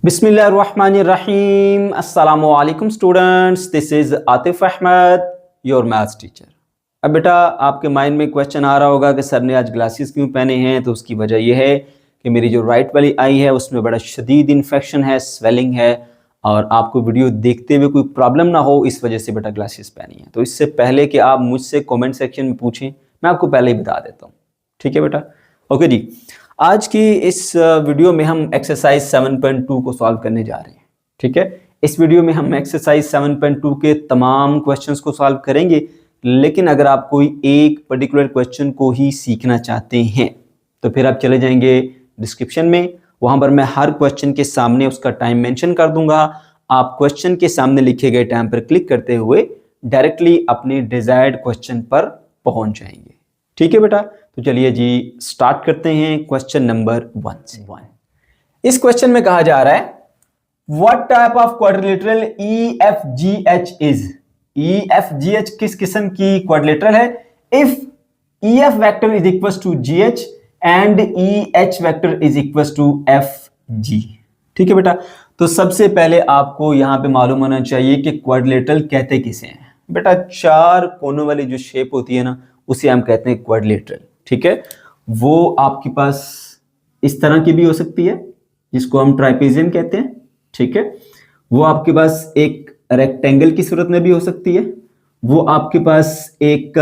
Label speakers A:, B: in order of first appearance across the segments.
A: बिस्मिल्लाहिर्रहमानिर्रहीम। अस्सलामुअलैकुम students, this is Atif Ahmed, your maths teacher. अब बेटा आपके माइंड में क्वेश्चन आ रहा होगा कि सर ने आज ग्लासेस क्यों पहने हैं। तो उसकी वजह यह है कि मेरी जो राइट वाली आई है उसमें बड़ा शदीद इन्फेक्शन है, स्वेलिंग है, और आपको वीडियो देखते हुए कोई प्रॉब्लम ना हो, इस वजह से बेटा ग्लासेस पहनी है। तो इससे पहले कि आप मुझसे कमेंट सेक्शन में पूछें, मैं आपको पहले ही बता देता हूँ। ठीक है बेटा, ओके जी। आज की इस वीडियो में हम एक्सरसाइज 7.2 को सॉल्व करने जा रहे हैं। ठीक है, इस वीडियो में हम एक्सरसाइज 7.2 के तमाम क्वेश्चंस को सॉल्व करेंगे, लेकिन अगर आप कोई एक पर्टिकुलर क्वेश्चन को ही सीखना चाहते हैं तो फिर आप चले जाएंगे डिस्क्रिप्शन में, वहां पर मैं हर क्वेश्चन के सामने उसका टाइम मेंशन कर दूंगा। आप क्वेश्चन के सामने लिखे गए टाइम पर क्लिक करते हुए डायरेक्टली अपने डिजायर्ड क्वेश्चन पर पहुंच जाएंगे। ठीक है बेटा, तो चलिए जी स्टार्ट करते हैं क्वेश्चन नंबर 1। इस क्वेश्चन में कहा जा रहा है what type of quadrilateral EFGH is. EFGH किस किस्म की क्वाड्रिलेटरल है? If EF vector is equal to GH and EH vector is equal to FG। ठीक है बेटा, तो सबसे पहले आपको यहां पे मालूम होना चाहिए कि क्वाड्रिलेटरल कहते किसे हैं। बेटा चार कोनों वाली जो शेप होती है ना, उसे हम कहते हैं क्वाड्रिलेटरल। ठीक है, वो आपके पास इस तरह की भी हो सकती है जिसको हम ट्राइपेजियम कहते हैं। ठीक है, वो आपके पास एक रेक्टेंगल की सूरत में भी हो सकती है, वो आपके पास एक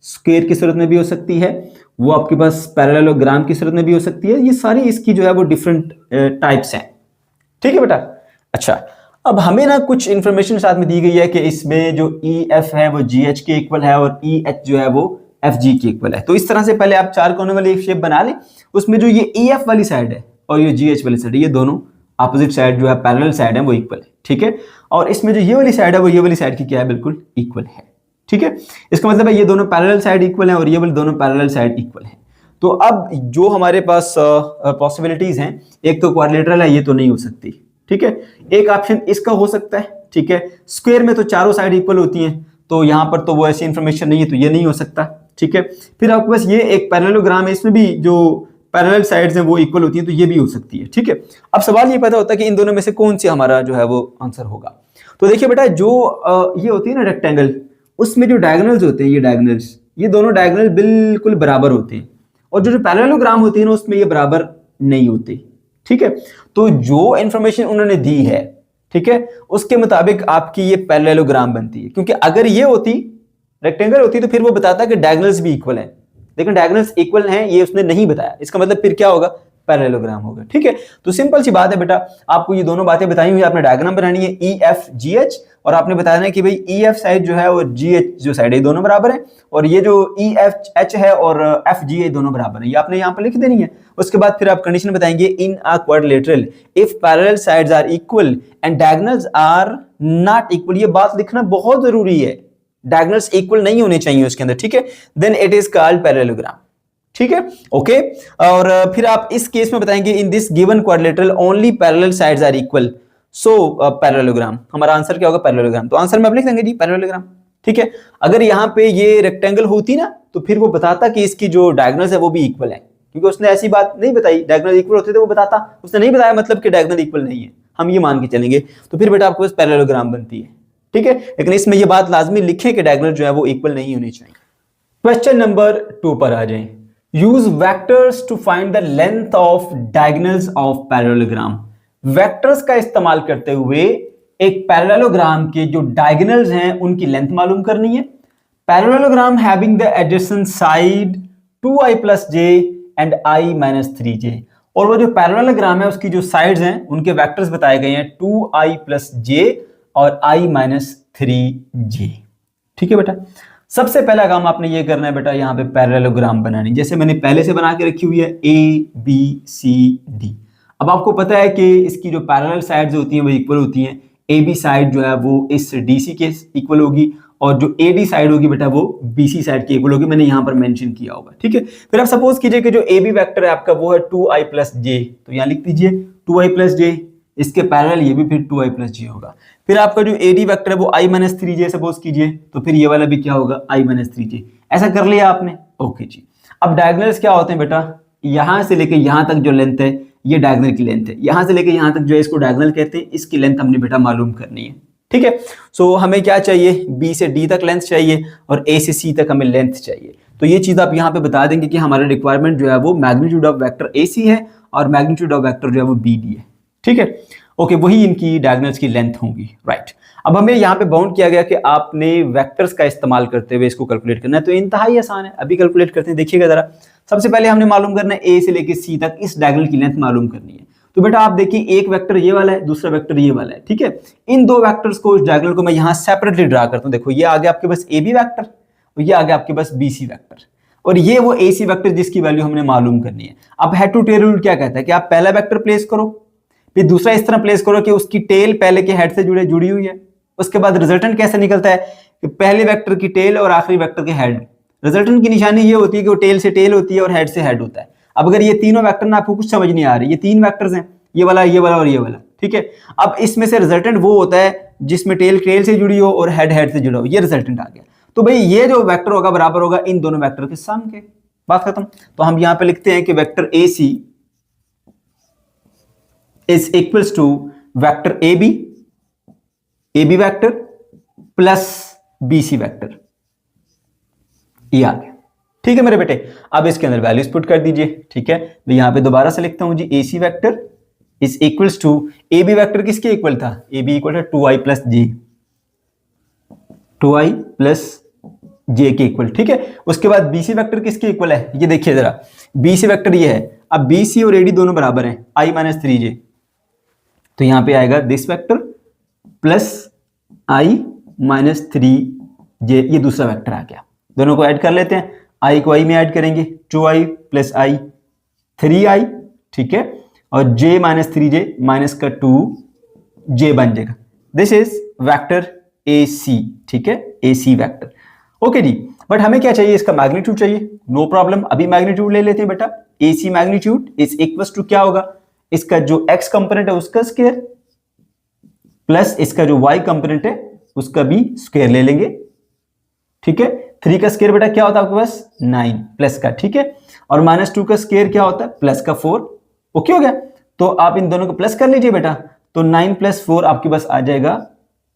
A: स्क्वायर की सूरत में भी हो सकती है, वो आपके पास पैरेललोग्राम की सूरत में भी हो सकती है। ये सारी इसकी जो है वो डिफरेंट टाइप्स हैं। ठीक है बेटा, अच्छा अब हमें ना कुछ इंफॉर्मेशन साथ में दी गई है कि इसमें जो EF है वो GH के इक्वल है और EH जो है वो FG के इक्वल है। तो इस तरह से पहले आप चार कोनों वाली एक शेप बना लें, उसमें जो ये EF वाली साइड है और ये GH वाली साइड है, ये दोनों अपोजिट साइड जो है पैरेलल साइड है वो इक्वल है। ठीक है, और इसमें जो ये वाली साइड है वो ये वाली साइड की क्या है, बिल्कुल इक्वल है। ठीक है, इसका मतलब है ये दोनों पैरेलल साइड इक्वल है और ये वाली दोनों पैरेलल साइड इक्वल है। तो अब जो हमारे पास पॉसिबिलिटीज हैं, एक तो क्वाड्रिलेटरल है, ये तो नहीं हो सकती। ठीक है, एक ऑप्शन इसका हो सकता है। ठीक है, स्क्वायर में तो चारों साइड इक्वल होती हैं, तो यहां पर तो वो ऐसी इंफॉर्मेशन नहीं है, तो ये नहीं हो सकता। ठीक है, फिर आपके पास ये एक पैरेललोग्राम है, इसमें भी जो पैरेलल साइड्स हैं वो इक्वल होती हैं, तो ये भी हो सकती है। ठीक है, अब सवाल ये पैदा होता है कि इन दोनों में से कौन सी हमारा जो है वो आंसर होगा। तो देखिए बेटा, जो ये होती है ना रेक्टेंगल, उसमें जो डायगोनल्स होते हैं, ये डायगोनल्स, ये दोनों डायगोनल बिल्कुल बराबर होते हैं, और जो पैरेललोग्राम होती है ना उसमें ये बराबर नहीं होते। ठीक है, तो जो इंफॉर्मेशन उन्होंने दी है, ठीक है, उसके मुताबिक आपकी ये पैरेललोग्राम बनती है। क्योंकि अगर ये होती रेक्टेंगल होती तो फिर वो बताता कि डायगोनल्स भी इक्वल हैं, लेकिन डायगोनल्स इक्वल हैं ये उसने नहीं बताया। इसका मतलब फिर क्या होगा, पैरेललोग्राम होगा। ठीक है, तो सिंपल सी बात है बेटा, आपको ये दोनों बातें बताई हुई, आपने डायग्राम बनानी है EFGH, और आपने बताना है कि भाई EF साइड जो है और GH जो साइड है दोनों बराबर है, और ये जो EFH है और FG है दोनों बराबर है, ये आपने यहाँ पर लिख देनी है। उसके बाद फिर आप कंडीशन बताएंगे in a quadrilateral if parallel sides are equal and diagonals are not equal. ये बात लिखना बहुत जरूरी है, डायगोनल्स इक्वल नहीं होने चाहिए उसके अंदर। ठीक है, then it is called parallelogram. ठीक है, ओके। और फिर आप इस केस में बताएंगे in this given quadrilateral only parallel sides are equal, so parallelogram. हमारा आंसर क्या होगा, पैरेललोग्राम। तो आंसर में आप लिख देंगे जी पैरेललोग्राम। ठीक है, अगर यहां पे ये रेक्टेंगल होती ना तो फिर वो बताता कि इसकी जो डायगोनल्स है वो भी इक्वल है, क्योंकि उसने ऐसी बात नहीं बताई, डायगोनल इक्वल होते तो वो बताता, उसने नहीं बताया, मतलब कि डायगोनल इक्वल नहीं है, हम ये मान के चलेंगे। तो फिर बेटा आपको बस पैरेललोग्राम बनती है। ठीक है, लेकिन इसमें ये बात लाजमी लिखें कि डायगोनल जो है वो इक्वल नहीं होनी चाहिए। क्वेश्चन नंबर 2 पर आ जाएं। Use vectors to find the length of diagonals of parallelogram. Vectors का इस्तेमाल करते हुए एक पैरेललोग्राम के जो डायगोनल्स हैं उनकी लेंथ मालूम करनी है। Parallelogram having the adjacent side 2i + j and i - 3j, और वो जो पैरेललोग्राम है उसकी जो साइड्स हैं उनके वेक्टर्स बताए गए हैं 2i + j और i - 3j। ठीक है बेटा, सबसे पहला काम आपने ये करना है बेटा, यहाँ पे पैरेललोग्राम बनानी, जैसे मैंने पहले से बना के रखी हुई है ABCD। अब आपको पता है कि इसकी जो पैरेलल साइड्स होती हैं वो इक्वल होती हैं। AB साइड जो है वो इस DC के इक्वल होगी, और जो AD साइड होगी बेटा वो BC साइड के इक्वल होगी, मैंने यहाँ पर मेंशन किया होगा। ठीक है, फिर आप सपोज कीजिए कि जो AB वेक्टर है आपका वो है 2i + j, तो यहाँ लिख दीजिए 2i + j, इसके पैरेलल ये भी फिर 2i + j होगा। फिर आपका जो AD वेक्टर है वो i - 3j सपोज कीजिए, तो फिर ये वाला भी क्या होगा, i - 3j। ऐसा कर लिया आपने, ओके जी। अब डायगोनल्स क्या होते हैं बेटा, यहां से लेके यहां तक जो लेंथ है ये डायगोनल की लेंथ है, यहाँ से लेके यहाँ तक जो है इसको डायगोनल कहते हैं, इसकी लेंथ हमने बेटा मालूम करनी है। ठीक है, सो हमें क्या चाहिए, बी से डी तक लेंथ चाहिए और ए से सी तक हमें लेंथ चाहिए। तो ये चीज आप यहाँ पे बता देंगे कि हमारा रिक्वायरमेंट जो है वो मैग्नीट्यूड ऑफ वेक्टर ए सी है और मैग्नीट्यूड ऑफ वेक्टर जो है वो बी डी है। ठीक है, ओके, वही इनकी डायगोनल्स की लेंथ होंगी, राइट। अब हमें यहाँ पे बाउंड किया गया कि आपने वेक्टर्स का इस्तेमाल करते हुए इसको कैलकुलेट करना है, तो इंतहाई आसान है, अभी कैलकुलेट करते हैं। देखिएगा जरा, सबसे पहले हमने मालूम करना है ए से लेके सी तक इस डायगोनल की लेंथ मालूम करनी है। तो बेटा आप देखिए, एक वेक्टर ये वाला है, दूसरा वेक्टर ये वाला है। ठीक है, इन दो वेक्टर्स को, इस डायगोनल को मैं यहाँ सेपरेटली ड्रा करता हूँ। देखो, ये आ गया आपके पास ए बी वैक्टर और ये आ गया आपके पास बी सी वैक्टर, और ये वो ए सी वैक्टर जिसकी वैल्यू हमने मालूम करनी है। अब हेड टू टेल रूल क्या कहता है कि आप पहला वेक्टर प्लेस करो, फिर दूसरा इस तरह प्लेस करो कि उसकी टेल पहले के हेड से जुड़ी हुई है। उसके बाद रिजल्टेंट कैसे निकलता है कि पहले वेक्टर की टेल और आखिरी वेक्टर के हेड। रिजल्टेंट की निशानी ये होती है कि वो टेल से टेल होती है और हेड से हेड होता है। अब अगर ये तीनों वेक्टर ना आपको कुछ समझ नहीं आ रही, ये तीन वेक्टर्स हैं, ये वाला और ये वाला। ठीक है, अब इसमें से रिजल्टेंट वो होता है जिसमें टेल से जुड़ी हो और हेड से जुड़ा हो, ये रिजल्टेंट आ गया। तो भाई ये जो वेक्टर होगा बराबर होगा इन दोनों वेक्टर के सम के, बात खत्म। तो हम यहां पे लिखते हैं कि vector A C is equals to vector A B vector plus B C vector, ये आ गया। ठीक है मेरे बेटे, अब इसके अंदर वैल्यूज पुट कर दीजिए। ठीक है, मैं यहां पे दोबारा से लिखता हूं जी, A C vector is equals to, A B vector किसके इक्वल था, ए बी इक्वल था 2i प्लस जे, 2i प्लस जे के इक्वल। ठीक है, उसके बाद बी सी वेक्टर किसके इक्वल है, ये देखिए जरा, बी सी वेक्टर ये है। अब बी सी और एडी दोनों बराबर हैं, i माइनस 3j, तो यहां पे आएगा this vector plus i minus 3j, ये दूसरा वेक्टर आ गया। दोनों को ऐड कर लेते हैं, i को i में ऐड करेंगे, 2i प्लस i 3i, ठीक है, और j माइनस 3j माइनस का 2j बन जाएगा। This is vector A C. ठीक है, ए C vector. Okay ji, but हमें क्या चाहिए, इसका मैग्नीट्यूड चाहिए। नो प्रॉब्लम, अभी मैग्नीट्यूड ले लेते हैं बेटा। ए सी मैग्नीट्यूड इज इक्वल्स टू क्या होगा, इसका जो x कंपोनेंट है उसका स्क्वायर प्लस इसका जो y कंपोनेंट है उसका भी स्क्वायर ले लेंगे। ठीक है, 3 का स्क्वायर बेटा क्या होता है आपके पास, 9 प्लस का। ठीक है, और माइनस 2 का स्क्वायर क्या होता है, प्लस का 4। ओके हो गया, तो आप इन दोनों को प्लस कर लीजिए बेटा, तो 9 प्लस 4 आपके पास आ जाएगा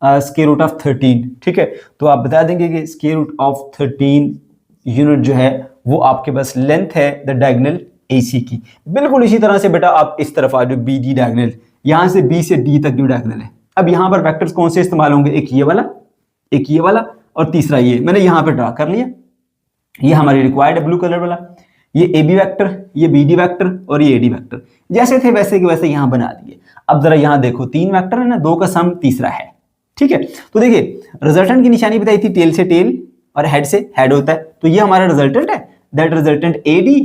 A: स्क्वायर रूट ऑफ 13। ठीक है, तो आप बता देंगे कि स्क्वायर रूट ऑफ 13 यूनिट जो है वो आपके पास लेंथ है द डायगोनल AC की। बिल्कुल इसी तरह से बेटा आप इस तरफ आ जाओ, BD डायगोनल, यहां से B से D तक जो डायगोनल है। अब यहां पर वेक्टर्स कौन से इस्तेमाल होंगे, एक ये वाला और तीसरा ये मैंने यहां पे ड्रा कर लिया। ये हमारी रिक्वायर्ड है ब्लू कलर वाला, ये AB वेक्टर, ये BD वेक्टर और ये AD वेक्टर, जैसे थे वैसे के वैसे यहां बना दिए। अब जरा यहां देखो, 3 वेक्टर है ना, 2 का सम तीसरा है। ठीक है, तो देखिए रिजल्टेंट की निशानी बताई थी, टेल से टेल और हेड से हेड होता है, तो ये हमारा रिजल्टेंट है। That resultant AD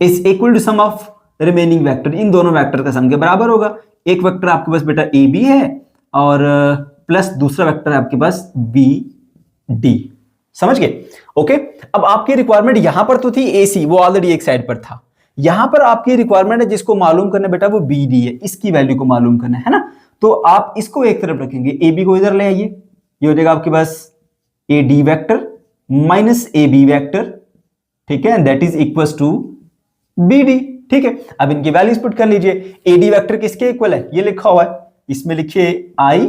A: is equal to sum of remaining vector, इन दोनों वेक्टर का सम के बराबर होगा। एक वेक्टर आपके पास बेटा AB है और प्लस दूसरा वेक्टर है आपके पास BD, समझ गए। ओके, अब आपकी रिक्वायरमेंट यहां पर तो थी AC, वो ऑलरेडी एक साइड पर था। यहां पर आपकी रिक्वायरमेंट है जिसको मालूम करना बेटा वो BD है, इसकी वैल्यू को मालूम करना है ना। तो आप इसको एक तरफ रखेंगे, AB को इधर ले आइए, ये हो जाएगा आपके पास AD vector minus AB vector. ठीक है, that is equals to BD। ठीक है, अब इनकी वैल्यूज पुट कर लीजिए। AD वेक्टर किसके इक्वल है, ये लिखा हुआ है, इसमें लिखिए I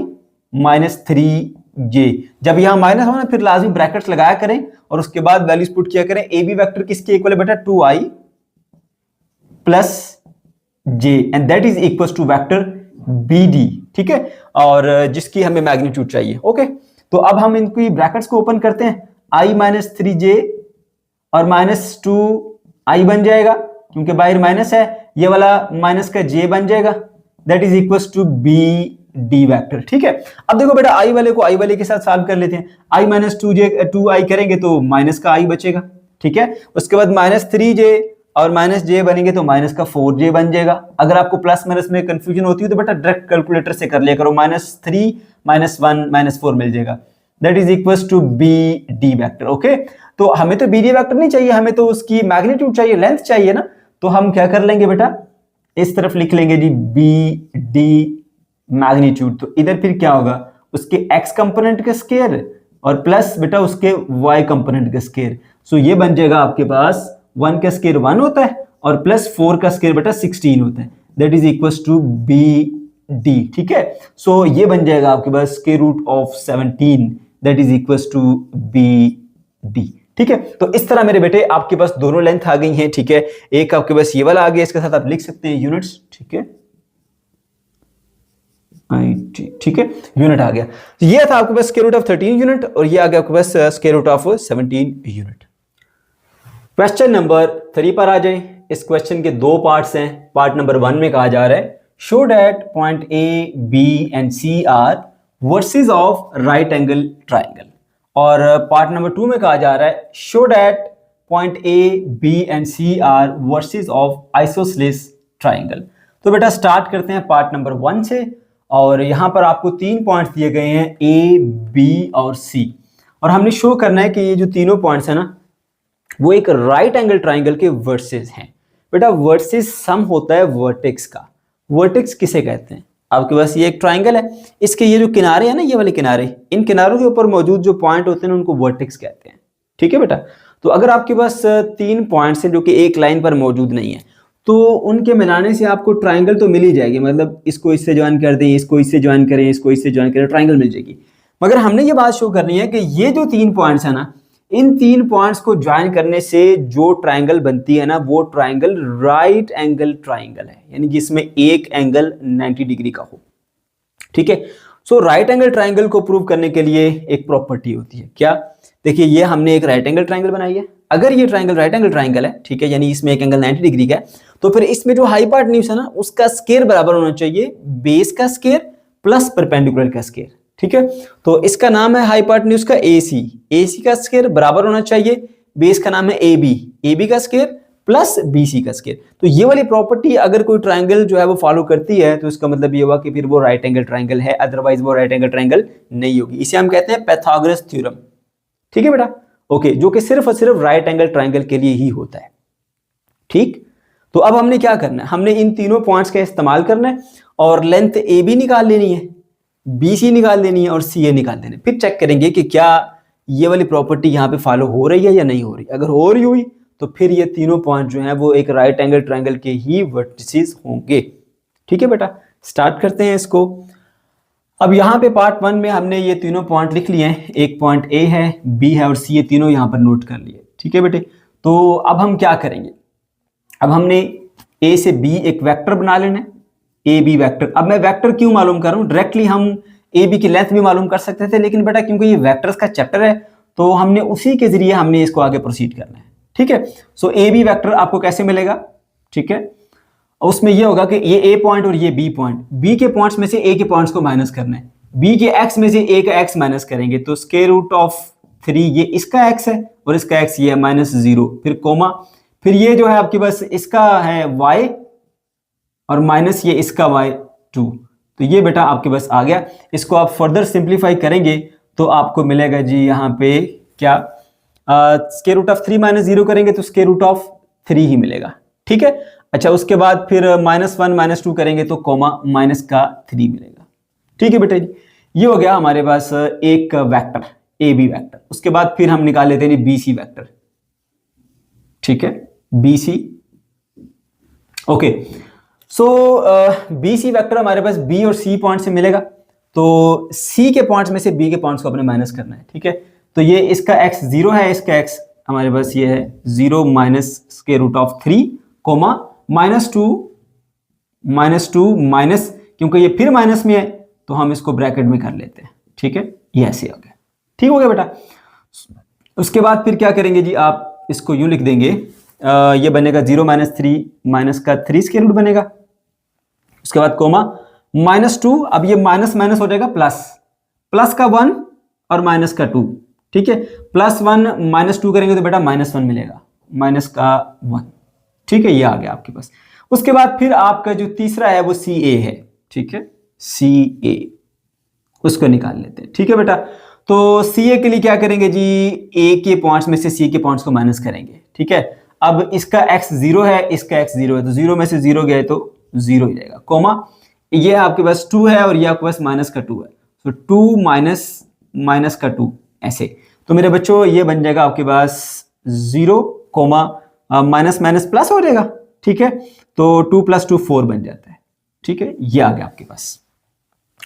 A: माइनस 3j। जब यहां माइनस हो ना फिर लाजमी ब्रैकेट्स लगाया करें और उसके बाद वैल्यूज पुट किया करें। AB वेक्टर किसके इक्वल है बेटा, 2I plus j and that is equals to vector BD। ठीक है, और जिसकी हमें मैग्नीट्यूड चाहिए। ओके, तो अब हम इनकी ब्रैकेट्स को ओपन करते हैं, I माइनस 3j और माइनस 2I बन जाएगा क्योंकि बाहर माइनस है, ये वाला माइनस का j बन जाएगा, that is equals to BD vector. ठीक है, अब देखो बेटा I वाले को I वाले के साथ सॉल्व कर लेते हैं। I माइनस 2I करेंगे तो माइनस का I बचेगा। ठीक है, उसके बाद माइनस 3j और माइनस j बनेंगे तो माइनस का 4j बन जाएगा। अगर आपको प्लस माइनस में कंफ्यूजन होती है तो बेटा डायरेक्ट कैलकुलेटर से कर लिया करो, -3 -1 -4 मिल जाएगा, that is equals to BD vector. Okay, तो हमें तो BD वेक्टर नहीं चाहिए, हमें तो उसकी मैग्नीट्यूड चाहिए, लेंथ चाहिए ना। तो हम क्या कर लेंगे बेटा, इस तरफ लिख लेंगे जी BD मैग्नीट्यूड। तो इधर फिर क्या होगा, उसके x कंपोनेंट का स्क्वायर और प्लस बेटा उसके y कंपोनेंट का स्क्वायर। सो ये बन जाएगा आपके पास 1 का स्क्वायर 1 होता है और प्लस 4 का स्क्वायर बेटा 16 होता है, that is equal to B D. ठीक है, सो ये बन जाएगा आपके पास square root of 17 that is equal to B D. ठीक है, तो इस तरह मेरे बेटे आपके पास दोनों लेंथ आ गई हैं। ठीक है, एक आपके पास ये वाला आ गया, इसके साथ आप लिख सकते हैं यूनिट्स। ठीक है, ठीक है, यूनिट आ गया। तो ये था आपके पास स्क्वायर रूट ऑफ 13 यूनिट और ये आ गया आपके पास square root of 17 unit. Question number 3 पर आ जाए। इस क्वेश्चन के दो पार्ट्स हैं। पार्ट नंबर 1 में कहा जा रहा है show that point A B and C are vertices of right angle triangle, और पार्ट नंबर 2 में कहा जा रहा है show that point A B and C are vertices of isosceles triangle. तो बेटा स्टार्ट करते हैं पार्ट नंबर 1 से, और यहां पर आपको 3 पॉइंट्स दिए गए हैं ए बी और सी, और हमने शो करना है कि ये जो तीनों पॉइंट्स है ना वो एक राइट एंगल ट्राइंगल के वर्सेस हैं। बेटा वर्सेस सम होता है वर्टेक्स का। वर्टेक्स किसे कहते हैं? आपके पास ये एक ट्राइंगल है, इसके ये जो किनारे हैं ना, ये वाले किनारे, इन किनारों के ऊपर मौजूद जो पॉइंट होते हैं उनको वर्टेक्स कहते हैं। ठीक है बेटा, तो अगर आपके पास 3 पॉइंट्स हैं जो कि एक लाइन पर मौजूद नहीं है, तो उनके मिलाने से आपको ट्राइंगल तो मिल ही जाएगी। मतलब इसको इससे ज्वाइन कर दें, इसको इससे ज्वाइन करें, इसको इससे ज्वाइन करें, ट्राइंगल मिल जाएगी। मगर हमने ये बात शो करनी है कि ये जो 3 पॉइंट्स है ना, इन 3 पॉइंट्स को ज्वाइन करने से जो ट्राइंगल बनती है ना, वो ट्राइंगल राइट एंगल ट्राइंगल है, यानी जिसमें एक एंगल 90 डिग्री का हो। ठीक है, सो राइट एंगल ट्राइंगल को प्रूव करने के लिए एक प्रॉपर्टी होती है। क्या? देखिए, ये हमने एक राइट एंगल ट्राइंगल बनाई है। अगर ये ट्राइंगल राइट एंगल ट्राइंगल है, ठीक है, यानी इसमें एक एंगल 90 डिग्री का है, तो फिर इसमें जो हाइपोटेन्यूज है ना, उसका स्क्वायर बराबर होना चाहिए बेस का स्क्वायर प्लस परपेंडिकुलर का स्क्वायर। ठीक है, तो इसका नाम है हाइपोटेन्यूज का AC। AC का स्क्वायर बराबर होना चाहिए बेस का नाम है AB, AB का स्क्वायर प्लस BC का स्क्वायर। तो ये वाली प्रॉपर्टी अगर कोई ट्राइंगल जो है वो फॉलो करती है, तो इसका मतलब ये हुआ कि फिर वो राइट एंगल ट्राइंगल है, अदरवाइज वो राइट एंगल ट्राइंगल नहीं होगी। इसे हम कहते हैं पाइथागोरस थ्योरम। ठीक है बेटा, ओके, जो कि सिर्फ और सिर्फ राइट एंगल ट्राइंगल के लिए ही होता है। ठीक, तो अब हमने क्या करना है, हमने इन तीनों पॉइंट्स का इस्तेमाल करना है और लेंथ AB निकाल लेनी है, BC निकाल लेनी है और CA निकाल लेनी है। फिर चेक करेंगे कि क्या ये वाली प्रॉपर्टी यहाँ पे फॉलो हो रही है या नहीं हो रही। अगर हो रही हुई तो फिर ये तीनों पॉइंट जो हैं वो एक राइट एंगल ट्राइंगल के ही वर्टिसेस होंगे। ठीक है बेटा, स्टार्ट करते हैं इसको। अब यहाँ पे पार्ट 1 में हमने ये तीनों पॉइंट लिख लिए हैं। एक पॉइंट A है, B है और C, ये तीनों यहाँ पर नोट कर लिए। ठीक है बेटे, तो अब हम क्या करेंगे, अब हमने A से B एक वेक्टर बना लेना है, AB वेक्टर। अब मैं वेक्टर क्यों मालूम कर रहा हूँ, डायरेक्टली हम AB की लेंथ भी मालूम कर सकते थे, लेकिन बेटा क्योंकि ये वेक्टर्स का चैप्टर है तो हमने उसी के जरिए हमने इसको आगे प्रोसीड करना है। ठीक है, सो AB वेक्टर आपको कैसे मिलेगा? ठीक है, उसमें ये होगा कि ये A पॉइंट और ये B पॉइंट, B के पॉइंट्स में से A के पॉइंट्स को माइनस करना है, B के x में से A का x माइनस करेंगे, तो स्क्वायर रूट ऑफ 3 ये इसका x है और इसका x ये है -0, फिर कोमा, फिर ये जो है आपके पास इसका है y और माइनस ये इसका y2। तो ये बेटा आपके पास आ गया। इसको आप फर्दर सिंप्लीफाई करेंगे तो आपको मिलेगा जी यहाँ पे क्या, स्क्वायर रूट ऑफ 3 - 0 करेंगे तो स्क्वायर रूट ऑफ 3 ही मिलेगा। ठीक है, अच्छा, उसके बाद फिर -1 - 2 करेंगे तो कोमा माइनस का 3 मिलेगा। ठीक है बेटा जी, ये हो गया हमारे पास एक वेक्टर AB वेक्टर। उसके बाद फिर हम निकाल लेते हैं BC वेक्टर। ठीक है, BC, ओके, सो BC वेक्टर हमारे पास B और C पॉइंट से मिलेगा, तो C के पॉइंट्स में से B के पॉइंट्स को अपने माइनस करना है। ठीक है, तो ये इसका x 0 है, इसका x हमारे पास ये है 0 minus square root of 3 comma -2 minus, क्योंकि ये फिर माइनस में है तो हम इसको ब्रैकेट में कर लेते हैं। ठीक है, ये ऐसे हो गया। ठीक हो गया बेटा, उसके बाद फिर क्या करेंगे जी, आप इसको यूं लिख देंगे, ये बनेगा 0 - 3 माइनस का 3 स्क्वायर रूट बनेगा, उसके बाद कोमा -2, अब ये माइनस माइनस हो जाएगा प्लस, प्लस का 1 और माइनस का 2। ठीक है, +1 - 2 करेंगे तो बेटा -1 मिलेगा, माइनस का 1। ठीक है, ये आ गया आपके पास। उसके बाद फिर आपका जो तीसरा है वो CA है। ठीक है, CA, उसको निकाल लेते हैं। ठीक है बेटा, तो CA के लिए क्या करेंगे जी, A के पॉइंट्स में से C के पॉइंट्स को माइनस करेंगे। ठीक है, अब इसका x 0 है, इसका x 0 है, तो 0 में से 0 गए तो 0 ही जाएगा, कोमा, ये आपके पास 2 है और ये आपके पास माइनस का 2 है, तो 2 माइनस का 2 ऐसे। तो मेरे बच्चों ये बन जाएगा आपके पास 0 कोमा माइनस माइनस प्लस हो जाएगा, ठीक है, तो 2 + 2 4 बन जाता है। ठीक है, ये आ गया आपके पास।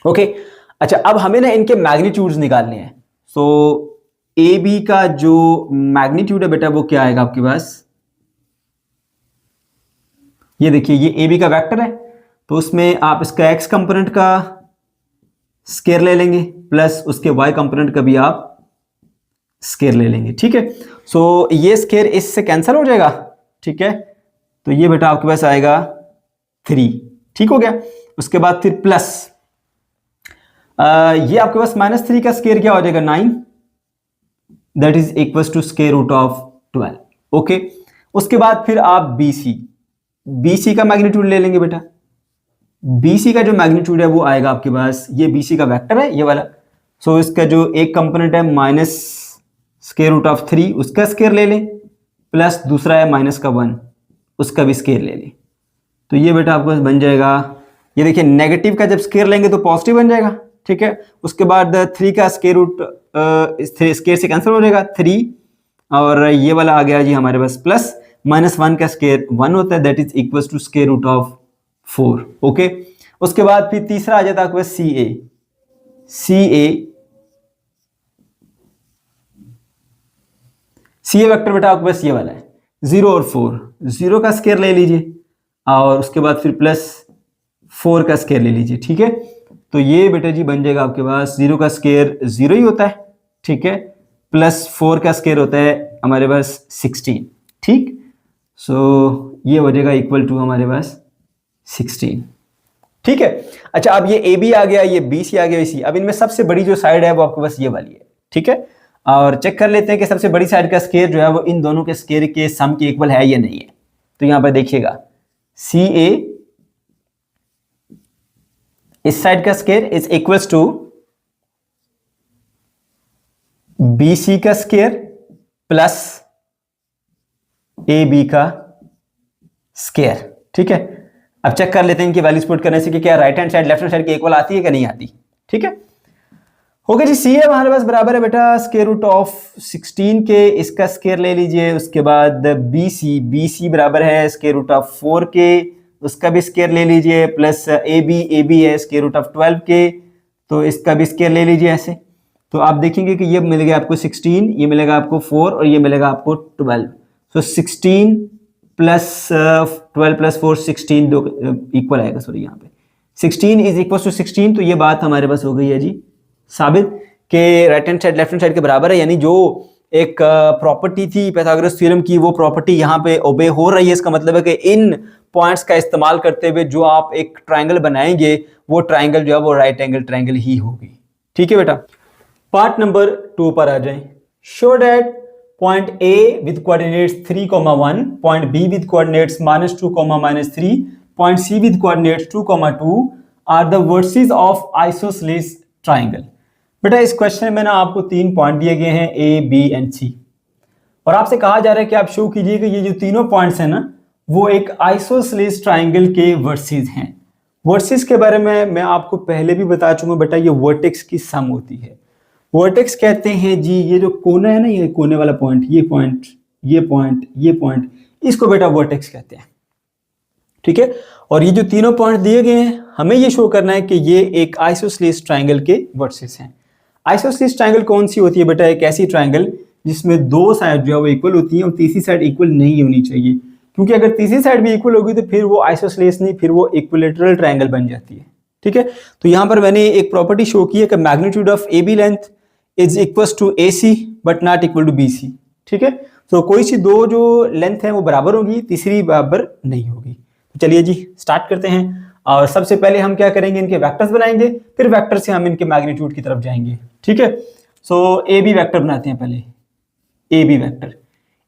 A: ओके, अच्छा अब हमें ना इनके मैग्नीट्यूड्स निकालने हैं। सो ए बी का जो मैग्नीट्यूड है बेटा वो क्या आएगा आपके पास, ये देखिए ये ए बी का वेक्टर है, तो उसमें आप इसका एक्स कंपोनेंट का स्केयर ले लेंगे प्लस उसके वाई कंपोनेंट का भी आप स्केयर ले लेंगे। ठीक है, सो ये स्केयर इससे कैंसिल हो जाएगा। ठीक है, तो ये बेटा आपके पास आएगा 3। ठीक हो गया, उसके बाद फिर प्लस ये आपके पास -3 का स्केयर क्या हो जाएगा 9, that is equal to square root of 12। Okay, उसके बाद फिर आप बीसी का मैग्नीट्यूड ले लेंगे बेटा। बीसी का जो मैग्नीट्यूड है वो आएगा आपके पास, ये बीसी का वेक्टर है ये वाला, सो इसका जो एक कंपोनेंट है माइनस स्केयर रूट ऑफ 3 उसका स्केयर ले लें, प्लस दूसरा है -1 उसका भी स्केयर ले लें। तो ये बेटा आपके पास बन जाएगा, ये देखिए नेगेटिव का जब स्केयर लेंगे तो पॉजिटिव बन जाएगा। ठीक है, उसके बाद 3 का स्केयर रूट स्केयर से कैंसिल हो जाएगा 3, और ये वाला आ गया जी हमारे पास प्लस -1 का स्केयर 1 होता है, that is equal to square root of 4। Okay, उसके बाद फिर तीसरा आ जाता है आपके पास सी ए वेक्टर बेटा आपके पास ये वाला है 0 और 4, 0 का स्केयर ले लीजिए और उसके बाद फिर प्लस 4 का स्केयर ले लीजिए। ठीक है, तो ये बेटा जी बन जाएगा आपके पास 0 का स्केयर 0 ही होता है। ठीक है, प्लस 4 का स्केयर होता है हमारे पास 16। ठीक, सो ये हो जाएगा इक्वल टू हमारे पास 16। ठीक है, अच्छा अब ये ए बी आ गया, ये बी सी आ गया, सी। अब इनमें सबसे बड़ी जो साइड है वो आपके पास ये वाली है। ठीक है, और चेक कर लेते हैं कि सबसे बड़ी साइड का स्केयर जो है वो इन दोनों के स्केयर के सम के इक्वल है या नहीं है। तो यहां पर देखिएगा सी ए इस साइड का square is equals to B C का स्केयर प्लस ए बी का स्केयर। ठीक है, अब चेक कर लेते हैं इनकी वैल्यूज पुट करने से कि क्या right hand side left hand side के इक्वल आती है कि नहीं आती। ठीक है, हो गया जी, सी ए हमारे पास बराबर है बेटा स्केयर रूट ऑफ 16 के, इसका स्केयर ले लीजिए। उसके बाद बी सी बराबर है स्केयर रूट ऑफ 4 के, उसका भी स्केयर ले लीजिए, प्लस ए बी है स्केयर रूट ऑफ 12 के, तो इसका भी स्केयर ले लीजिए ऐसे। तो आप देखेंगे कि ये मिलेगा आपको 16, ये मिलेगा आपको 4 और ये मिलेगा आपको 12। सो 16 प्लस 12 प्लस 4 16 दो इक्वल आएगा, सॉरी यहाँ पे 16 इज इक्वल टू 16। तो ये बात हमारे पास हो गई है जी साबित कि right hand side left hand side के बराबर है, यानी जो एक प्रॉपर्टी थी पाइथागोरस थ्योरम की वो प्रॉपर्टी यहाँ पे ओबे हो रही है। इसका मतलब है कि इन पॉइंट्स का इस्तेमाल करते हुए जो आप एक ट्राइंगल बनाएंगे वो ट्राइंगल जो है वो राइट एंगल ट्राइंगल ही होगी। ठीक है बेटा, पार्ट नंबर 2 पर आ जाएं। Show that point A with coordinates 3,1, point B with coordinates -2, -3, point C with coordinates 2,2 are the vertices of isosceles triangle. बेटा इस क्वेश्चन में ना आपको 3 पॉइंट दिए गए हैं ए बी एंड सी, और आपसे कहा जा रहा है कि आप शो कीजिए कि ये जो तीनों पॉइंट्स हैं ना वो एक आइसोसेलेस ट्राइंगल के वर्सेस हैं। वर्सेस के बारे में मैं आपको पहले भी बता चुका हूं बेटा, ये वर्टेक्स की सम होती है। वर्टेक्स कहते हैं जी ये जो कोना है ना, ये कोने वाला पॉइंट, ये पॉइंट, ये पॉइंट, ये पॉइंट, इसको बेटा वर्टेक्स कहते हैं। ठीक है, और ये जो तीनों पॉइंट दिए गए हैं हमें ये शो करना है कि ये एक आइसोसेलेस ट्राइंगल के वर्सेस हैं। आइसोसेलेस ट्राइंगल कौन सी होती है बेटा? एक ऐसी ट्राइंगल जिसमें दो साइड जो है वो इक्वल होती है और तीसरी साइड इक्वल नहीं होनी चाहिए, क्योंकि अगर तीसरी साइड भी इक्वल होगी तो फिर वो आइसोसेलेस नहीं, फिर वो इक्विलैटरल ट्राइंगल बन जाती है। ठीक है, तो यहां पर मैंने एक प्रॉपर्टी शो की है कि magnitude of A B length is equal to A C but not equal to B C. ठीक है, तो कोई सी दो जो लेंथ है वो बराबर होगी, तीसरी बराबर नहीं होगी। तो चलिए जी स्टार्ट करते हैं, और सबसे पहले हम क्या करेंगे, इनके वेक्टर्स बनाएंगे, फिर वेक्टर से हम इनके मैग्नीट्यूड की तरफ जाएंगे। ठीक है, सो ए बी वेक्टर बनाते हैं पहले। A B vector,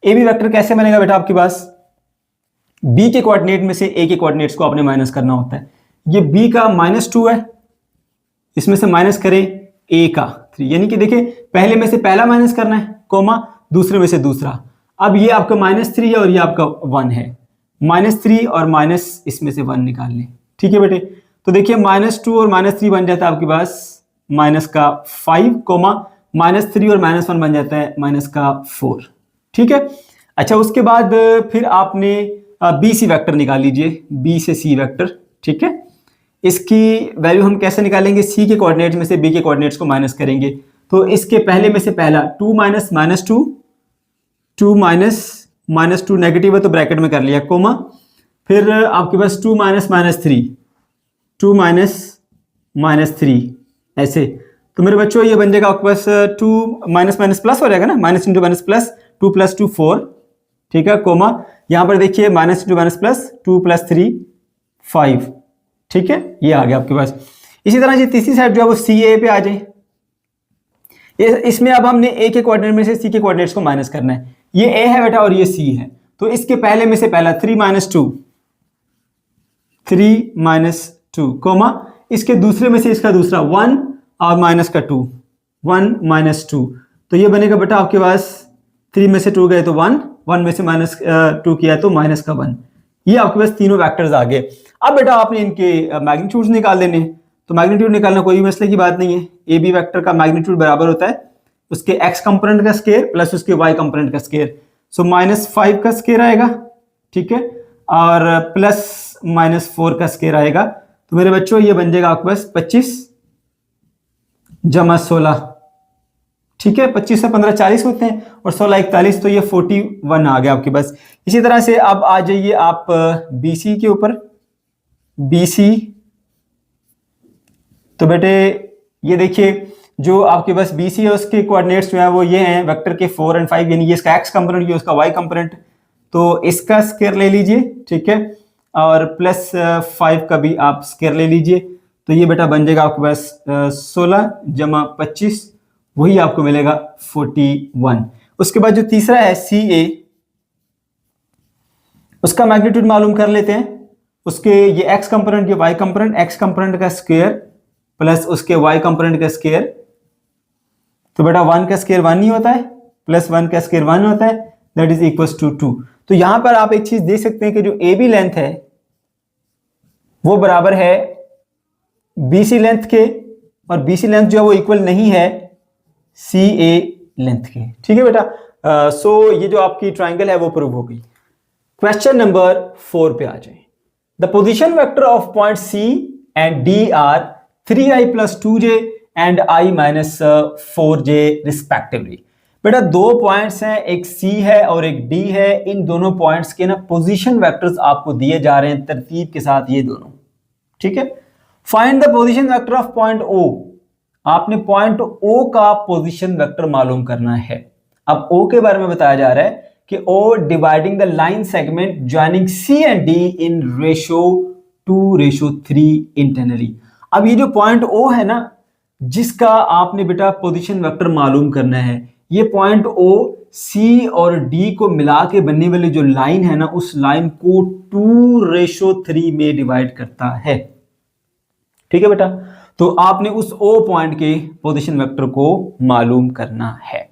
A: A B vector कैसे बनेगा बेटा? आपके पास बी के कोऑर्डिनेट में से ए के कोऑर्डिनेट्स को आपने माइनस करना होता है। ये बी का -2 है, इसमें से माइनस करें ए का 3, यानी कि देखिए पहले में से पहला माइनस करना है, कोमा दूसरे में से दूसरा। अब ये आपका -3 है और ये आपका 1 है, -3 और माइनस इसमें से 1 निकाल लें। ठीक है बेटे, तो देखिए -2 और -3 बन जाता है आपके पास माइनस का 5, -3 और -1 बन जाता है माइनस का 4। ठीक है, अच्छा उसके बाद फिर आपने बी सी वेक्टर निकाल लीजिए, बी से सी वेक्टर, ठीक है। इसकी वैल्यू हम कैसे निकालेंगे, सी के कोऑर्डिनेट्स में से बी के कोऑर्डिनेट्स को माइनस करेंगे। तो इसके पहले में से पहला 2 minus minus 2, 2 minus minus 2 negative है तो ब्रैकेट में कर लिया कोमा, फिर आपके पास 2 माइनस माइनस 3, 2 माइनस माइनस 3 ऐसे। तो मेरे बच्चों ये बन जाएगा आपके पास 2 माइनस माइनस प्लस हो जाएगा ना, minus into minus plus, 2 plus 2 4, ठीक है, कोमा यहाँ पर देखिए minus into minus plus, 2 plus 3 5, ठीक है, ये आ गया आपके पास। इसी तरह ये तीसरी साइड जो है वो सी ए पे आ जाए। इसमें अब हमने ए के कोऑर्डिनेट में से सी के कोऑर्डिनेट्स को माइनस करना है। ये ए है बेटा और ये सी है, तो इसके पहले में से पहला 3 माइनस 2, 3 माइनस 2 कोमा, इसके दूसरे में से इसका दूसरा 1 और माइनस का 2, 1 माइनस 2, तो ये बनेगा बेटा आपके पास 3 में से 2 गए तो 1, 1 में से माइनस 2 किया तो माइनस का 1। ये आपके पास तीनों वेक्टर्स आ गए। अब बेटा आपने इनके मैग्नीट्यूड्स निकाल देने हैं। तो मैग्नीट्यूड निकालना कोई भी मसले की बात नहीं है। ए बी वेक्टर का मैग्नीट्यूड बराबर होता है उसके एक्स कंपोनेंट का स्क्वायर प्लस उसके वाई कंपोनेंट का स्क्वायर। सो -5 का स्क्वायर आएगा, ठीक है, और प्लस -4 का स्क्वायर आएगा। तो मेरे बच्चों ये बन जाएगा आपके पास 25 जमा 16, ठीक है, 25 से 15 40 होते हैं और 16 41, तो ये 41 आ गया आपके पास। इसी तरह से अब आ जाइए आप BC के ऊपर, BC। तो बेटे ये देखिए जो आपके पास BC है उसके कोऑर्डिनेट्स जो है वो ये हैं वेक्टर के 4 और 5, यानी ये इसका x कंपोनेंट, ये उसका y कंपोनेंट, तो इसका स्क्वायर ले लीजिए, ठीक है, और प्लस 5 का भी आप स्क्वायर ले लीजिए। तो ये बेटा बन जाएगा आपके पास 16 जमा 25, वही आपको मिलेगा 41। उसके बाद जो तीसरा है CA, उसका मैग्नीट्यूड मालूम कर लेते हैं। उसके ये x कंपोनेंट, ये y कंपोनेंट, x कंपोनेंट का स्क्वायर प्लस उसके y कंपोनेंट का स्क्वायर, तो बेटा 1 का स्क्वायर 1 ही होता है प्लस 1 का स्क्वायर 1 होता है, दैट इज इक्वल्स टू 2। तो यहां पर आप एक चीज देख सकते हैं कि जो AB लेंथ है वो बराबर है BC लेंथ के, और BC लेंथ जो है वो इक्वल नहीं है CA लेंथ के, ठीक है बेटा। सो ये जो आपकी ट्राइंगल है वो प्रूव हो गई। क्वेश्चन नंबर 4 पे आ जाए। The position vector of point C and D are 3i + 2j and i - 4j respectively. बेटा दो पॉइंट्स हैं, एक C है और एक D है। इन दोनों पॉइंट्स के ना पोजीशन वेक्टर्स आपको दिए जा रहे हैं तरतीब के साथ, ये दोनों, ठीक है। Find the position vector of point O। आपने पॉइंट O का पोजीशन वेक्टर मालूम करना है। अब O के बारे में बताया जा रहा है कि O dividing the line segment joining C and D in ratio 2:3 internally. अब ये जो पॉइंट O है ना, जिसका आपने बेटा पोजीशन वेक्टर मालूम करना है, ये पॉइंट O C और D को मिला के बनने वाली जो लाइन है ना, उस लाइन को 2:3 में डिवाइड करता है, ठीक है बेटा। तो आपने उस O पॉइंट के पोजीशन वेक्टर को मालूम करना है।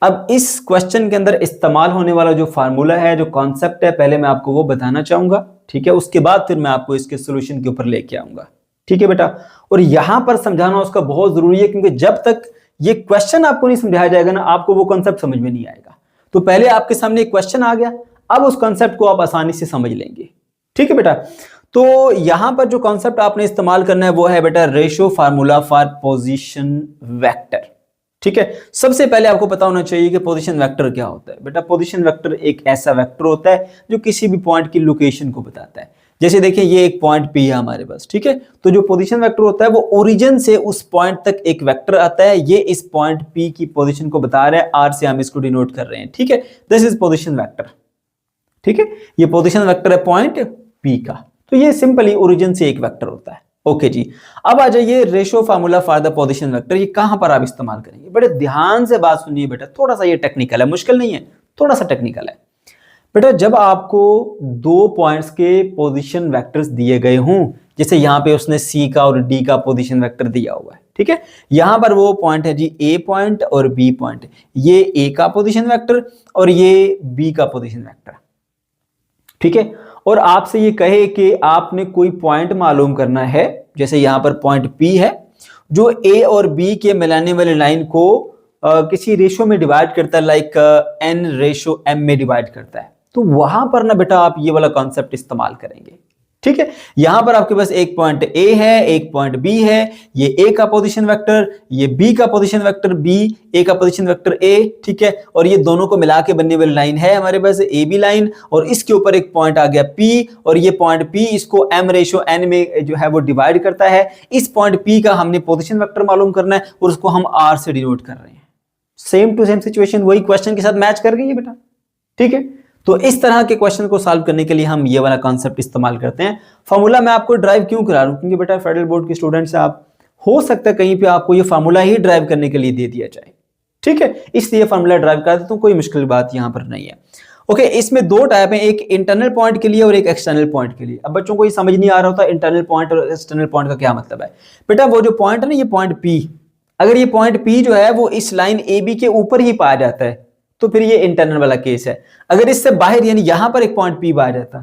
A: अब इस क्वेश्चन के अंदर इस्तेमाल होने वाला जो फार्मूला है, जो कॉन्सेप्ट है, पहले मैं आपको वो बताना चाहूंगा, ठीक है। उसके बाद फिर मैं आपको इसके सोल्यूशन के ऊपर लेके आऊंगा, ठीक है बेटा। और यहां पर समझाना उसका बहुत जरूरी है, क्योंकि जब तक ये क्वेश्चन आपको नहीं समझाया जाएगा ना, आपको वो कॉन्सेप्ट समझ में नहीं आएगा। तो पहले आपके सामने एक क्वेश्चन आ गया, अब उस कॉन्सेप्ट को आप आसानी से समझ लेंगे, ठीक है बेटा। तो यहां पर जो कॉन्सेप्ट आपने इस्तेमाल करना है वो है बेटा ratio formula for position vector, ठीक है। सबसे पहले आपको पता होना चाहिए कि पोजीशन वेक्टर क्या होता है। बेटा पोजीशन वेक्टर एक ऐसा वेक्टर होता है जो किसी भी पॉइंट की लोकेशन को बताता है। जैसे देखिए ये एक पॉइंट P है हमारे पास, ठीक है। तो जो पोजीशन वेक्टर होता है वो ओरिजिन से उस पॉइंट तक एक वेक्टर आता है। ये इस पॉइंट P की पोजीशन को बता रहा है, R से हम इसको डिनोट कर रहे हैं, ठीक है। दिस इज पोजीशन वेक्टर, ठीक है। ये पोजीशन वेक्टर है पॉइंट P का। तो ये सिंपली ओरिजिन से एक वेक्टर होता है। ओके जी, अब आ जाइए ratio formula for the position vector. ये कहां पर आप इस्तेमाल करेंगे? बड़े ध्यान से बात सुनिए बेटा, थोड़ा सा ये टेक्निकल है, मुश्किल नहीं है, थोड़ा सा टेक्निकल है बेटा। जब आपको दो पॉइंट्स के पोजीशन वेक्टर्स दिए गए हों, जैसे यहां पे उसने C का और D का पोजीशन वेक्टर दिया हुआ है, ठीक है। यहां पर वो पॉइंट है जी A पॉइंट और B पॉइंट, ये A का पोजीशन वेक्टर और ये B का पोजीशन वेक्टर, ठीक है। और आपसे ये कहे कि आपने कोई पॉइंट मालूम करना है, जैसे यहां पर पॉइंट P है जो A और B के मिलाने वाली लाइन को किसी रेशो में डिवाइड करता है, लाइक N/M में डिवाइड करता है। तो वहां पर ना बेटा आप ये वाला कॉन्सेप्ट इस्तेमाल करेंगे। ठीक है, यहां पर आपके पास एक पॉइंट ए है, एक पॉइंट बी है, ये ए का पोजीशन वेक्टर, ये बी का पोजीशन वेक्टर बी, ए का पोजीशन वेक्टर ए, ठीक है, और ये दोनों को मिला के बनने वाली लाइन है हमारे पास ए बी लाइन, और इसके ऊपर एक पॉइंट आ गया पी, और ये पॉइंट पी इसको m रेशो n में जो है वो डिवाइड करता है। इस पॉइंट पी का हमने पोजीशन वेक्टर मालूम करना है और उसको हम r से डिनोट कर रहे हैं। सेम टू सेम सिचुएशन वही क्वेश्चन के साथ मैच कर गई है बेटा। ठीक है, तो इस तरह के क्वेश्चन को सॉल्व करने के लिए हम ये वाला कॉन्सेप्ट इस्तेमाल करते हैं। फार्मूला मैं आपको ड्राइव क्यों करा रहा हूं, क्योंकि बेटा फेडरल बोर्ड के स्टूडेंट से आप हो सकता है कहीं पे आपको ये फार्मूला ही ड्राइव करने के लिए दे दिया जाए। ठीक है, इसलिए फार्मूला ड्राइव कर देता हूं, कोई मुश्किल बात यहां पर नहीं है। ओके, इसमें दो टाइप है, एक इंटरनल पॉइंट के लिए और एक एक्सटर्नल पॉइंट के लिए। अब बच्चों को ये समझ नहीं आ रहा होता इंटरनल पॉइंट और एक्सटर्नल पॉइंट का क्या मतलब है। बेटा वो जो पॉइंट है ना, ये पॉइंट पी, अगर ये पॉइंट पी जो है वो इस लाइन ए बी के ऊपर ही पाया जाता है तो फिर ये इंटरनल वाला केस है। अगर इससे बाहर यानी यहां पर एक पॉइंट पी पाया जाता,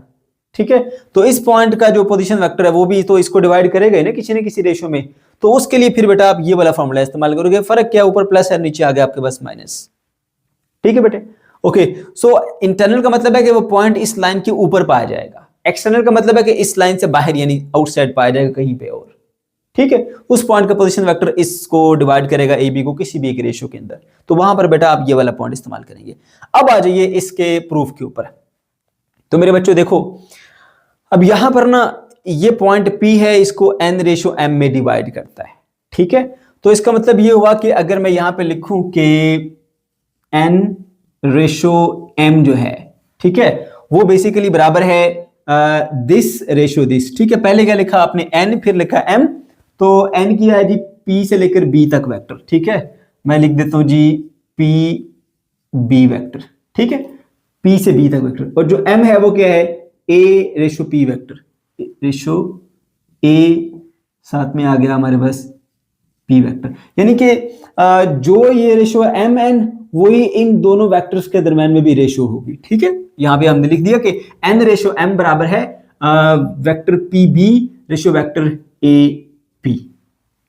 A: ठीक है, तो इस पॉइंट का जो पोजीशन वेक्टर है वो भी तो इसको डिवाइड करेगा ना किसी न किसी रेशो में, तो उसके लिए फिर बेटा आप ये वाला फॉर्मूला इस्तेमाल करोगे। फर्क क्या, ऊपर प्लस है, नीचे आ गया आपके पास माइनस। ठीक है बेटे, ओके। सो इंटरनल का मतलब है कि वो पॉइंट इस लाइन के ऊपर पाया जाएगा, एक्सटर्नल का मतलब है कि इस लाइन से बाहर यानी आउटसाइड पाया जाएगा कहीं पे और। ठीक है, उस पॉइंट का पोजीशन वेक्टर इसको डिवाइड करेगा ए बी को किसी भी एक रेशियो के अंदर, तो वहां पर बेटा आप ये वाला पॉइंट इस्तेमाल करेंगे। अब आ जाइए इसके प्रूफ के ऊपर। तो मेरे बच्चों देखो, अब यहां पर ना ये पॉइंट P है, इसको n रेशो m में डिवाइड करता है। ठीक है, तो इसका मतलब ये हुआ कि अगर मैं यहां पे लिखूं कि n रेशो m जो है, ठीक है, वो बेसिकली बराबर है दिस रेशो दिस। ठीक है, पहले क्या लिखा आपने n, फिर लिखा m, तो n की है जी P से लेकर B तक वेक्टर। ठीक है, मैं लिख देता हूं जी P B वेक्टर। ठीक है, P से B तक वेक्टर, और जो m है वो क्या है, A ratio P vector, ratio A साथ में आ गया हमारे पास P वेक्टर, यानी कि जो ये रेशो है m n, वही इन दोनों वेक्टर्स के दरम्यान में भी रेशो होगी। ठीक है, यहां पे हमने लिख दिया कि n रेशो m बराबर है vector P B ratio vector A P।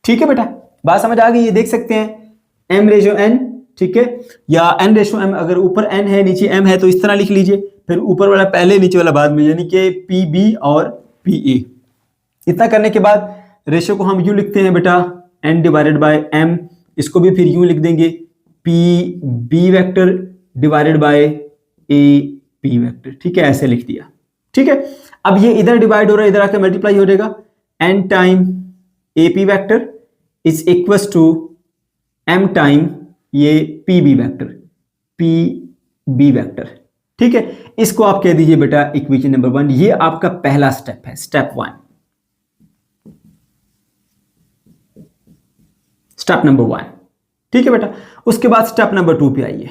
A: ठीक है बेटा, बात समझ आ गई, ये देख सकते हैं m रेशो n, ठीक है, या n रेशो m, अगर ऊपर n है नीचे m है तो इस तरह लिख लीजिए, फिर ऊपर वाला पहले नीचे वाला बाद में, यानी कि PB और PA। इतना करने के बाद रेशो को हम यूं लिखते हैं बेटा n डिवाइडेड बाय m, इसको भी फिर यूं लिख देंगे PB vector divided bye AP vector. ठीक है, ऐसे लिख दिया। ठीक है, अब ये इधर डिवाइड हो रहा है, इधर आके मल्टीप्लाई हो जाएगा, n time AP vector is equals to m time ये PB वेक्टर, PB वेक्टर। ठीक है, इसको आप कह दीजिए बेटा इक्वेशन नंबर 1। ये आपका पहला स्टेप है, स्टेप 1, स्टेप नंबर 1। ठीक है बेटा, उसके बाद स्टेप नंबर 2 पे आइए।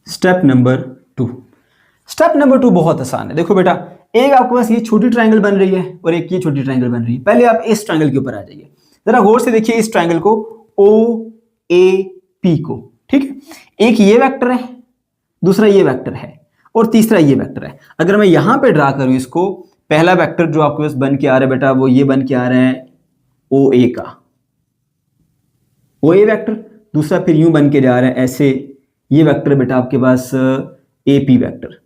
A: स्टेप नंबर 2, स्टेप नंबर 2 बहुत आसान है। देखो बेटा, एक आपके पास ये छोटी ट्रायंगल बन रही है और एक ये छोटी ट्रायंगल बन रही है। पहले आप इस ट्रायंगल के ऊपर आ जाइए, जरा गौर से देखिए इस ट्रायंगल को, OAP को। ठीक है, एक ये वेक्टर है, दूसरा ये वेक्टर है, और तीसरा ये वेक्टर है। अगर मैं यहां पे ड्रा करूं इसको, पहला वेक्टर जो आपके पास बन के आ रहा है बेटा, वो ये बन के आ रहा है OA का, OA वेक्टर। दूसरा फिर यूं बन के जा रहा है ऐसे, ये वेक्टर बेटा आपके पास AP वेक्टर,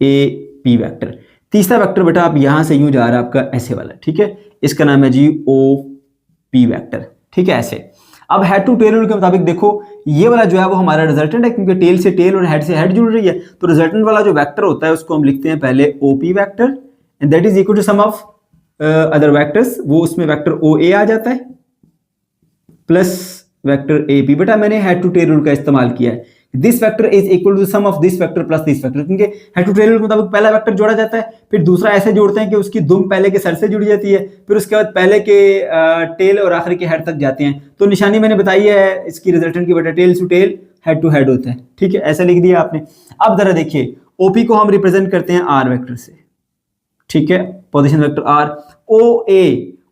A: AP वेक्टर। तीसरा वेक्टर बेटा आप यहां से यूं जा रहा है आपका ऐसे वाला। ठीक है, इसका नाम है जी OP वेक्टर। ठीक है, ऐसे। अब हेड टू टेल रूल के मुताबिक देखो, ये वाला जो है वो हमारा रिजल्टेंट है, क्योंकि टेल से टेल और हेड से हेड जुड़ रही है, तो रिजल्टेंट वाला जो वेक्टर होता है उसको हम लिखते हैं पहले OP vector, and that is equal to sum of other vectors, वो उसमें वेक्टर OA आ जाता है प्लस वेक्टर AP। बेटा मैंने हेड टू टेल रूल का इस्तेमाल किया है, this vector is equal to sum of this vector plus this vector, क्योंकि हेड टू टेल रूल के मुताबिक पहला वेक्टर जोड़ा जाता है, फिर दूसरा ऐसे जोड़ते हैं कि उसकी दुम पहले के सर से जुड़ जाती है, फिर उसके बाद पहले के टेल और आखिरी के हेड तक जाते हैं। तो निशानी मैंने बताई है इसकी रिजल्टेंट की बेटा, tail to tail head to head होता है। ठीक है, ऐसा लिख दिया आपने। अब जरा देखिए, OP को हम रिप्रेजेंट करते हैं R वेक्टर से। ठीक है, पोजीशन वेक्टर R।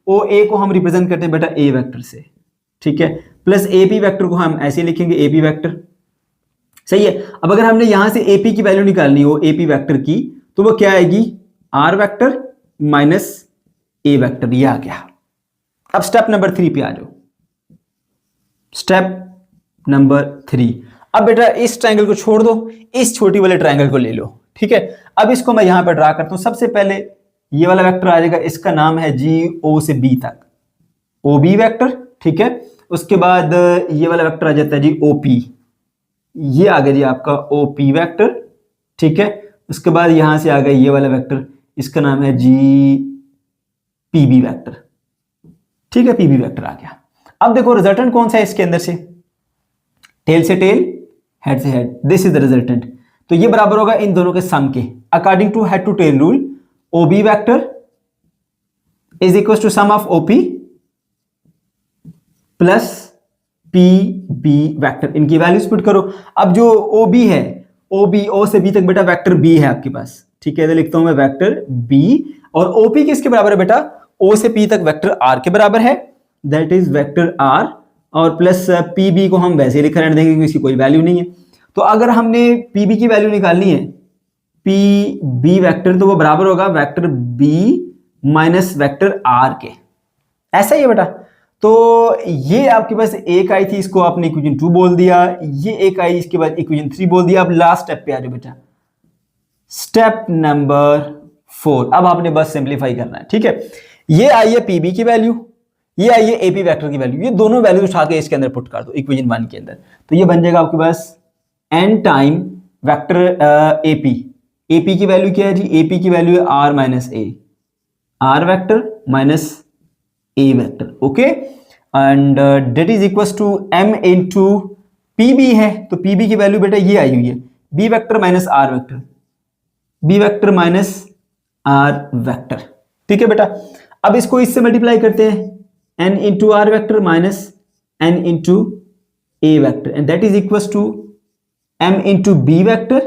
A: OA को हम रिप्रेजेंट करते हैं बेटा A वेक्टर से। ठीक है, प्लस AP वेक्टर को हम ऐसे लिखेंगे AP वेक्टर। सही है। अब अगर हमने यहां से AP की वैल्यू निकालनी हो AP वेक्टर की, तो वो क्या आएगी, R vector minus A vector, ये आ गया। अब स्टेप नंबर 3 पे आ जाओ। स्टेप नंबर 3, अब बेटा इस ट्रायंगल को छोड़ दो, इस छोटी वाले ट्रायंगल को ले लो, ठीक है। अब इसको मैं यहां पर ड्रा करता हूं। सबसे पहले ये वाला वेक्टर आ जाएगा, इसका नाम है जी ओ से बी तक, ओ बी वैक्टर, ठीक है। उसके बाद ये वाला वेक्टर आ जाता है जी ओ पी, ये आ गया जी आपका ओ पी वैक्टर, ठीक है। उसके बाद यहां से आ गया ये वाला वेक्टर, इसका नाम है जी पी बी वैक्टर, ठीक है, पी बी वैक्टर आ गया। अब देखो रिजल्टेंट कौन सा है इसके अंदर से, टेल से टेल, हेड से head, this is the resultant. तो ये बराबर होगा इन दोनों के सम के, according to head to tail rule O B vector is equal to sum of OP plus P B vector, इनकी वैल्यूज पुट करो। अब जो ओ बी है, ओ बी, ओ से बी तक बेटा वेक्टर बी है आपके पास, ठीक है, तो लिखता हूं मैं वेक्टर बी, और ओपी किसके बराबर है बेटा, ओ से पी तक वेक्टर आर के बराबर है, दैट इज वेक्टर आर, और प्लस पी बी को हम वैसे लिख रहने देंगे क्योंकि इसकी कोई वैल्यू नहीं है। तो अगर हमने पी बी की वैल्यू निकालनी है, पी बी वैक्टर, तो वो बराबर होगा vector B minus vector R के, ऐसा ही है बेटा। तो ये आपके पास एक आई थी, इसको आपने इक्वेशन 2 बोल दिया, ये एक आई, इसके बाद इक्वेशन 3 बोल दिया। अब लास्ट स्टेप पे आ जाओ बेटा, स्टेप नंबर 4। अब आपने बस सिंप्लीफाई करना है, ठीक है। ये आई है पीबी की वैल्यू, ये आई है एपी वेक्टर की वैल्यू, ये दोनों वैल्यू उठा के इसके अंदर पुट कर दो इक्वेशन 1 के अंदर। तो ये बन जाएगा आपके पास n time vector AP, AP की वैल्यू क्या है जी, एपी की वैल्यू है R minus A, R vector minus A vector, okay, and that is equal to m into P B है, तो पी बी की वैल्यू बेटा ये आई हुई है, B vector minus R vector, B vector minus R vector, ठीक है बेटा। अब इसको इससे मल्टीप्लाई करते हैं, n into R vector minus n into A vector, and that is equal to m into B vector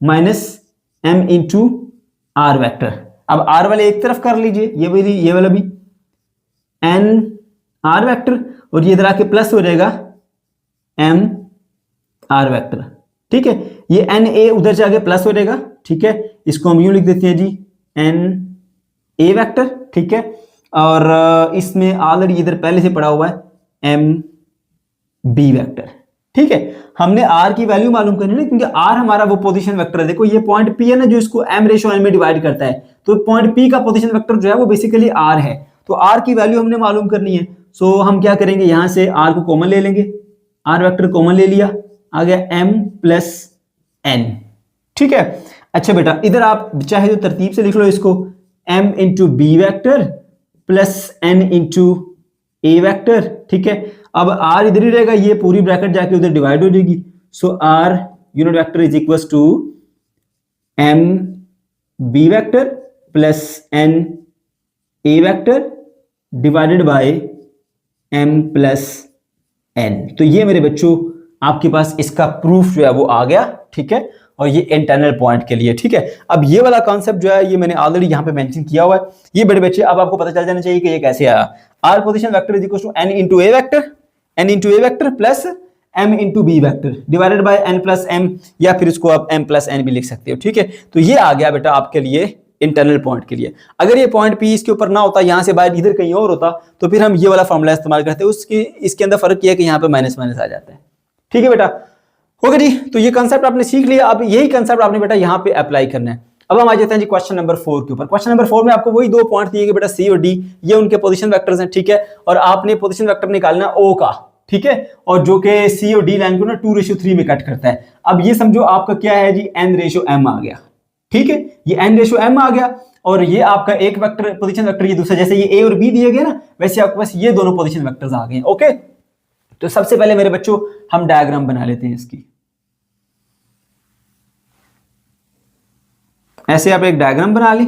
A: minus m into R vector. अब r वाले एक तरफ कर लीजिए, ये वाला भी n आर वेक्टर, और ये इधर आके प्लस हो जाएगा m आर वेक्टर, ठीक है। ये n a उधर जाके प्लस हो जाएगा, ठीक है, इसको हम यूं लिख देते हैं जी n a वेक्टर, ठीक है। और इसमें ऑलरेडी इधर पहले से पड़ा हुआ है m b वेक्टर, ठीक है। हमने r की वैल्यू मालूम करनी है क्योंकि r हमारा वो पोजीशन वेक्टर है। देखो ये पॉइंट p है ना जो इसको m रेशो n में डिवाइड करता है, तो पॉइंट p का पोजीशन वेक्टर जो है वो बेसिकली r है, तो r की वैल्यू हमने मालूम करनी है। सो हम क्या करेंगे, यहां से r को कॉमन ले लेंगे, r वेक्टर कॉमन ले लिया, आ गया m प्लस n, ठीक है। अच्छा बेटा इधर आप चाहे तो तरतीब से लिख लो इसको, m into B vector plus n into A vector, ठीक है। अब r इधर ही रहेगा, ये पूरी ब्रैकेट जाके उधर डिवाइड हो जाएगी, so r unit vector is equal to m B vector plus n A vector divided by m plus n। तो ये मेरे बच्चों आपके पास इसका प्रूफ जो है वो आ गया, ठीक है, और ये इंटरनल पॉइंट के लिए, ठीक है। अब ये वाला कॉन्सेप्ट जो है ये मैंने ऑलरेडी यहाँ पे मेंशन किया हुआ है। ये बड़े बच्चे अब आपको पता चल जाना चाहिए कि ये कैसे आया। R position vector is equal to n into A vector, n into A vector plus m into B vector divided by n plus m, या फिर इसको आप m प्लस n भी लिख सकते हो, ठीक है। तो ये आ गया बेटा आपके लिए इंटरनल पॉइंट के लिए। अगर ये पॉइंट P इसके ऊपर ना होता, यहां से बाहर इधर कहीं और होता, तो फिर हम ये वाला फॉर्मूला इस्तेमाल करते हैं। उसकी इसके अंदर फर्क किया है कि यहाँ पे माइनस माइनस आ जाता है, ठीक है बेटा। ओके जी, तो ये कंसेप्ट आपने सीख लिया। अब यही कंसेप्ट आपने बेटा यहाँ पे अप्लाई करना है। अब हम आ जाते हैं जी क्वेश्चन नंबर 4 के ऊपर। क्वेश्चन नंबर 4 में आपको वही दो पॉइंट दिए गए बेटा, सी और डी, ये उनके पोजीशन वेक्टर्स हैं, ठीक है। और आपने पोजीशन वेक्टर निकालना ओ का, ठीक है, और जो कि सी और डी लाइन को ना 2:3 में कट करता है। अब ये समझो आपका क्या है जी, n/m आ गया, ठीक है, ये n/m आ गया, और ये आपका एक वेक्टर पोजीशन वेक्टर, ये दूसरा, जैसे ये ए और बी दिए गए ना, वैसे आपके पास ये दोनों पोजीशन वेक्टर्स आ गए, ओके। तो सबसे पहले मेरे बच्चों हम डायग्राम बना लेते हैं इसकी। ऐसे आप एक डायग्राम बना ली,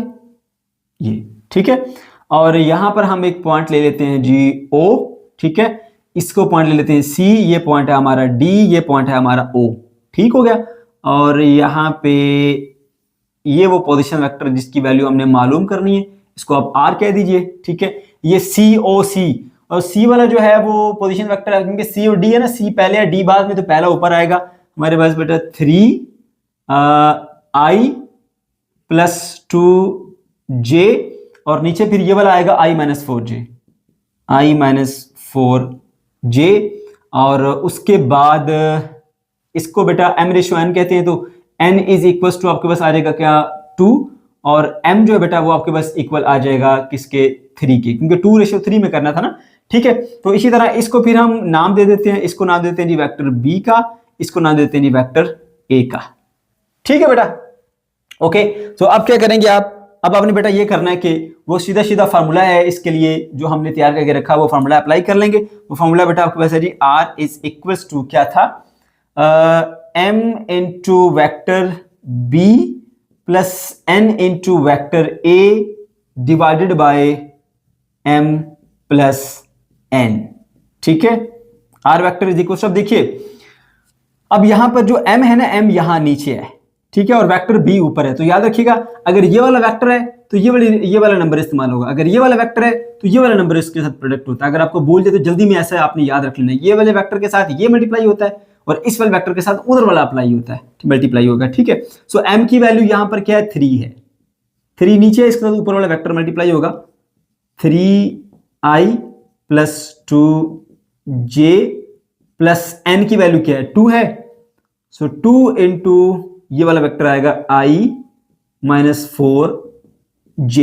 A: ये ठीक है, और यहां पर हम एक पॉइंट ले लेते हैं जी ओ, ठीक है, इसको पॉइंट ले लेते हैं सी, ये पॉइंट है हमारा डी, ये पॉइंट है हमारा ओ, ठीक हो गया। और यहां पे ये वो पोजीशन वेक्टर जिसकी वैल्यू हमने मालूम करनी है, इसको आप आर कह दीजिए, ठीक है। ये सी ओ सी, और सी वाला जो है वो पोजीशन वेक्टर है, क्योंकि सी और डी है ना, सी पहले है डी बाद में, तो पहला ऊपर आएगा हमारे पास बेटा 3i प्लस 2j, और नीचे फिर ये वाला आएगा i माइनस 4j, और उसके बाद इसको बेटा m रेशियो n कहते हैं, तो n इज इक्वल टू आपके पास आ जाएगा क्या 2, और m जो है बेटा वो आपके पास इक्वल आ जाएगा किसके 3 के, क्योंकि 2:3 में करना था ना। ठीक है, तो इसी तरह इसको फिर हम नाम दे देते हैं, इसको नाम देते हैं जी वेक्टर b का, इसको नाम देते हैं जी वेक्टर a का। ठीक है बेटा, ओके। तो अब क्या करेंगे आप, अब आपने बेटा ये करना है कि वो सीधा सीधा फार्मूला है इसके लिए जो हमने तैयार करके रखा, वो फार्मूला अप्लाई कर लेंगे। वो फार्मूला बेटा आपके पास है जी r इज इक्वल्स टू क्या था, m into vector b plus n into vector a divided by m plus n। ठीक है, r vector is equal to, अब देखिए अब यहां पर जो m है ना, m यहां नीचे है, ठीक है, और वेक्टर b ऊपर है। तो याद रखिएगा अगर ये वाला वेक्टर है तो ये वाला नंबर इस्तेमाल होगा, अगर ये वाला वेक्टर है तो ये वाला नंबर इसके साथ प्रोडक्ट होता है। अगर आपको बोल दे तो जल्दी में ऐसा आपने याद रख लेना, ये वाले वेक्टर के साथ ये मल्टीप्लाई होता है और इस वाले वेक्टर के साथ उधर वाला अप्लाई होता है, मल्टीप्लाई होगा। ठीक है, सो m की वैल्यू यहां पर क्या है 3 है, 3 नीचे है, इसके साथ ऊपर वाला वेक्टर मल्टीप्लाई होगा, 3i plus 2j plus n की वैल्यू क्या है 2 है, सो 2 इंटू ये वाला वेक्टर आएगा i माइनस 4j।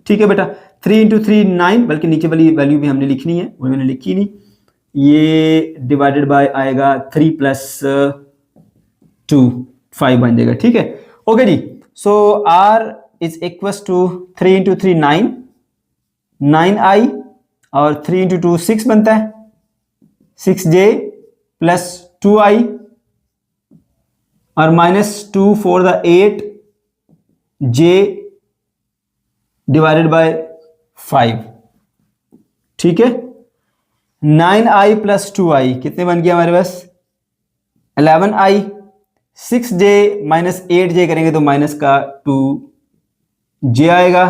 A: ठीक है बेटा, 3 इंटू 3 9, बल्कि नीचे वाली वैल्यू भी हमने लिखनी है, वो मैंने लिखी नहीं, ये डिवाइडेड बाय आएगा 3 प्लस 2 5 बन जाएगा। ठीक है, ओके जी। So r is equals to 3 into 3 9, 9i और 3 इंटू 2 6 बनता है, 6j प्लस 2i और minus 2 4 the 8j divided by 5। ठीक है, 9i प्लस 2i कितने बन गया हमारे पास 11i, 6j माइनस 8j करेंगे तो माइनस का 2j आएगा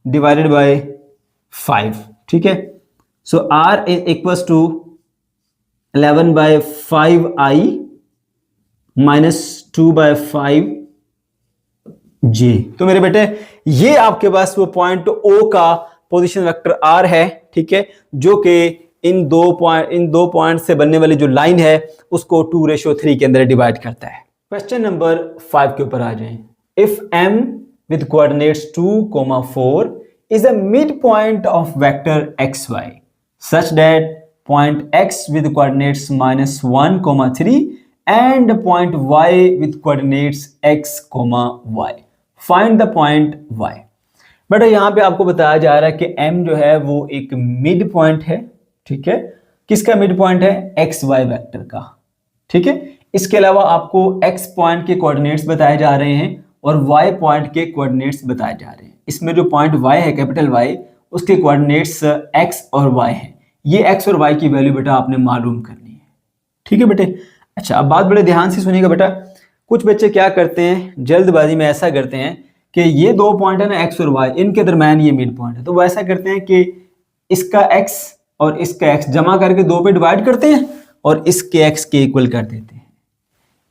A: डिवाइडेड बाय 5। ठीक है, so r is equals to 11 by 5i minus 2 by 5j। तो मेरे बेटे ये आपके पास वो पॉइंट O का पोजीशन वेक्टर r है। ठीक है, जो कि इन दो पॉइंट से बनने वाली जो लाइन है उसको 2:3 के अंदर डिवाइड करता है। क्वेश्चन नंबर 5 के ऊपर आ जाएं। If m with coordinates 2, 4 is a midpoint of vector xy such that point x with coordinates -1, 3 and point y with coordinates x, y. Find the point y. बेटा यहाँ पे आपको बताया जा रहा है कि m जो है वो एक मिड पॉइंट है। ठीक है, किसका मिड पॉइंट है एक्स वाई वेक्टर का। ठीक है, इसके अलावा आपको x पॉइंट के कोऑर्डिनेट्स बताए जा रहे हैं और y पॉइंट के कोऑर्डिनेट्स बताए जा रहे हैं। इसमें जो पॉइंट y है कैपिटल Y, उसके कोऑर्डिनेट्स x और y है। ये x और y की वैल्यू बेटा आपने मालूम करनी है। ठीक है बेटे, अच्छा अब बात बड़े ध्यान से सुनिएगा बेटा। कुछ बच्चे क्या करते हैं, जल्दबाजी में ऐसा करते हैं कि ये दो पॉइंट है ना x और y, इनके दरम्यान ये मिड पॉइंट है, तो वो ऐसा करते हैं कि इसका x और इसका x जमा करके 2 पे डिवाइड करते हैं और इसके x के इक्वल कर देते हैं।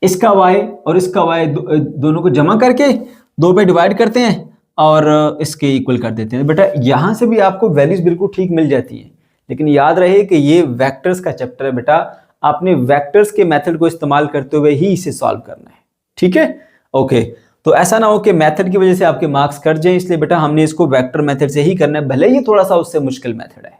A: इसका y और इसका y दोनों को जमा करके 2 पे डिवाइड करते हैं और इसके इक्वल कर देते हैं। बेटा यहां से भी आपको वैल्यूज बिल्कुल ठीक मिल जाती है, लेकिन याद रहे कि ये वेक्टर्स का चैप्टर है बेटा, आपने वेक्टर्स के मेथड को इस्तेमाल करते हुए ही इसे सॉल्व करना है। ठीक है, ओके। तो ऐसा ना हो कि मेथड की वजह से आपके मार्क्स कट जाएं, इसलिए बेटा हमने इसको वेक्टर मेथड से ही करना है, भले ही थोड़ा सा उससे मुश्किल मेथड है।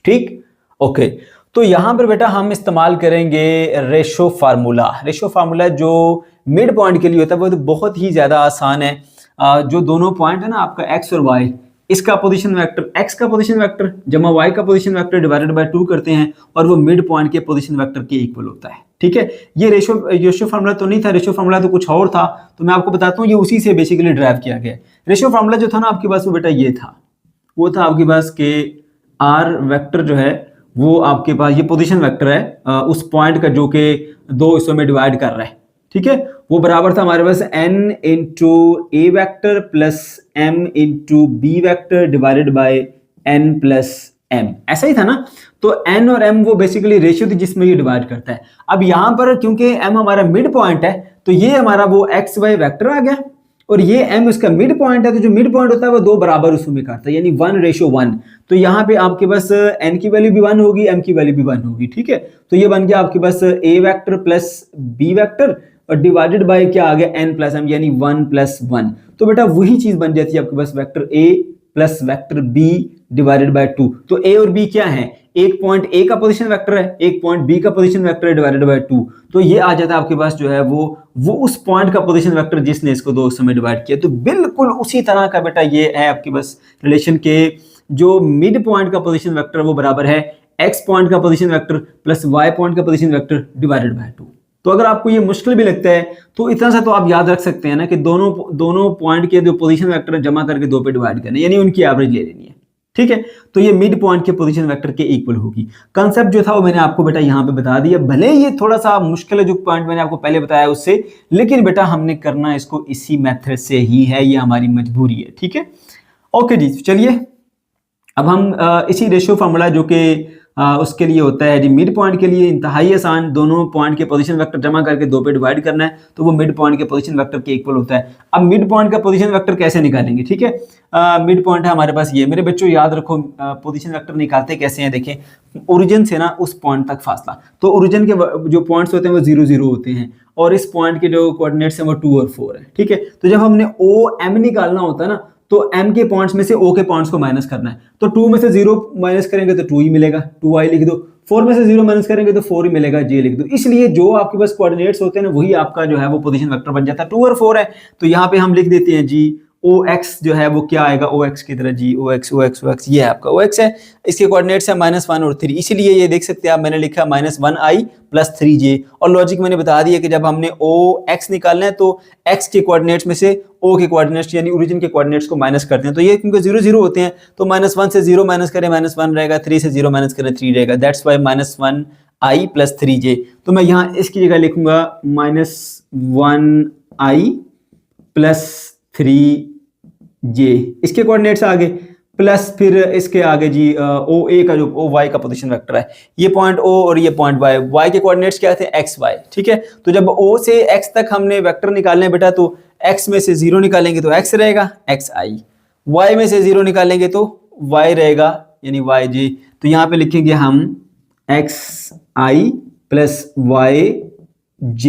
A: ठीक, ओके। तो यहां पर बेटा हम इस्तेमाल करेंगे रेशो फार्मूला। रेशो फार्मूला जो मिड पॉइंट के लिए होता है वो तो बहुत ही ज्यादा आसान है। जो दोनों पॉइंट है ना आपका एक्स और वाई, इसका पोजीशन वेक्टर एक्स का पोजीशन वेक्टर जमा वाई का पोजीशन वेक्टर डिवाइडेड बाय 2 करते हैं और वो मिड पॉइंट के पोजीशन वेक्टर के इक्वल होता है। ठीक है, ये रेशो फार्मूला तो नहीं था, रेशो फार्मूला तो कुछ और था, तो मैं आपको बताता हूँ ये उसी से बेसिकली ड्राइव किया गया। रेशो फार्मूला जो था ना आपके पास वो बेटा ये था, वो था आपके पास के आर वेक्टर जो है वो आपके पास ये पोजीशन वेक्टर है उस पॉइंट का जो कि 2 हिस्सों में डिवाइड कर रहा है। ठीक है, वो बराबर था हमारे पास n into A vector plus m into B vector divided by n plus m, ऐसा ही था ना। तो n और m वो बेसिकली रेशियो थी जिसमें ये डिवाइड करता है। अब यहां पर क्योंकि m हमारा मिड पॉइंट है तो ये हमारा वो x y वेक्टर आ गया और ये m उसका मिड पॉइंट है, तो जो मिड पॉइंट होता है वो दो बराबर उसमें में काटता है, यानी 1:1। तो यहाँ पे आपके पास n की वैल्यू भी 1 होगी, m की वैल्यू भी 1 होगी, ठीक है। तो ये बन गया आपके पास a vector plus b vector और डिवाइडेड बाय क्या आ गया n प्लस m, यानी 1 + 1। तो बेटा वही चीज बन जाती है आपके पास vector a plus vector b divided by 2। तो a और b क्या है, एक पॉइंट a का पोजीशन वेक्टर है, एक पॉइंट b का पोजीशन वेक्टर है, डिवाइडेड बाय 2। तो ये आ जाता है आपके पास जो है वो उस पॉइंट का पोजीशन वेक्टर जिसने इसको दो समय डिवाइड किया। तो बिल्कुल उसी तरह का बेटा ये है आपके पास रिलेशन के जो मिड पॉइंट का पोजीशन वेक्टर वो बराबर है x पॉइंट का position vector plus y point का पोजीशन वेक्टर डिवाइडेड बाय 2। तो अगर आपको ये मुश्किल भी लगता है तो इतना सा तो आप याद रख सकते हैं ना कि दोनों पॉइंट के जो पोजीशन वेक्टर जमा करके 2 पे डिवाइड करना, यानी उनकी एवरेज ले लेनी है, ठीक है। तो ये मिड पॉइंट के पोजीशन वेक्टर के इक्वल होगी। कांसेप्ट जो था वो मैंने आपको बेटा यहाँ पे बता दिया, भले ये थोड़ा सा मुश्किल है जो पॉइंट मैंने आपको पहले बताया उससे, लेकिन बेटा हमने करना इसको इसी मेथड से ही है, ये हमारी मजबूरी है, ठीक है। ओके जी, चलिए अब हम इसी रेशियो फार्मूला जो कि उसके लिए होता है जी मिड पॉइंट के लिए इंतहाई आसान, दोनों पॉइंट के पोजीशन वेक्टर जमा करके 2 पे डिवाइड करना है, तो वो मिड पॉइंट के पोजीशन वेक्टर के इक्वल होता है। अब मिड पॉइंट का पोजीशन वेक्टर कैसे निकालेंगे, ठीक है। मिड पॉइंट है हमारे पास ये, मेरे बच्चों याद रखो पोजीशन वेक्टर निकालते कैसे हैं, देखें ओरिजिन से ना उस पॉइंट तक फासला, तो ओरिजिन के जो पॉइंट्स होते हैं वो 0 0 होते हैं और इस पॉइंट के जो कोऑर्डिनेट्स हैं वो 2 और 4 है, ठीक है। तो जब हमने OM निकालना होता है ना, तो m के पॉइंट्स में से o के पॉइंट्स को माइनस करना है, तो 2 में से 0 माइनस करेंगे तो 2 ही मिलेगा, 2i लिख दो, 4 में से 0 माइनस करेंगे तो 4 ही मिलेगा, j लिख दो। इसलिए जो आपके पास कोऑर्डिनेट्स होते हैं ना वही आपका जो है वो पोजीशन वेक्टर बन जाता है। 2 और 4 है तो यहाँ पे हम लिख देते हैं जी OX जो है वो क्या आएगा, OX की तरह जी OX ये आपका OX है, इसके कोऑर्डिनेट्स है -1 और 3, इसीलिए ये देख सकते हैं आप मैंने लिखा -1i + 3j। और लॉजिक मैंने बता दिया कि जब हमने OX निकालना है तो x के कोऑर्डिनेट्स में से O के कोऑर्डिनेट्स यानी ओरिजिन के कोऑर्डिनेट्स को माइनस करते हैं, तो ये क्योंकि 0 0 होते हैं तो -1 से 0 माइनस करें -1 रहेगा, 3 से 0 माइनस करें 3 रहेगा, दैट्स वाई -1i + 3j। तो मैं यहाँ इसकी जगह लिखूंगा -1i + 3j, इसके कोऑर्डिनेट्स आ गए, प्लस फिर इसके आगे जी OA का जो OY का पोजीशन वेक्टर है, ये पॉइंट O और ये पॉइंट Y के कोऑर्डिनेट्स क्या थे XY, ठीक है। तो जब O से X तक हमने वेक्टर निकालने हैं बेटा, तो X में से 0 निकालेंगे तो X रहेगा XI, Y में से 0 निकालेंगे तो Y रहेगा यानी YJ। तो यहाँ पे लिखेंगे हम XI + YJ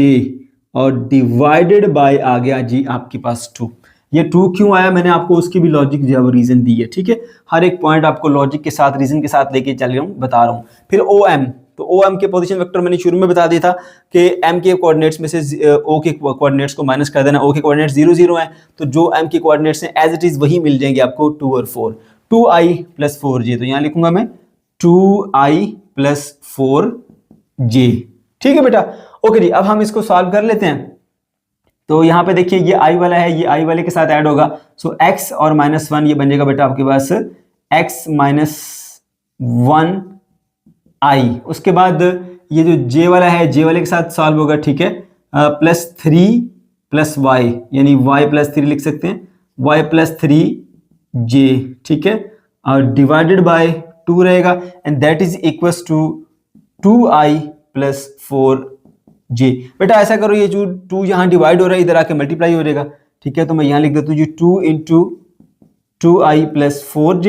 A: और डिवाइडेड बाय आ गया जी आपके पास 2। ये 2 क्यों आया मैंने आपको उसकी भी लॉजिक जो है रीजन दी है, ठीक है। हर एक पॉइंट आपको लॉजिक के साथ रीजन के साथ लेके चल रहा हूँ, बता रहा हूँ। फिर OM, तो OM के पोजीशन वेक्टर मैंने शुरू में बता दिया था कि M के कोऑर्डिनेट्स में से O के कोऑर्डिनेट्स को माइनस कर देना, O के कोऑर्डिनेट्स 0 0 हैं, तो जो M के कोऑर्डिनेट्स हैं एज इट इज वही मिल जाएंगे आपको 2 और 4, 2i + 4j। तो यहाँ लिखूंगा मैं 2i + 4j, ठीक है बेटा। ओके जी, अब हम इसको सॉल्व कर लेते हैं। तो यहाँ पे देखिए ये i वाला है, ये i वाले के साथ ऐड होगा, सो x और -1 ये बन जाएगा बेटा आपके पास x -1i। उसके बाद ये जो j वाला है j वाले के साथ सॉल्व होगा, ठीक है, +3 + y यानी y + 3 लिख सकते हैं, y + 3j, ठीक है, और डिवाइडेड बाय 2 रहेगा and that is equals to 2i + 4j। बेटा ऐसा करो, ये जो 2 यहाँ डिवाइड हो रहा है इधर आके मल्टीप्लाई हो जाएगा, ठीक है। तो मैं यहाँ लिख देता हूँ जी 2 × 2i + 4j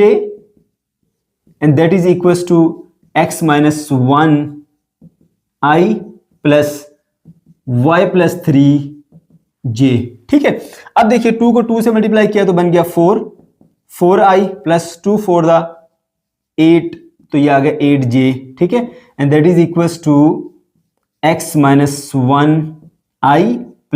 A: and that is equals to x - 1i + y + 3j, ठीक है। अब देखिए 2 को 2 से मल्टीप्लाई किया तो बन गया 4i + 2 4 दा 8, तो ये आ गया 8j, ठीक है, and that is equals to x - 1i +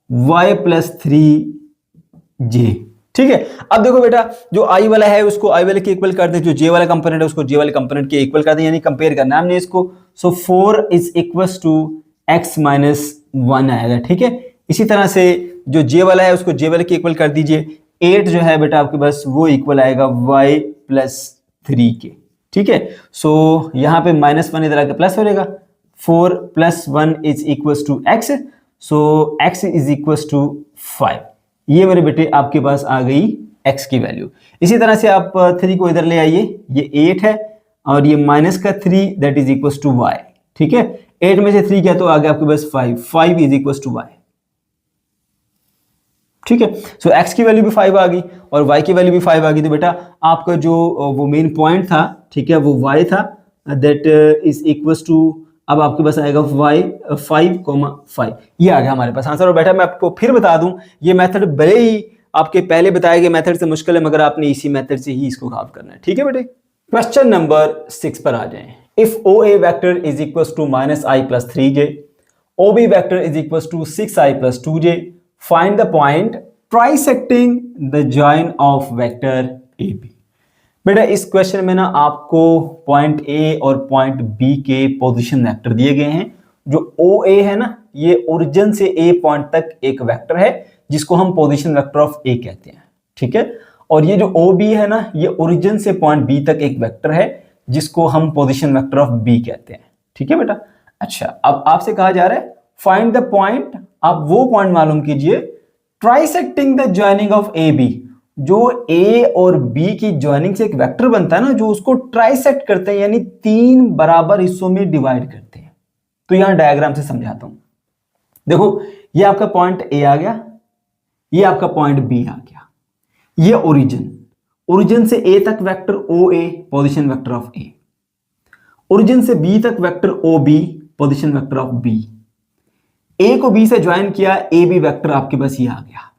A: y + 3j, ठीक है। अब देखो बेटा जो i वाला है उसको i वाले के इक्वल कर दें, जो j वाला कंपोनेंट है उसको j वाले कंपोनेंट के इक्वल कर दें, यानी कंपेयर करना है हमने इसको। सो 4 इज इक्वल्स टू x - 1 आएगा, ठीक है। इसी तरह से जो j वाला है उसको j वाले के इक्वल कर दीजिए, 8 जो है बेटा आपके पास वो इक्वल आएगा y + 3 के, ठीक है। सो यहाँ पे -1 इधर आके प्लस हो जाएगा, 4 + 1 is equals to x, so x is equals to 5। ये मेरे बेटे आपके पास आ गई x की वैल्यू। इसी तरह से आप 3 को इधर ले आइए, ये 8 है और ये -3 that is equals to y, ठीक है। 8 में से 3 क्या तो आ गया आपके पास 5 इज इक्वल्स टू y, ठीक है। सो x की वैल्यू भी 5 आ गई और y की वैल्यू भी 5 आ गई, तो बेटा आपका जो वो मेन पॉइंट था, ठीक है, वो y था, दैट इज इक्वल्स टू, अब आपके पास आएगा y 5,5, ये आ गया हमारे पास आंसर। और बेटा मैं आपको फिर बता दूं, ये मेथड भले ही आपके पहले बताए गए मेथड से मुश्किल है, मगर आपने इसी मेथड से ही इसको सॉल्व करना है, ठीक है बेटे। क्वेश्चन नंबर 6 पर आ जाएं। If OA vector is equals to -i + 3j, OB vector is equals to 6i + 2j, find the point trisecting the join of vector AB। बेटा इस क्वेश्चन में ना आपको पॉइंट A और पॉइंट B के पोजीशन वेक्टर दिए गए हैं। जो OA है ना, ये ओरिजिन से A पॉइंट तक एक वेक्टर है जिसको हम पोजीशन वेक्टर ऑफ A कहते हैं, ठीक है। और ये जो OB है ना, ये ओरिजिन से पॉइंट B तक एक वेक्टर है जिसको हम पोजीशन वेक्टर ऑफ B कहते हैं, ठीक है बेटा। अच्छा, अब आपसे कहा जा रहा है फाइंड द पॉइंट, आप वो पॉइंट मालूम कीजिए ट्राइसेक्टिंग द जॉइनिंग ऑफ AB, जो A और B की जॉइनिंग से एक वेक्टर बनता है ना, जो उसको ट्राइसेक्ट करते हैं, यानी 3 बराबर हिस्सों में डिवाइड करते हैं। तो यहां डायग्राम से समझाता हूं। देखो, ये आपका पॉइंट A आ गया, ये आपका पॉइंट B आ गया, ये ओरिजिन से A तक vector OA position vector of A, origin से B तक vector OB position vector of B, A को B से ज्वाइन किया, AB वेक्टर आपके पास ये आ गया,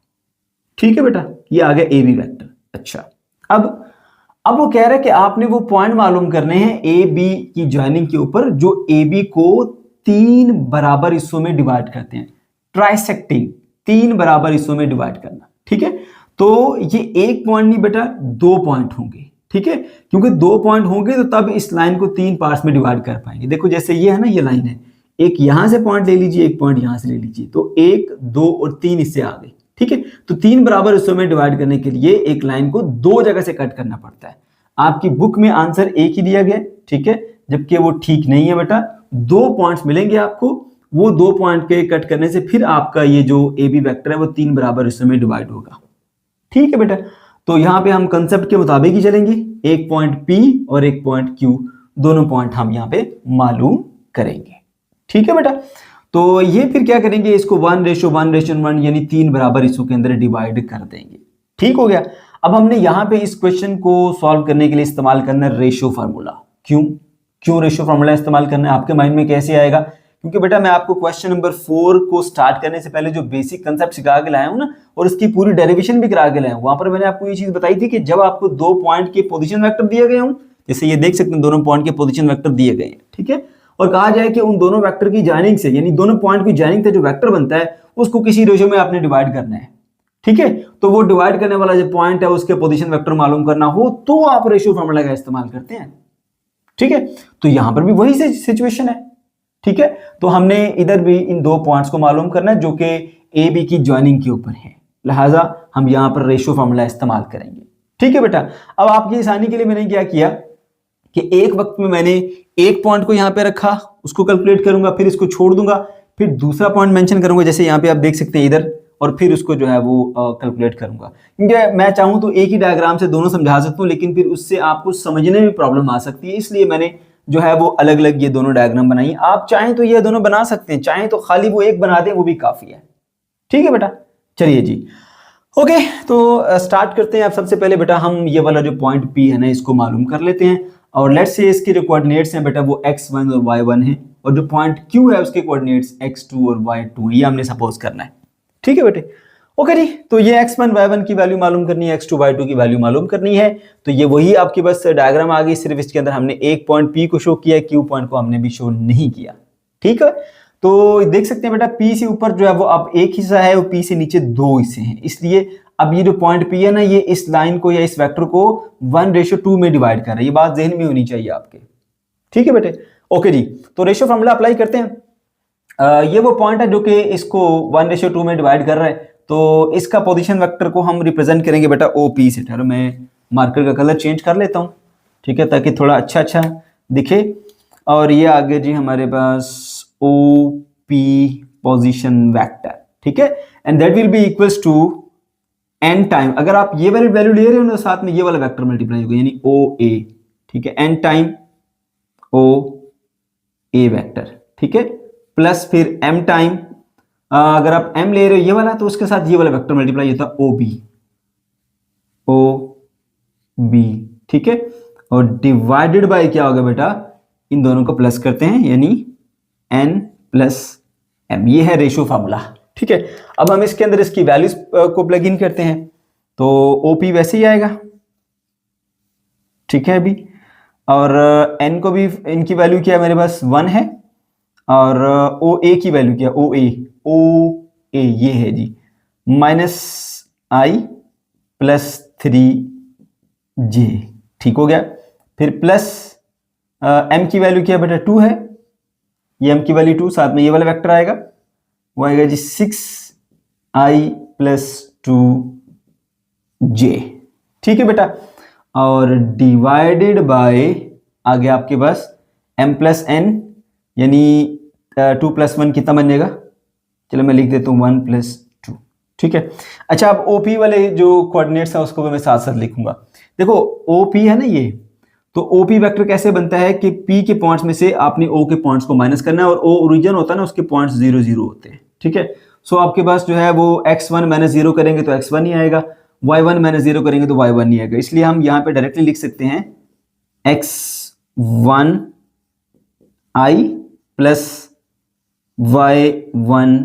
A: ठीक है बेटा, ये आ गया AB वेक्टर। अच्छा, अब वो कह रहा है कि आपने वो पॉइंट मालूम करने हैं AB की ज्वाइनिंग के ऊपर जो AB को 3 बराबर हिस्सों में डिवाइड करते हैं, ट्राइसेक्टिंग, 3 बराबर हिस्सों में डिवाइड करना, ठीक है। तो ये एक पॉइंट नहीं बेटा, 2 पॉइंट होंगे, ठीक है, क्योंकि 2 पॉइंट होंगे तो तब इस लाइन को 3 पार्ट्स में डिवाइड कर पाएंगे। देखो जैसे ये है ना, ये लाइन है, एक यहां से पॉइंट ले लीजिए, एक पॉइंट यहां से ले लीजिए, तो 1, 2 और 3 इससे आ गए, ठीक है। तो 3 बराबर हिस्सों में डिवाइड करने के लिए एक लाइन को 2 जगह से कट करना पड़ता है। आपकी बुक में आंसर एक ही दिया गया, ठीक है, जबकि वो ठीक नहीं है बेटा। 2 पॉइंट्स मिलेंगे आपको, वो 2 पॉइंट के कट करने से फिर आपका ये जो AB वेक्टर है वो 3 बराबर हिस्सों में डिवाइड होगा, ठीक है बेटा। तो यहां पे हम कंसेप्ट के मुताबिक ही चलेंगे, एक पॉइंट P और एक पॉइंट Q, दोनों पॉइंट हम यहां पे मालूम करेंगे, ठीक है बेटा। तो ये फिर क्या करेंगे, इसको 1:1:1 यानी 3 बराबर हिस्सों के अंदर डिवाइड कर देंगे, ठीक हो गया। अब हमने यहां पे इस क्वेश्चन को सॉल्व करने के लिए इस्तेमाल करना है रेशियो फार्मूला। क्यों रेशियो फार्मूला इस्तेमाल करना है, आपके माइंड में कैसे आएगा? क्योंकि बेटा मैं आपको क्वेश्चन नंबर 4 को स्टार्ट करने से पहले जो बेसिक कंसेप्ट सिखा के लाया हूं ना, और उसकी पूरी डेरिवेशन भी करा के लाया हूं, वहां पर मैंने आपको ये चीज बताई थी कि जब आपको 2 पॉइंट के पोजीशन वेक्टर दिए गए हों, जैसे ये देख सकते हैं दोनों पॉइंट के पोजीशन वेक्टर दिए गए हैं, ठीक है, और कहा जाए कि उन दोनों वेक्टर की जॉइनिंग से, यानी दोनों पॉइंट की जॉइनिंग से जो वेक्टर बनता है उसको किसी रेशियो में आपने डिवाइड करना है, ठीक है। तो वो डिवाइड करने वाला जो पॉइंट है उसके पोजीशन वेक्टर मालूम करना हो तो आप रेशियो फार्मूला का इस्तेमाल करते हैं, ठीक है। तो यहां पर भी वही सिचुएशन है, ठीक है। तो हमने इधर भी इन 2 पॉइंट्स को मालूम करना है जो कि AB की ज्वाइनिंग के ऊपर है, लिहाजा हम यहां पर रेशियो फार्मूला इस्तेमाल करेंगे, ठीक है बेटा। अब आपकी आसानी के लिए मैंने क्या किया कि एक वक्त में मैंने एक पॉइंट को यहां पे रखा, उसको कैलकुलेट करूंगा, फिर इसको छोड़ दूंगा, फिर दूसरा पॉइंट मेंशन करूंगा, जैसे यहां पे आप देख सकते हैं इधर, और फिर उसको जो है वो कैलकुलेट करूंगा। क्योंकि मैं चाहूं तो एक ही डायग्राम से दोनों समझा सकता हूं, लेकिन फिर उससे आपको समझने में प्रॉब्लम आ सकती है, इसलिए मैंने जो है वो अलग अलग ये दोनों डायग्राम बनाई। आप चाहें तो ये दोनों बना सकते हैं, चाहें तो खाली वो एक बना दें, वो भी काफी है, ठीक है बेटा। चलिए जी, ओके, तो स्टार्ट करते हैं। अब सबसे पहले बेटा हम ये वाला जो पॉइंट P है ना, इसको मालूम कर लेते हैं, और लेट्स से इसके जो कोऑर्डिनेट्स हैं बेटा वो x1 और y1 है, और जो पॉइंट Q है उसके कोऑर्डिनेट्स x2 और y2 ये हमने सपोज करना है, ठीक है बेटे। ओके जी, तो ये x1 y1 की वैल्यू मालूम करनी है, x2 y2 की वैल्यू मालूम करनी है। तो ये वही आपके बस डायग्राम आ गई, सिर्फ इसके अंदर हमने एक पॉइंट P को शो किया, Q पॉइंट को हमने भी शो नहीं किया, ठीक है। तो देख सकते हैं बेटा P से ऊपर जो है वो अब एक हिस्सा है, और P से नीचे 2 हिस्से हैं, इसलिए अब ये जो पॉइंट P है ना, ये इस लाइन को या इस वेक्टर को 1:2 में डिवाइड कर रहा है, ये बात ज़हन में होनी चाहिए आपके, ठीक है बेटे। ओके जी, तो रेशियो फार्मूला अप्लाई करते हैं। ये वो पॉइंट है जो कि इसको 1:2 में डिवाइड कर रहा है, तो इसका पोजीशन वेक्टर को हम रिप्रेजेंट करेंगे बेटा OP से। ठहरो मैं मार्कर का कलर चेंज कर लेता हूँ, ठीक है, ताकि थोड़ा अच्छा दिखे। और ये आगे जी हमारे पास OP पोजीशन वेक्टर, ठीक है, and that will be equals to n time, अगर आप ये वाली वैल्यू ले रहे हो ना, साथ में ये वाला वेक्टर मल्टीप्लाई होगा, यानी OA, ठीक है, n टाइम OA वेक्टर, ठीक है, प्लस फिर m टाइम अगर आप m ले रहे हो ये वाला तो उसके साथ ये वाला वेक्टर मल्टीप्लाई होता है OB, ठीक है। और डिवाइडेड बाय क्या होगा बेटा, इन दोनों को प्लस करते हैं यानी n प्लस m, ये है रेशियो फार्मूला, ठीक है। अब हम इसके अंदर इसकी वैल्यूज को प्लग इन करते हैं तो OP वैसे ही आएगा, ठीक है अभी। और n को भी, इनकी वैल्यू क्या है मेरे पास 1 है, और OA की वैल्यू क्या है, OA ये है जी -i प्लस 3j, ठीक हो गया। फिर प्लस m की वैल्यू क्या है बेटा 2 है, ये m की वैल्यू 2, साथ में ये वाला वेक्टर आएगा, वो आएगा जी 6i प्लस 2j, ठीक है बेटा। और डिवाइडेड बाय आ गया आपके पास m प्लस n, यानी 2 प्लस 1 कितना बन जाएगा, चलो मैं लिख देता हूँ 1 प्लस 2, ठीक है। अच्छा अब OP वाले जो कोऑर्डिनेट्स है उसको भी मैं साथ साथ लिखूंगा। देखो OP है ना ये, तो OP वेक्टर कैसे बनता है कि P के पॉइंट्स में से आपने O के पॉइंट्स को माइनस करना है, और O ओरिजिन होता है ना, उसके पॉइंट्स 0 0 होते हैं, ठीक है। सो आपके पास जो है वो x1 माइनस 0 करेंगे तो x1 ही आएगा, y1 माइनस 0 करेंगे तो y1 नहीं आएगा, इसलिए हम यहाँ पे डायरेक्टली लिख सकते हैं x1 i plus y1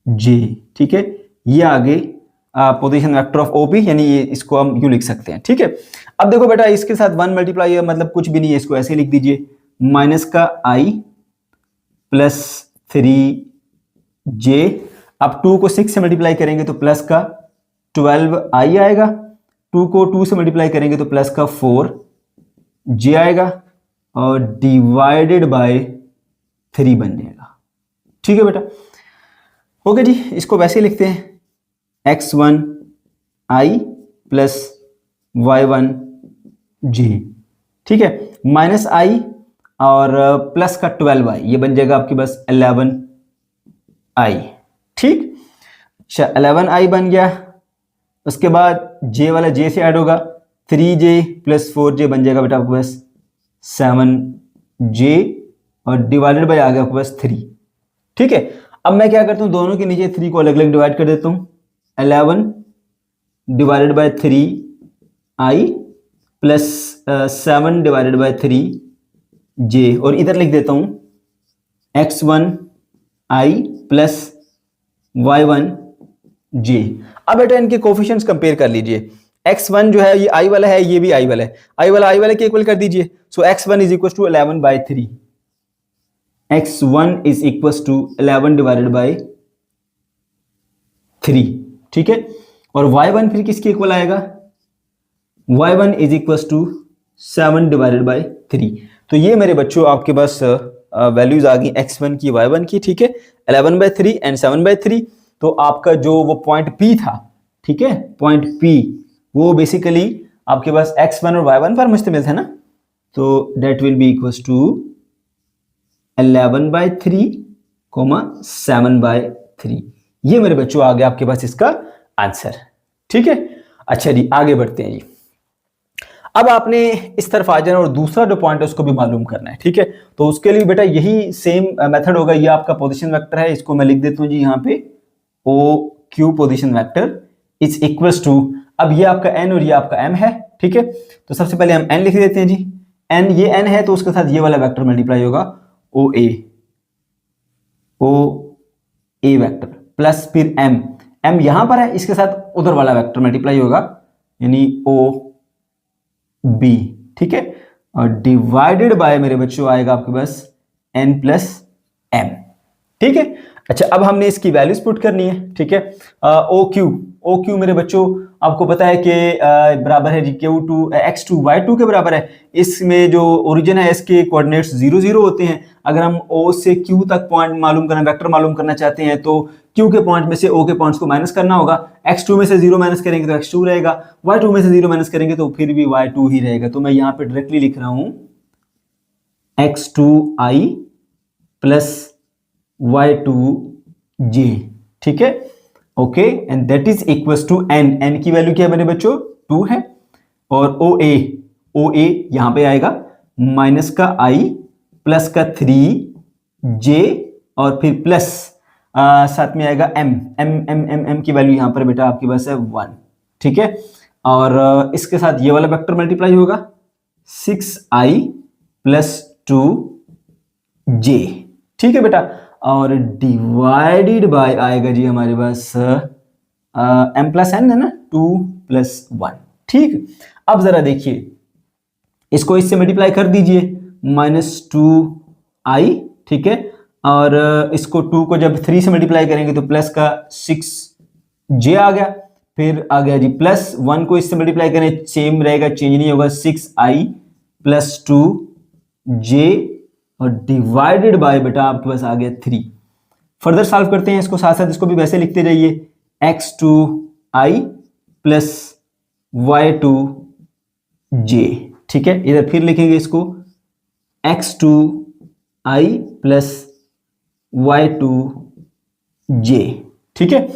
A: j, ठीक है। ये आगे पोजीशन वेक्टर ऑफ OP, यानी ये इसको हम यूं लिख सकते हैं, ठीक है। अब देखो बेटा इसके साथ 1 मल्टीप्लाई मतलब कुछ भी नहीं है, इसको ऐसे लिख दीजिए माइनस का i प्लस 3j, अब 2 को 6 से मल्टीप्लाई करेंगे तो प्लस का 12i आएगा, 2 को 2 से मल्टीप्लाई करेंगे तो प्लस का 4j आएगा, और डिवाइडेड बाय 3 बन जाएगा, ठीक है बेटा। ओके जी, इसको वैसे लिखते हैं x1 i plus y1 j, ठीक है, माइनस i और प्लस का 12i, ये बन जाएगा आपके पास 11i, ठीक। अच्छा 11i बन गया, उसके बाद j वाला j से ऐड होगा, 3j प्लस 4j बन जाएगा बेटा आपके पास 7j, और डिवाइडेड बाय आ गया आपके पास 3, ठीक है। अब मैं क्या करता हूँ, दोनों के नीचे 3 को अलग अलग डिवाइड कर देता हूँ, 11 divided bye 3i plus 7 divided bye 3j, और इधर लिख देता हूँ x1 i plus y1 j। अब बेटा इनके कोफिशिएंट्स कंपेयर कर लीजिए, x1 जो है ये i वाला है, ये भी i वाला है, i वाला के इक्वल कर दीजिए। So x1 is equal to 11 by 3, x1 is equal to 11 divided by 3, ठीक है। और y1 फिर किसके इक्वल आएगा, y1 is equal to 7 divided by 3। तो ये मेरे बच्चों आपके पास वैल्यूज आ गई x1 की, y1 की, ठीक है, 11 बाय 3 एंड 7 बाय 3। तो आपका जो वो पॉइंट P था, ठीक है, पॉइंट P वो बेसिकली आपके पास x1 और y1 पर मुश्तमिल है ना, तो that will be equal to 11 by 3, 7 by 3। ये मेरे बच्चों आ गया आपके पास इसका आंसर, ठीक है। अच्छा जी आगे बढ़ते हैं जी। अब आपने इस तरफ आ जाना और दूसरा जो पॉइंट है उसको भी मालूम करना है, ठीक है। तो उसके लिए बेटा यही सेम मेथड होगा, ये आपका पोजीशन वेक्टर है, इसको मैं लिख देता हूं जी यहाँ पे OQ position vector is equals to, अब ये आपका n और ये आपका m है, ठीक है। तो सबसे पहले हम n लिख देते हैं जी, n ये n है तो उसके साथ ये वाला वेक्टर मल्टीप्लाई होगा OA वेक्टर प्लस फिर m यहां पर है, इसके साथ उधर वाला वेक्टर मल्टीप्लाई होगा यानी OB, ठीक है। और डिवाइडेड बाय मेरे बच्चों आएगा आपके पास n प्लस m, ठीक है। अच्छा अब हमने इसकी वैल्यूज पुट करनी है, ठीक है। OQ मेरे बच्चों आपको पता है कि बराबर है जी Q2 x2 y2 के बराबर है। इसमें जो ओरिजिन है इसके कोऑर्डिनेट्स 0 0 होते हैं। अगर हम O से Q तक पॉइंट मालूम करना, वेक्टर मालूम करना चाहते हैं तो Q के पॉइंट में से O के पॉइंट्स को माइनस करना होगा। x2 में से 0 माइनस करेंगे तो x2 रहेगा, y2 में से 0 माइनस करेंगे तो फिर भी y2 ही रहेगा। तो मैं यहाँ पे डायरेक्टली लिख रहा हूँ x2i प्लस y2j, ठीक है, okay. And that is equals to n की वैल्यू क्या है मेरे बच्चों 2 है, और OA यहां पे आएगा माइनस का i प्लस का 3j और फिर प्लस साथ में आएगा m, m की वैल्यू यहाँ पर बेटा आपके पास है 1, ठीक है। और इसके साथ ये वाला वेक्टर मल्टीप्लाई होगा 6i प्लस 2j, ठीक है बेटा। और डिवाइडेड बाय आएगा जी हमारे पास m प्लस n है ना, 2 प्लस 1, ठीक। अब जरा देखिए इसको इससे मल्टीप्लाई कर दीजिए -2i, ठीक है। और इसको 2 को जब 3 से मल्टीप्लाई करेंगे तो प्लस का 6j आ गया, फिर आ गया जी प्लस 1 को इससे मल्टीप्लाई करें सेम रहेगा, चेंज नहीं होगा, 6i प्लस 2j और डिवाइडेड बाय बेटा आपके पास आ गया 3। फर्दर सॉल्व करते हैं इसको, साथ साथ इसको भी वैसे लिखते जाइए x2i प्लस y2j, ठीक है। इधर फिर लिखेंगे इसको x2i प्लस y2j, ठीक है।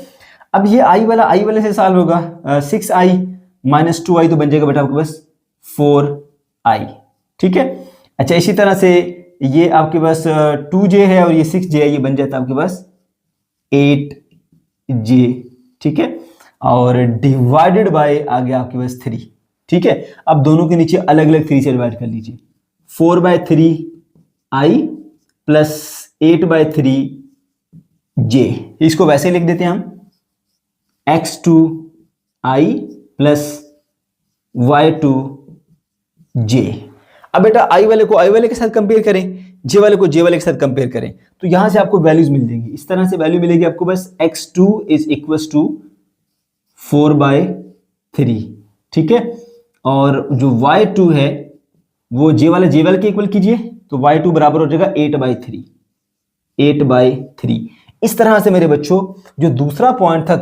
A: अब ये i वाले से सॉल्व होगा, 6i माइनस 2i तो बन जाएगा बेटा आपके पास 4i, ठीक है। अच्छा इसी तरह से ये आपके पास 2j है और ये 6j है, ये बन जाता है आपके पास 8j, ठीक है। और डिवाइडेड बाय आ गया आपके पास 3, ठीक है। अब दोनों के नीचे अलग अलग 3 से डिवाइड कर लीजिए, 4/3i प्लस 8/3j, इसको वैसे लिख देते हैं हम x2i प्लस y2j। अब बेटा i वाले को i वाले के साथ कंपेयर करें, j वाले को j वाले के साथ कंपेयर करें, तो यहां से आपको वैल्यूज मिल जाएंगी, इस तरह से वैल्यू मिलेगी आपको बस x2 इज इक्वल टू 4/3, ठीक है। और जो y2 है वो j वाले के इक्वल कीजिए, तो y2 बराबर हो जाएगा 8/3। इस तरह से मेरे बच्चों जो दूसरा पॉइंट था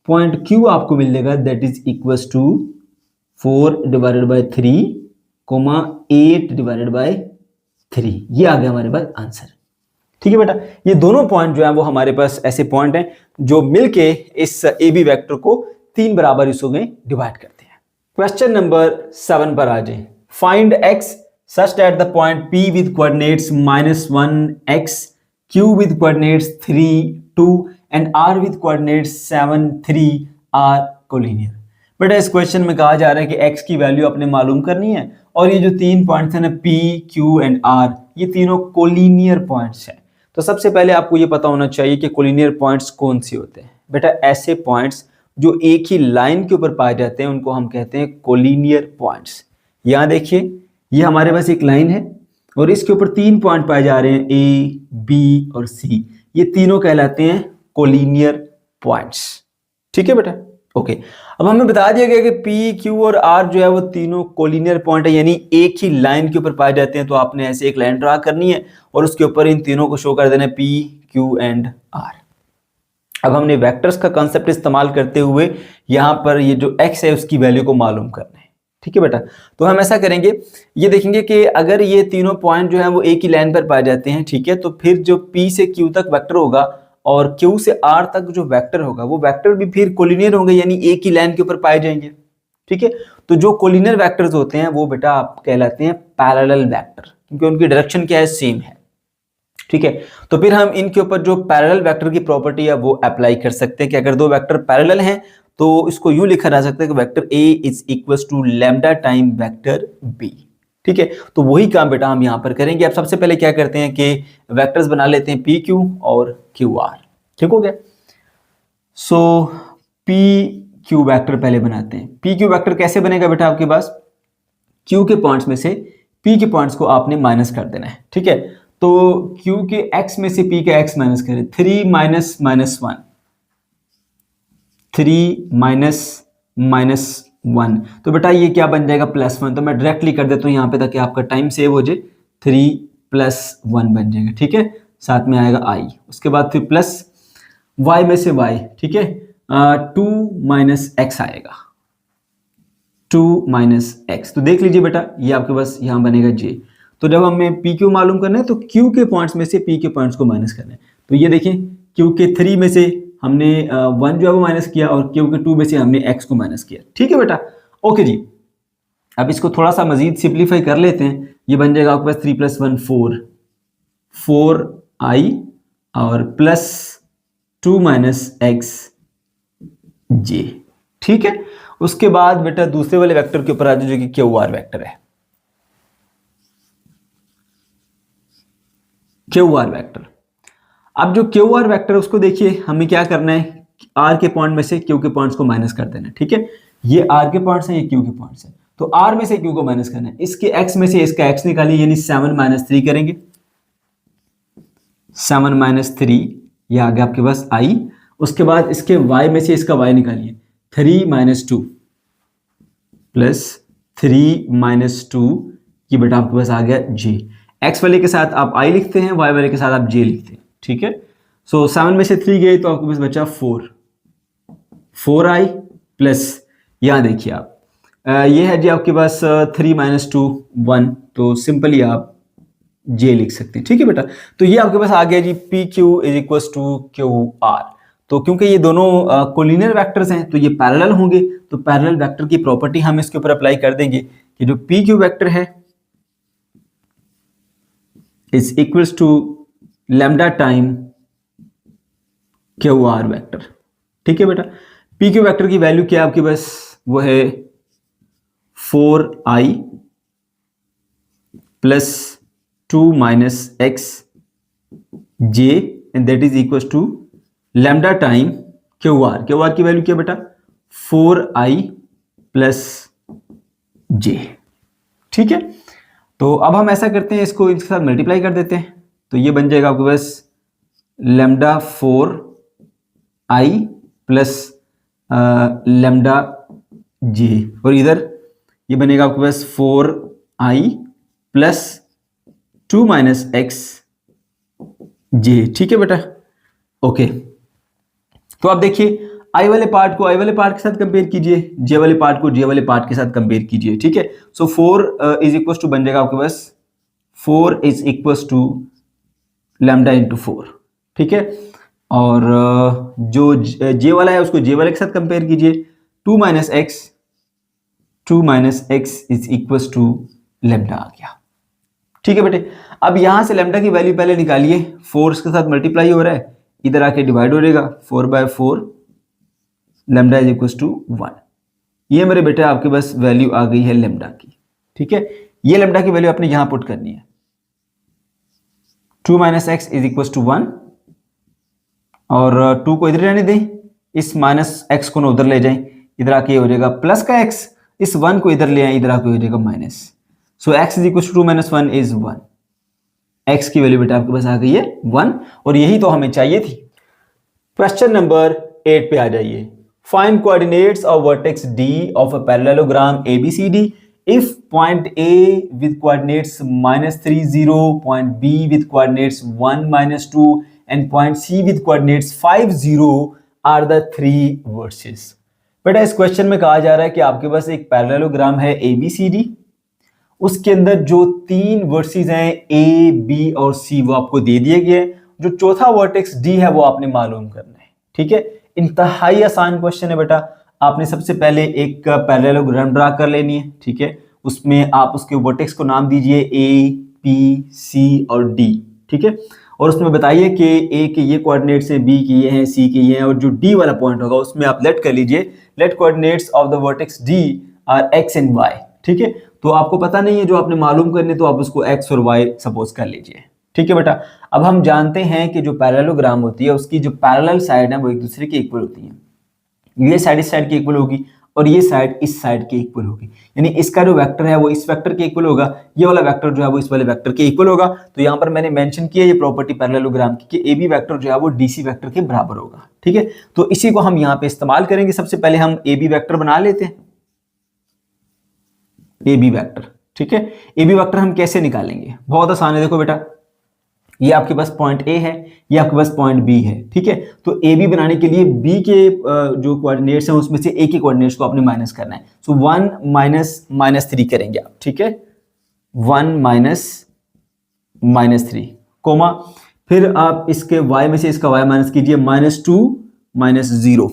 A: पॉइंट Q आपको मिल जाएगा, दैट इज इक्वल टू 4/3, 8/3, ये आ गया हमारे पास आंसर, ठीक है बेटा। ये दोनों पॉइंट जो है वो हमारे पास ऐसे पॉइंट हैं जो मिलके इस ए बी वेक्टर को 3 बराबर हिस्सों में डिवाइड करते हैं। क्वेश्चन नंबर 7 पर आ जाए। Find x such that the point P with coordinates -1x, Q with coordinates 3, 2 and R with coordinates 7, 3 are collinear। बेटा इस क्वेश्चन में कहा जा रहा है कि x की वैल्यू आपने मालूम करनी है और ये जो 3 पॉइंट्स हैं ना P, Q एंड R, ये तीनों कोलिनियर पॉइंट्स हैं। तो सबसे पहले आपको ये पता होना चाहिए कि कोलिनियर पॉइंट्स कौन से होते हैं। बेटा ऐसे पॉइंट्स जो एक ही लाइन के ऊपर पाए जाते हैं उनको हम कहते हैं कोलिनियर पॉइंट्स। यहाँ देखिए ये हमारे पास एक लाइन है और इसके ऊपर 3 पॉइंट पाए जा रहे हैं A, B और C, ये तीनों कहलाते हैं कोलिनियर पॉइंट्स, ठीक है बेटा। ओके, अब हमें बता दिया गया कि P, Q और R जो है वो तीनों कोलिनियर पॉइंट है, यानी एक ही लाइन के ऊपर पाए जाते हैं। तो आपने ऐसे एक लाइन ड्रा करनी है और उसके ऊपर इन तीनों को शो कर देना है P, Q एंड R। अब हमने वेक्टर्स का कंसेप्ट इस्तेमाल करते हुए यहाँ पर ये जो x है उसकी वैल्यू को मालूम करना है, ठीक है बेटा। तो हम ऐसा करेंगे, ये देखेंगे कि अगर ये तीनों पॉइंट जो है वो एक ही लाइन पर पाए जाते हैं, ठीक है, तो फिर जो P से Q तक वेक्टर होगा और Q से R तक जो वेक्टर होगा वो वेक्टर भी फिर कोलिनियर होंगे, यानी एक ही लाइन के ऊपर पाए जाएंगे, ठीक है। तो जो कोलिनियर वेक्टर्स होते हैं वो बेटा आप कहलाते हैं पैरेलल वेक्टर, क्योंकि उनकी डायरेक्शन क्या है, सेम है, ठीक है। तो फिर हम इनके ऊपर जो पैरेलल वेक्टर की प्रॉपर्टी है वो अप्लाई कर सकते हैं कि अगर दो वेक्टर पैरेलल हैं तो इसको यूं लिखा जा सकता है कि vector A is equal to lambda time vector B, ठीक है। तो वही काम बेटा हम यहाँ पर करेंगे। अब सबसे पहले क्या करते हैं कि वेक्टर्स बना लेते हैं PQ और QR, ठीक हो गया। सो PQ वेक्टर पहले बनाते हैं। PQ वेक्टर कैसे बनेगा बेटा, आपके पास Q के पॉइंट्स में से P के पॉइंट्स को आपने माइनस कर देना है, ठीक है। तो Q के x में से P का x माइनस करें, 3 माइनस माइनस 1, 3 माइनस माइनस 1, तो बेटा ये क्या बन जाएगा, +1। तो मैं डायरेक्टली कर देता हूँ यहाँ पे ताकि आपका टाइम सेव हो जाए, 3 + 1 बन जाएगा, ठीक है। साथ में आएगा i, उसके बाद फिर प्लस y में से y, ठीक है, 2 माइनस x आएगा, 2 माइनस x। तो देख लीजिए बेटा ये आपके पास यहाँ बनेगा j। तो जब हमें PQ मालूम करना है तो Q के पॉइंट्स में से P के पॉइंट्स को माइनस करना है। तो ये देखें Q के 3 में से हमने 1 जो है वो माइनस किया और Q के 2 में से हमने x को माइनस किया, ठीक है बेटा। ओके जी, अब इसको थोड़ा सा मजीद सिंप्लीफाई कर लेते हैं। ये बन जाएगा आपके पास 3 + 1 4, 4i और प्लस 2 माइनस एक्स जे। ठीक है, उसके बाद बेटा दूसरे वाले वेक्टर के ऊपर आ जाओ जो कि क्यू आर वेक्टर है। क्यू आर वेक्टर, अब जो क्यू आर वेक्टर है उसको देखिए हमें क्या करना है, आर के पॉइंट में से क्यू के पॉइंट्स को माइनस कर देना है। ठीक है, ये आर के पॉइंट्स हैं, ये क्यू के पॉइंट्स हैं, तो आर में से क्यू को माइनस करना है, इसके एक्स में से इसका एक्स निकालिए, यानी 7 माइनस 3 करेंगे। 7 माइनस 3 ये आ गया आपके पास आई। उसके बाद इसके y में से इसका y निकालिए, 3 माइनस 2 प्लस 3 माइनस 2, ये बेटा आपके पास आ गया j। x वाले के साथ आप i लिखते हैं, y वाले के साथ आप j लिखते हैं। ठीक है, सो 7 में से 3 गए तो आपके पास बचा 4i प्लस, यहाँ देखिए आप ये है जी आपके पास 3 माइनस 2 1, तो सिंपली आप जे लिख सकते हैं। ठीक है बेटा, तो ये आपके पास आ गया जी P Q is equal to Q R. तो क्योंकि ये दोनों कोलिनियर वेक्टर्स हैं तो ये पैरेलल होंगे, तो पैरेलल वेक्टर की प्रॉपर्टी हम इसके ऊपर अप्लाई कर देंगे कि जो पी क्यू वेक्टर है is equals to lambda time Q R vector. ठीक है बेटा, पी क्यू वेक्टर की वैल्यू क्या है आपके पास, वो है 4i plus 2 minus X J and that is equal to lambda time Q R. Q R की वैल्यू क्या बेटा, 4i प्लस जे। ठीक है, तो अब हम ऐसा करते हैं, इसको इसके साथ मल्टीप्लाई कर देते हैं, तो ये बन जाएगा आपके पास लैम्डा 4i प्लस लैम्डा जे, और इधर ये बनेगा आपके पास 4i प्लस 2 माइनस एक्स जे। ठीक है बेटा, ओके। तो आप देखिए आई वाले पार्ट को आई वाले पार्ट के साथ कंपेयर कीजिए, जे वाले पार्ट को जे वाले पार्ट के साथ कंपेयर कीजिए। ठीक है, सो 4 इज इक्वल टू बन जाएगा आपके पास 4 is equal to lambda into 4। ठीक है, और जो जे वाला है उसको जे वाले के साथ कंपेयर कीजिए, 2 minus X is equal to lambda आ गया। ठीक है बेटे, अब यहां से लैम्डा की वैल्यू पहले निकालिए, 4 के साथ मल्टीप्लाई हो रहा है, इधर आके डिवाइड हो जाएगा, 4/4 लैम्डा इज इक्वल टू 1। ये मेरे बेटे आपके पास वैल्यू आ गई है लैम्डा की। ठीक है, ये लैम्डा की वैल्यू आपने यहां पुट करनी है, 2 minus X is equal to 1, और 2 को इधर रहने दें, इस माइनस एक्स को ना उधर ले जाएं, इधर आके हो जाएगा प्लस का एक्स, इस 1 को इधर ले आए, इधर आके हो जाएगा minus. So x is equal to 2 minus 1 is 1। x की वैल्यू बेटा आपके पास आ गई है 1, और यही तो हमें चाहिए थी। क्वेश्चन नंबर 8 पे आ जाइए। Find coordinates of vertex D of a parallelogram ABCD if point A with coordinates -3 0, point B with coordinates 1 -2 and point C with coordinates 5 0 are the three verses। बेटा इस क्वेश्चन में कहा जा रहा है कि आपके पास एक पैरेललोग्राम है ABCD, उसके अंदर जो 3 वर्सेस हैं A, B और C वो आपको दे दिए गए हैं, जो चौथा वर्टेक्स D है वो आपने मालूम करना है। ठीक है, इंतहाई आसान क्वेश्चन है बेटा। आपने सबसे पहले एक पैरेललोग्राम ड्रा कर लेनी है। ठीक है, उसमें आप उसके वर्टेक्स को नाम दीजिए A, P, C और D। ठीक है, और उसमें बताइए कि A के ये कोऑर्डिनेट्स हैं, B के ये हैं, C के ये हैं, और जो D वाला पॉइंट होगा उसमें आप लेट कर लीजिए, let coordinates of the vertex D are x and y। ठीक है, तो आपको पता नहीं है जो आपने मालूम करने, तो आप उसको x और y सपोज कर लीजिए। ठीक है बेटा, अब हम जानते हैं कि जो पैरेललोग्राम होती है उसकी जो पैरेलल साइड है वो एक दूसरे के इक्वल होती है। ये साइड इस साइड की इक्वल होगी और ये साइड इस साइड के इक्वल होगी, यानी इसका जो वेक्टर है वो इस वेक्टर के इक्वल होगा, ये वाला वेक्टर जो है वो इस वाले वेक्टर के इक्वल होगा। तो यहाँ पर मैंने मेंशन किया ये प्रॉपर्टी पैरेललोग्राम की कि AB वेक्टर जो है वो DC वेक्टर के बराबर होगा। ठीक है, तो इसी को हम यहाँ पे इस्तेमाल करेंगे। सबसे पहले हम AB वेक्टर बना लेते हैं, AB वेक्टर। ठीक है, AB वेक्टर हम कैसे निकालेंगे, बहुत आसान है। देखो बेटा, ये आपके पास पॉइंट A है, ये आपके पास पॉइंट B है। ठीक है, तो AB बनाने के लिए B के जो कोऑर्डिनेट्स हैं उसमें से A के कोऑर्डिनेट्स को आपने माइनस करना है। सो 1 माइनस 3 करेंगे आप। ठीक है, 1 माइनस 3 कोमा, फिर आप इसके y में से इसका y माइनस कीजिए, -2 -0,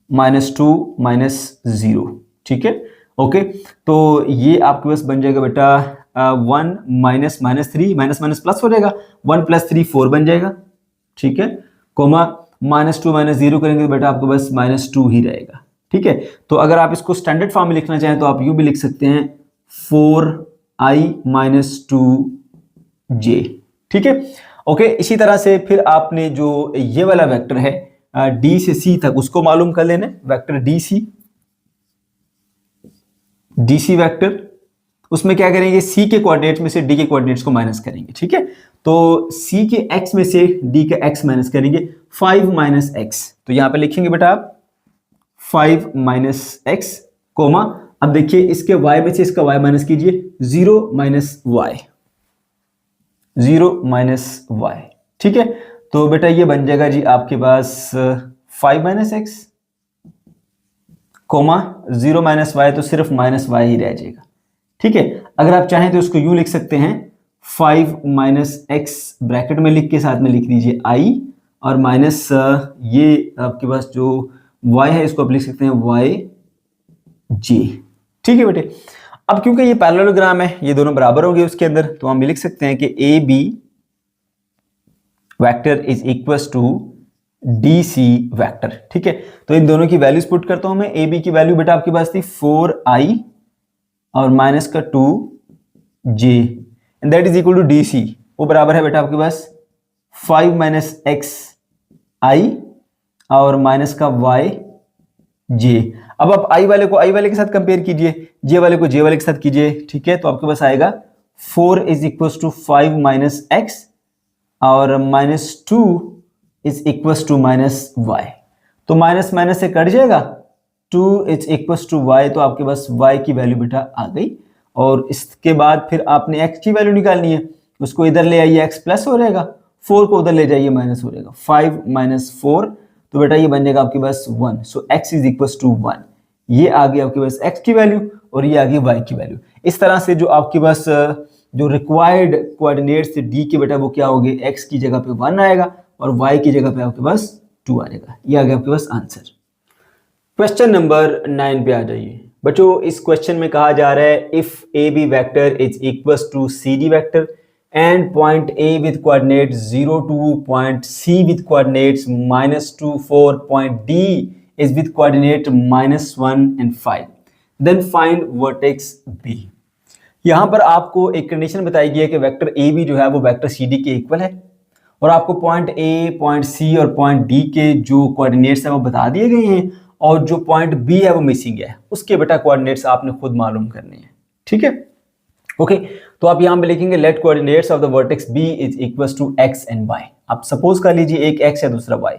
A: -2 -0। ठीक है, ओके, तो ये आपके पास बन जाएगा बेटा 1 माइनस -3, माइनस माइनस प्लस हो जाएगा, 1 + 3 4 बन जाएगा। ठीक है, कोमा -2 -0 करेंगे तो बेटा आपको बस -2 ही रहेगा। ठीक है, तो अगर आप इसको स्टैंडर्ड फॉर्म में लिखना चाहें तो आप यूं भी लिख सकते हैं 4i - 2j। ठीक है, ओके। इसी तरह से फिर आपने जो ये वाला वेक्टर है d से c तक उसको मालूम कर लेना, वेक्टर dc वेक्टर, उसमें क्या करेंगे, c के कोऑर्डिनेट्स में से d के कोऑर्डिनेट्स को माइनस करेंगे। ठीक है, तो c के x में से d के x माइनस करेंगे, 5 - x, तो यहां पे लिखेंगे बेटा आप 5 - x, कोमा, अब देखिए इसके y में से इसका y माइनस कीजिए, 0 - y, 0 - y। ठीक है, तो बेटा ये बन जाएगा जी आपके पास 5 - x, कोमा 0 - y, तो सिर्फ -y ही रह जाएगा। ठीक है, अगर आप चाहें तो इसको यूं लिख सकते हैं 5 - x ब्रैकेट में लिख के साथ में लिख दीजिए i, और माइनस ये आपके पास जो y है इसको आप लिख सकते हैं yj। ठीक है बेटे, अब क्योंकि ये पैरेललोग्राम है, ये दोनों बराबर होंगे उसके अंदर, तो हम लिख सकते हैं कि AB vector is equal to DC vector. ठीक है, तो इन दोनों की वैल्यूज पुट करता हूं मैं। AB की वैल्यू बेटा आपके पास थी 4i और माइनस का 2j, and that is equal to DC, वो बराबर है बेटा आपके पास 5 - xi और माइनस का yj। अब आप i वाले को i वाले के साथ कंपेयर कीजिए, j वाले को j वाले के साथ कीजिए। ठीक है, तो आपके पास आएगा 4 इज इक्वल टू 5 - x और -2 इज इक्वल टू -y, तो माइनस माइनस से कट जाएगा, 2 इज इक्वल टू y, तो आपके पास y की वैल्यू बेटा आ गई। और इसके बाद फिर आपने x की वैल्यू निकालनी है, उसको इधर ले आइए, x प्लस हो जाएगा, 4 को उधर ले जाइए, माइनस हो जाएगा, 5 - 4, तो बेटा ये बन जाएगा आपके पास 1, सो x इज इक्वल टू 1। ये आ गई आपके पास x की वैल्यू और ये आ गई y की वैल्यू। इस तरह से जो आपके पास जो रिक्वायर्ड कोऑर्डिनेट्स थे d के बेटा वो क्या हो गए, x की जगह पे 1 आएगा और y की जगह पे आपके पास 2 आ जाएगा। ये आ गया आपके पास आंसर। क्वेश्चन नंबर 9 पे आ जाइए बच्चों। इस क्वेश्चन में कहा जा रहा है if AB vector is equal to CD vector and point A with coordinates 0 2, point C with coordinates -2 4, point D is with coordinate -1 and 5, then find vertex B। यहाँ पर आपको एक कंडीशन बताई गई है कि वेक्टर AB जो है वो वेक्टर CD के इक्वल है, और आपको पॉइंट A, पॉइंट C और पॉइंट D के जो कोऑर्डिनेट्स हैं वो बता दिए गए हैं, और जो पॉइंट B है वो मिसिंग है, उसके बेटा कोऑर्डिनेट्स आपने खुद मालूम करने हैं। ठीक है, ओके, तो आप यहां पे लिखेंगे let coordinates of the vertex B is equal to x and y। आप सपोज कर लीजिए एक x है दूसरा y।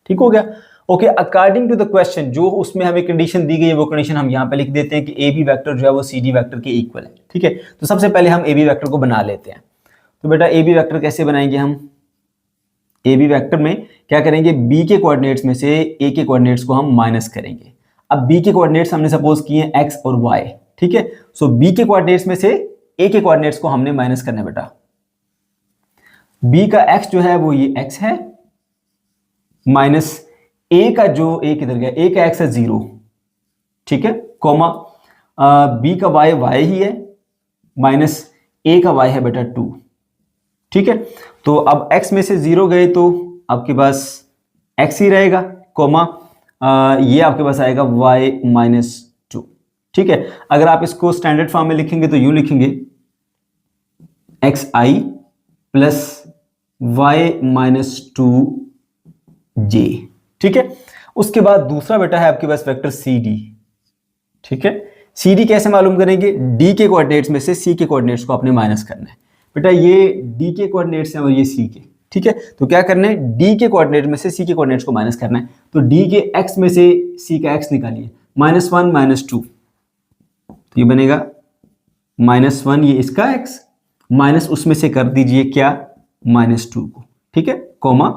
A: ठीक हो गया, okay. According to the question जो उसमें हमें कंडीशन दी गई है वो कंडीशन हम यहां पे लिख देते हैं कि AB वेक्टर जो है वो CD वेक्टर के इक्वल है। ठीक है, तो सबसे पहले हम AB वेक्टर को बना लेते हैं। तो बेटा AB वेक्टर कैसे बनाएंगे हम, AB वेक्टर में क्या करेंगे, B के कोऑर्डिनेट्स में से A के कोऑर्डिनेट्स को हम माइनस करेंगे। अब B के कोऑर्डिनेट्स हमने सपोज किए हैं x और y। ठीक है, सो B के कोऑर्डिनेट्स में से A के कोऑर्डिनेट्स को हमने माइनस करना है बेटा। B का x जो है वो ये x है, माइनस A का जो A किधर गया, A का x है 0। ठीक है, कोमा B का y ही है, माइनस A का y है बेटा 2। ठीक है, तो अब x में से 0 गए तो आपके पास x ही रहेगा, कोमा ये आपके पास आएगा y - 2। ठीक है, अगर आप इसको स्टैंडर्ड फॉर्म में लिखेंगे तो यूं लिखेंगे xi प्लस y - 2j। ठीक है, उसके बाद दूसरा बेटा है आपके पास वेक्टर CD। ठीक है, CD कैसे मालूम करेंगे, D के कोऑर्डिनेट्स में से C के कोऑर्डिनेट्स को आपने माइनस करना है बेटा। ये D के कोऑर्डिनेट्स हैं और ये C के। ठीक है, तो क्या करना है, D के कोऑर्डिनेट में से C के कोऑर्डिनेट्स को माइनस करना है, तो D के x में से C का x निकालिए, -1 - 2, तो ये बनेगा -1, ये इसका x, माइनस उसमें से कर दीजिए क्या, -2 को। ठीक है, कोमा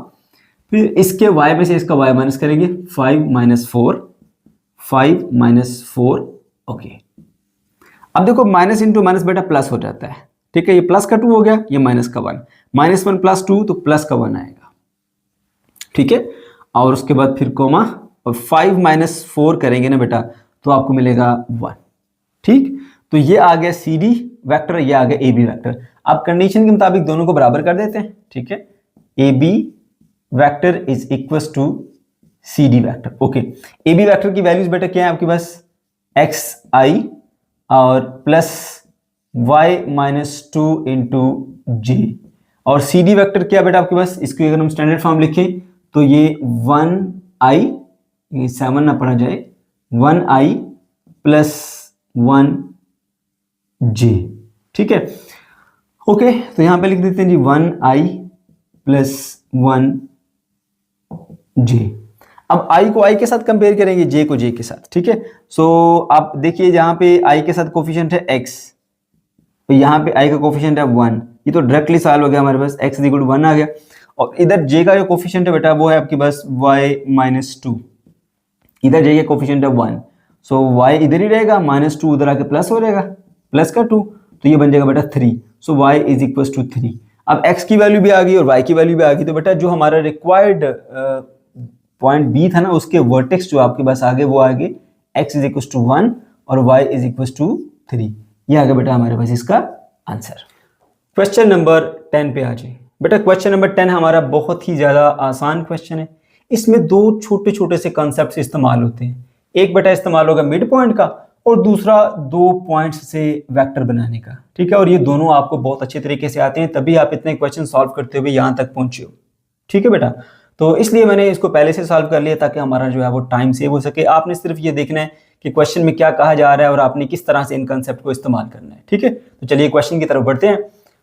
A: फिर इसके y में से इसका y माइनस करेंगे, 5 - 4, 5 - 4। ओके, अब देखो माइनस इंटू माइनस बेटा प्लस हो जाता है। ठीक है, ये प्लस का 2 हो गया, ये माइनस का 1, -1 + 2 तो प्लस का 1 आएगा। ठीक है, और उसके बाद फिर कोमा और 5 - 4 करेंगे ना बेटा तो आपको मिलेगा 1। ठीक, तो ये आ गया CD वेक्टर, ये आ गया AB वेक्टर। आप कंडीशन के मुताबिक दोनों को बराबर कर देते हैं। ठीक है, AB vector is equal to C D vector. Okay, A B vector की वैल्यूज बेटा क्या है आपके पास, एक्स आई और plus Y minus two into J, और सी डी वैक्टर क्या बेटा आपके पास, इसकी अगर हम स्टैंडर्ड फॉर्म लिखें तो ये 1i, ये 7 ना पढ़ा जाए, 1i प्लस 1j, ठीक है। ओके, तो यहां पे लिख देते हैं जी 1i प्लस 1j। अब i को i के साथ कंपेयर करेंगे, j को j के साथ, ठीक है। सो आप देखिए जहां पे i के साथ कोफिशिएंट है x, तो यहाँ पे i का कोफिशिएंट है 1, ये तो डायरेक्टली सॉल्व हो गया हमारे पास, x इक्वल टू 1 आ गया। और इधर j का जो कोफिशिएंट है बेटा वो है आपके पास y माइनस 2, इधर j का कोफिशिएंट है 1, सो y इधर ही रहेगा, माइनस 2 उधर आके प्लस हो जाएगा, प्लस का 2, तो ये बन जाएगा बेटा 3, सो y इज इक्वल टू 3। अब x की वैल्यू भी आ गई और y की वैल्यू भी आ गई, तो बेटा जो हमारा रिक्वायर्ड पॉइंट b था ना, उसके वर्टेक्स जो आपके पास आगे वो आगे x इज इक्वल टू 1 और y इज इक्वल टू 3, ये आ गया बेटा हमारे पास इसका आंसर। क्वेश्चन नंबर 10 पे आ जाए बेटा। क्वेश्चन नंबर 10 हमारा बहुत ही ज्यादा आसान क्वेश्चन है, इसमें दो छोटे छोटे से कॉन्सेप्ट्स इस्तेमाल होते हैं, एक बेटा इस्तेमाल होगा मिड पॉइंट का और दूसरा 2 पॉइंट्स से वेक्टर बनाने का, ठीक है। और ये दोनों आपको बहुत अच्छे तरीके से आते हैं, तभी आप इतने क्वेश्चन सॉल्व करते हुए यहाँ तक पहुंचे हो, ठीक है बेटा। तो इसलिए मैंने इसको पहले से सॉल्व कर लिया ताकि हमारा जो है वो टाइम सेव हो सके। आपने सिर्फ ये देखना है कि क्वेश्चन में क्या कहा जा रहा है और आपने किस तरह से इन कंसेप्ट को इस्तेमाल करना है, ठीक है। तो चलिए क्वेश्चन की तरफ बढ़ते हैं।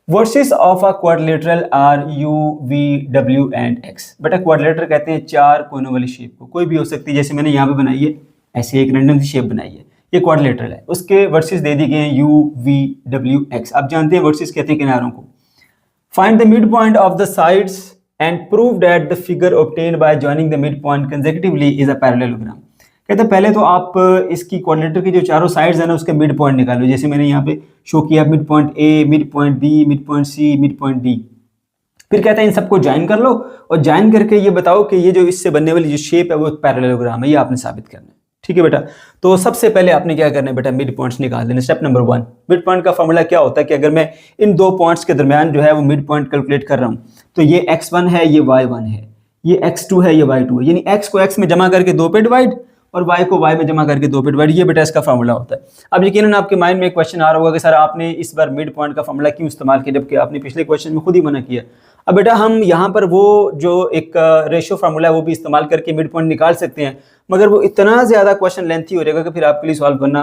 A: Vertices of a quadrilateral R U V W and X. बेटा क्वाड्रिलेटरल कहते हैं 4 कोनों वाली शेप को, कोई भी हो सकती है, जैसे मैंने यहाँ पे बनाई है, ऐसे एक रैंडम सी शेप बनाई है, ये क्वाड्रिलेटरल है, उसके वर्सेस दे दी गए हैं यू वी डब्ल्यू एक्स। आप जानते हैं वर्सेस कहते हैं किनारों को। Find the mid point of the sides and prove that the figure obtained by joining the mid point consecutively is a parallelogram. कहते हैं पहले तो आप इसकी क्वाड्रिलेटरल की जो चारों साइड्स है ना उसके मिड पॉइंट निकालो, जैसे मैंने यहाँ पे शो किया, mid point A, mid point B, mid point C, mid point D. फिर कहते हैं इन सबको ज्वाइन कर लो और ज्वाइन करके ये बताओ कि ये जो इससे बनने वाली जो शेप है वो एक पैरेललोग्राम है, ये आपने साबित करना है, ठीक है बेटा। तो सबसे पहले आपने क्या करना है बेटा, मिड पॉइंट्स निकाल देना। स्टेप नंबर 1, मिड पॉइंट का फॉर्मूला क्या होता है कि अगर मैं इन 2 पॉइंट्स के दरमियान जो है वो मिड पॉइंट कैलकुलेट कर रहा हूँ, तो ये x1 है, ये y1 है, ये x2 है, ये y2 है, यानी x को x में जमा करके 2 पे डिवाइड और y को y में जमा करके 2 पे डिवाइड, ये बेटा इसका फॉर्मूला होता है। अब यकीनन आपके माइंड में एक क्वेश्चन आ रहा होगा कि सर आपने इस बार मिड पॉइंट का फॉर्मूला क्यों इस्तेमाल किया जबकि आपने पिछले क्वेश्चन में खुद ही मना किया। अब बेटा हम यहाँ पर वो जो एक रेशियो फार्मूला है वो भी इस्तेमाल करके मिड पॉइंट निकाल सकते हैं, मगर वो इतना ज़्यादा क्वेश्चन लेंथी हो जाएगा कि फिर आपके लिए सॉल्व करना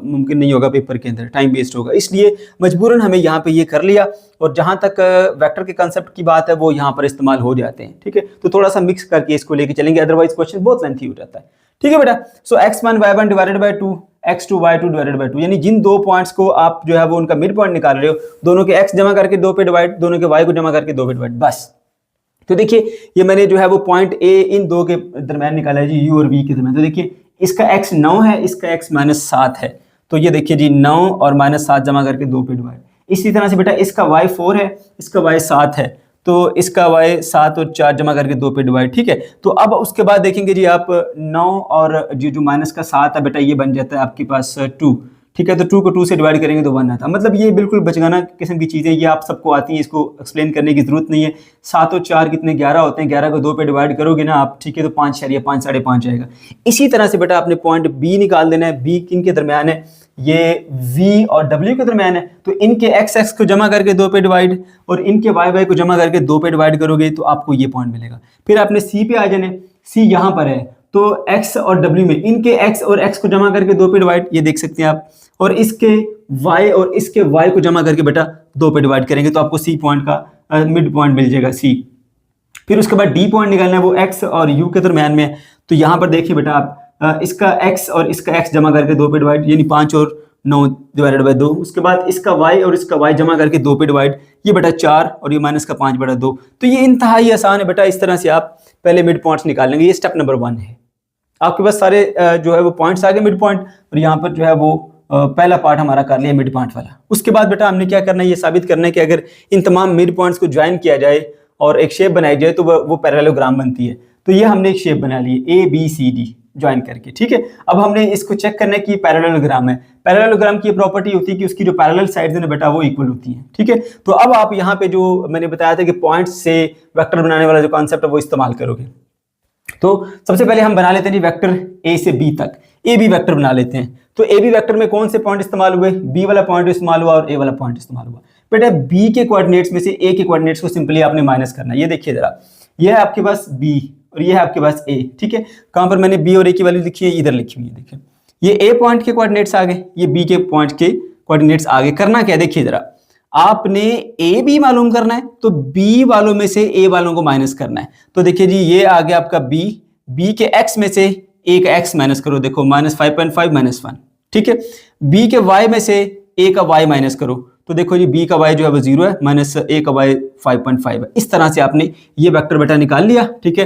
A: मुमकिन नहीं होगा, पेपर के अंदर टाइम वेस्ट होगा, इसलिए मजबूरन हमें यहाँ पे ये कर लिया। और जहाँ तक वेक्टर के कंसेप्ट की बात है वो यहाँ पर इस्तेमाल हो जाते हैं, ठीक है। तो थोड़ा सा मिक्स करके इसको लेके चलेंगे, अदरवाइज क्वेश्चन बहुत लेंथी हो जाता है, ठीक है बेटा। सो x1 y1 divided by 2, x2 y2 divided by 2, यानी जिन 2 पॉइंट्स को आप जो है वो उनका मिड पॉइंट निकाल रहे हो, दोनों के x जमा करके 2 पे डिवाइड, दोनों के y को जमा करके 2 पे डिवाइड, बस। तो देखिए ये मैंने जो है वो पॉइंट a इन 2 के दरमियान निकाला है जी, u और v के दरमियान। तो देखिए इसका x 9 है, इसका x -7 है, तो ये देखिए जी 9 और -7 जमा करके 2 पे डिवाइड। इसी तरह से बेटा इसका y 4 है, इसका y 7 है, तो इसका y 7 और 4 जमा करके 2 पे डिवाइड, ठीक है। तो अब उसके बाद देखेंगे जी आप 9 और जो माइनस का 7 है बेटा ये बन जाता है आपके पास 2, ठीक है। तो 2 को 2 से डिवाइड करेंगे तो 1 आता है, मतलब ये बिल्कुल बचगाना किस्म की चीज़ें, ये आप सबको आती हैं, इसको एक्सप्लेन करने की जरूरत नहीं है। 7 और 4 कितने 11 होते हैं, 11 को 2 पे डिवाइड करोगे ना आप, ठीक है, तो 5 या 5 साढ़े 5 आएगा। इसी तरह से बेटा आपने पॉइंट बी निकाल देना है, बी किन के दरमियान है, ये v और w के दरमियान है, तो इनके x को जमा करके 2 पे डिवाइड और इनके y को जमा करके 2 पे डिवाइड करोगे तो आपको ये पॉइंट मिलेगा। फिर आपने c पे आ जाने, c यहाँ पर है, तो x और w में इनके x और x को जमा करके 2 पे डिवाइड, ये देख सकते हैं आप, और इसके y और इसके y को जमा करके बेटा 2 पे डिवाइड करेंगे तो आपको c पॉइंट का मिड पॉइंट मिल जाएगा c। फिर उसके बाद d पॉइंट निकालना है, वो x और u के दरमियान में, तो यहाँ पर देखिए बेटा आप इसका x और इसका x जमा करके 2 पे डिवाइड, यानी 5 और 9 डिवाइडेड बाय 2। उसके बाद इसका y और इसका y जमा करके 2 पे डिवाइड, ये बेटा 4 और ये माइनस का 5 बटा 2। तो ये इंतहाई आसान है बेटा, इस तरह से आप पहले मिड पॉइंट्स निकाल लेंगे। ये स्टेप नंबर 1 है, आपके पास सारे जो है वो पॉइंट्स आ गए मिड पॉइंट, और यहाँ पर जो है वो पहला पार्ट हमारा कर लिया मिड पॉइंट वाला। उसके बाद बेटा हमने क्या करना है, ये साबित करना है कि अगर इन तमाम मिड पॉइंट्स को ज्वाइन किया जाए और एक शेप बनाई जाए तो वो पैरेललोग्राम बनती है। तो ये हमने एक शेप बना ली है ABCD, ज्वाइन करके, ठीक है। अब हमने इसको चेक करना है कि पैरेललोग्राम है। पैरेललोग्राम की प्रॉपर्टी होती है कि उसकी जो पैरेलल साइड्स है ना बेटा वो इक्वल होती हैं, ठीक है। तो अब आप यहाँ पे जो मैंने बताया था कि पॉइंट्स से वेक्टर बनाने वाला जो कॉन्सेप्ट है वो इस्तेमाल करोगे। तो सबसे पहले हम बना लेते हैं जी वेक्टर ए से बी तक, ए बी वेक्टर बना लेते हैं। तो ए बी वेक्टर में कौन से पॉइंट इस्तेमाल हुए, बी वाला पॉइंट इस्तेमाल हुआ और ए वाला पॉइंट इस्तेमाल हुआ। बेटा बी के कोऑर्डिनेट्स में से ए के कोऑर्डिनेट्स को सिंपली आपने माइनस करना है। ये देखिए जरा, ये है आपके पास बी और ये है आपके पास ए, ठीक है। कहां पर मैंने बी और ए की वैल्यू लिखी है, इधर लिखी हुई है, देखिए ये ए पॉइंट के कोऑर्डिनेट्स आ गए, ये बी के पॉइंट के कोऑर्डिनेट्स आ गए। करना क्या है देखिए जरा, आपने ए बी मालूम करना है तो बी वालों में से ए वालों को माइनस करना है। तो देखिए जी ये आ गया आपका बी, बी के एक्स में से ए का एक्स माइनस करो, देखो -5.5 -1, ठीक है। बी के वाई में से ए का वाई माइनस करो, तो देखो जी बी का वाई जो है वो 0 है, माइनस ए का वाई 5.5 है। इस तरह से आपने ये वेक्टर बेटा निकाल लिया, ठीक है।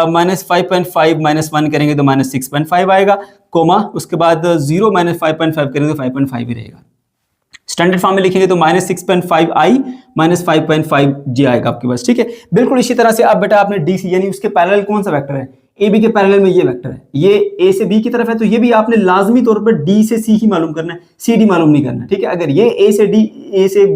A: -5.5 -1 करेंगे तो -6.5 आएगा, कोमा उसके बाद 0 -5.5 करेंगे तो 5.5 ही रहेगा। स्टैंडर्ड फॉर्म में लिखेंगे तो -6.5 आई -5.5 जे आएगा आपके पास, ठीक है। बिल्कुल इसी तरह से अब बेटा आपने डी सी यानी उसके पैरेलल कौन सा वेक्टर है, ए बी के पैरेलल में ये वेक्टर है, ये ए से बी की तरफ है तो ये भी आपने लाजमी तौर पर डी से सी ही मालूम करना है, सी डी मालूम नहीं करना, ठीक है। अगर ये ए से बी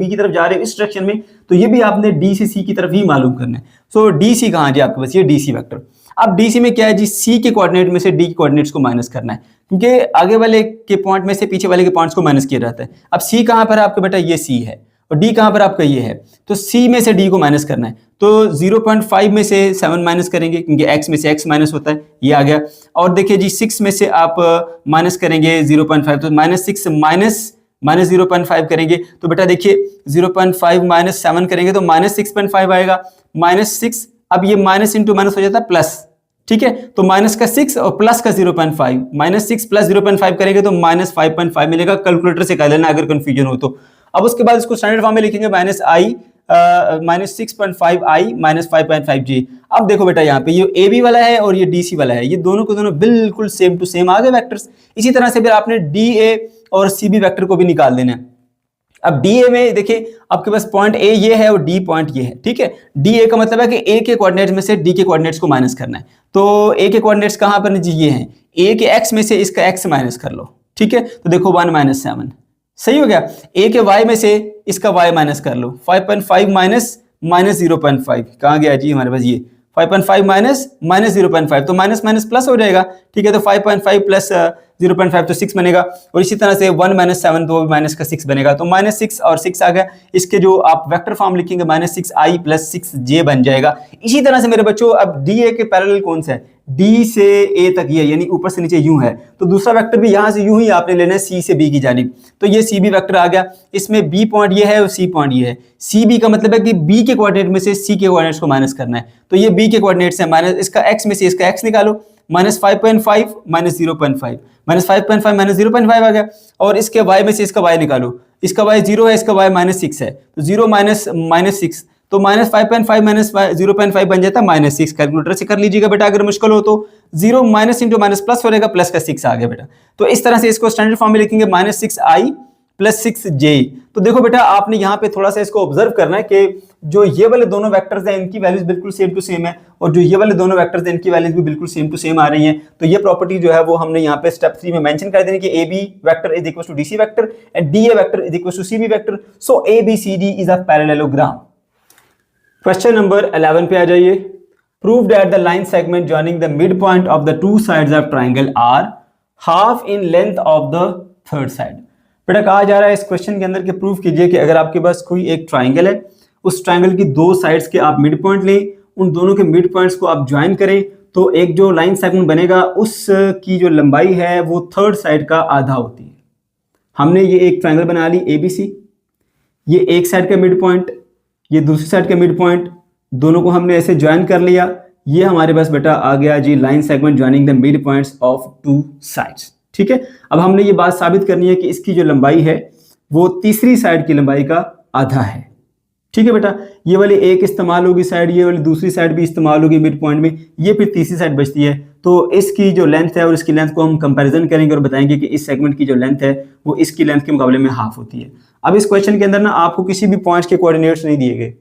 A: की तरफ जा रहे हैं इस डायरेक्शन में तो ये भी आपने डी से सी की तरफ ही मालूम करना है। सो डी सी कहाँ जी आपके पास, ये डी सी वेक्टर। अब डी सी में क्या है जी, सी के कोऑर्डिनेट में से डी के कोऑर्डिनेट्स को माइनस करना है, क्योंकि आगे वाले के पॉइंट में से पीछे वाले के पॉइंट्स को माइनस किया जाता है। अब सी कहाँ पर है आपका बेटा, ये सी है, और डी कहाँ पर आपका ये है, तो सी में से डी को माइनस करना है। तो 0.5 में से 7 माइनस करेंगे क्योंकि x में से x माइनस होता है, ये आ गया। और देखिए जी 6 में से आप माइनस करेंगे 0.5, तो -6 माइनस 0.5 करेंगे तो बेटा देखिए 0.5 माइनस 7 करेंगे तो -6.5 आएगा। -6, अब ये माइनस इंटू माइनस हो जाता है प्लस, ठीक है। तो माइनस का 6 और प्लस का 0.5, -6 प्लस 0.5 करेंगे तो -5.5 मिलेगा। कैलकुलेटर से कर लेना अगर कंफ्यूजन हो तो। अब उसके बाद इसको स्टैंडर्ड फॉर्म में लिखेंगे -6.5 आई -5.5 जी। अब देखो बेटा यहाँ पे ये ए बी वाला है और ये डी सी वाला है, ये दोनों को दोनों बिल्कुल सेम टू सेम आ गए वेक्टर्स। इसी तरह से फिर आपने डी ए और सी बी वेक्टर को भी निकाल देना है। अब डी ए में देखिए आपके पास पॉइंट ए ये है और डी पॉइंट ये है, ठीक है। डी ए का मतलब है कि ए के कोऑर्डिनेट्स में से डी के कोऑर्डिनेट्स को माइनस करना है। तो ए के कोऑर्डिनेट्स कहाँ पर जी, ये हैं, ए के एक्स में से इसका एक्स माइनस कर लो, ठीक है। तो देखो 1 - 7 सही हो गया। ए के वाई में से इसका वाई माइनस कर लो, 5.5 माइनस -0.5 कहाँ गया जी हमारे पास, ये 5.5 माइनस -0.5 तो माइनस माइनस प्लस हो जाएगा, ठीक है। तो 5.5 प्लस 0.5 तो 6 बनेगा, और इसी तरह से 1 - 7 तो माइनस का 6 बनेगा, तो -6 और 6 आ गया। इसके जो आप वेक्टर फॉर्म लिखेंगे -6i + 6j बन जाएगा। इसी तरह से मेरे बच्चों अब डी ए के पैरेलल कौन सा है, डी से ए तक ये यानी ऊपर से नीचे यूं है, तो दूसरा वेक्टर भी यहाँ से यूं ही आपने लेना है सी से बी की जानिब। तो ये सी बी वेक्टर आ गया, इसमें बी पॉइंट ये है और सी पॉइंट ये है। सी बी का मतलब है कि बी के कोऑर्डिनेट में से सी के कोऑर्डिनेट्स को माइनस करना है, तो ये बी के कोऑर्डिनेट्स है, माइनस इसका एक्स में से इसका एक्स निकालो, -5.5 -0.5 -5.5 -0.5 आ गया। और इसके y में से इसका y निकालो, इसका y 0 है, इसका y -6 है, तो 0 -6 तो -5.5 -0.5 बन जाता है -6। कैलकुलेटर से कर लीजिएगा बेटा अगर मुश्किल हो तो। 0 माइनस इंटू माइनस प्लस हो जाएगा, प्लस का 6 आ गया बेटा। तो इस तरह से इसको स्टैंडर्ड फॉर्म में लिखेंगे -6i + 6j। तो देखो बेटा आपने यहाँ पे थोड़ा सा इसको ऑब्जर्व करना है कि जो ये वाले दोनों वेक्टर्स हैं इनकी वैल्यूज बिल्कुल सेम टू सेम है, और जो ये वाले दोनों वेक्टर्स हैं इनकी वैल्यूज भी बिल्कुल सेम टू सेम आ रही हैं। तो ये प्रॉपर्टी जो है वो हमने यहाँ पे स्टेप 3 में मेंशन कर देनी कि A B vector is equal to D C vector and D A vector is equal to C B vector. So A B C D is a parallelogram. Question number 11 पे आ जाइए। Prove that the line segment joining the mid point of the two sides of triangle are half in length of the third side. बेटा कहा जा रहा है इस question के अंदर कि प्रूव कीजिए कि अगर आपके पास कोई एक ट्राइंगल है, उस ट्राइंगल की दो साइड्स के आप मिड पॉइंट लें, उन दोनों के मिड पॉइंट्स को आप ज्वाइन करें तो एक जो लाइन सेगमेंट बनेगा उसकी जो लंबाई है वो थर्ड साइड का आधा होती है। हमने ये एक ट्राइंगल बना ली ABC, ये एक साइड का मिड पॉइंट, ये दूसरी साइड का मिड पॉइंट, दोनों को हमने ऐसे ज्वाइन कर लिया। ये हमारे पास बेटा आ गया जी line segment joining the mid points of two sides. ठीक है, अब हमने ये बात साबित करनी है कि इसकी जो लंबाई है वो तीसरी साइड की लंबाई का आधा है। ठीक है बेटा, ये वाली एक इस्तेमाल होगी साइड, ये वाली दूसरी साइड भी इस्तेमाल होगी मिड पॉइंट में, ये फिर तीसरी साइड बचती है। तो इसकी जो लेंथ है और इसकी लेंथ को हम कंपैरिजन करेंगे और बताएंगे कि इस सेगमेंट की जो लेंथ है वो इसकी लेंथ के मुकाबले में हाफ होती है। अब इस क्वेश्चन के अंदर ना आपको किसी भी पॉइंट्स के कोऑर्डिनेट्स नहीं दिए गए,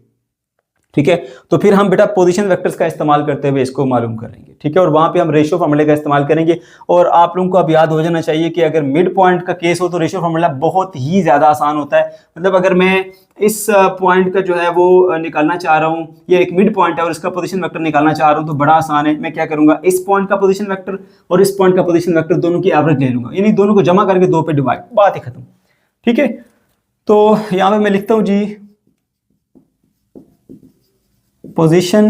A: ठीक है। तो फिर हम बेटा पोजीशन वेक्टर्स का इस्तेमाल करते हुए इसको मालूम करेंगे, ठीक है। और वहां पे हम रेशियो फार्मूले का इस्तेमाल करेंगे। और आप लोगों को अब याद हो जाना चाहिए कि अगर मिड पॉइंट का केस हो तो रेशियो फार्मूला बहुत ही ज्यादा आसान होता है। मतलब अगर मैं इस पॉइंट का जो है वो निकालना चाह रहा हूँ, ये एक मिड पॉइंट है और इसका पोजीशन वेक्टर निकालना चाह रहा हूँ, तो बड़ा आसान है। मैं क्या करूंगा, इस पॉइंट का पोजीशन वेक्टर और इस पॉइंट का पोजीशन वेक्टर दोनों की एवरेज ले लूंगा, यानी दोनों को जमा करके 2 पे डिवाइड, बात ही खत्म, ठीक है। तो यहां पे मैं लिखता हूं जी position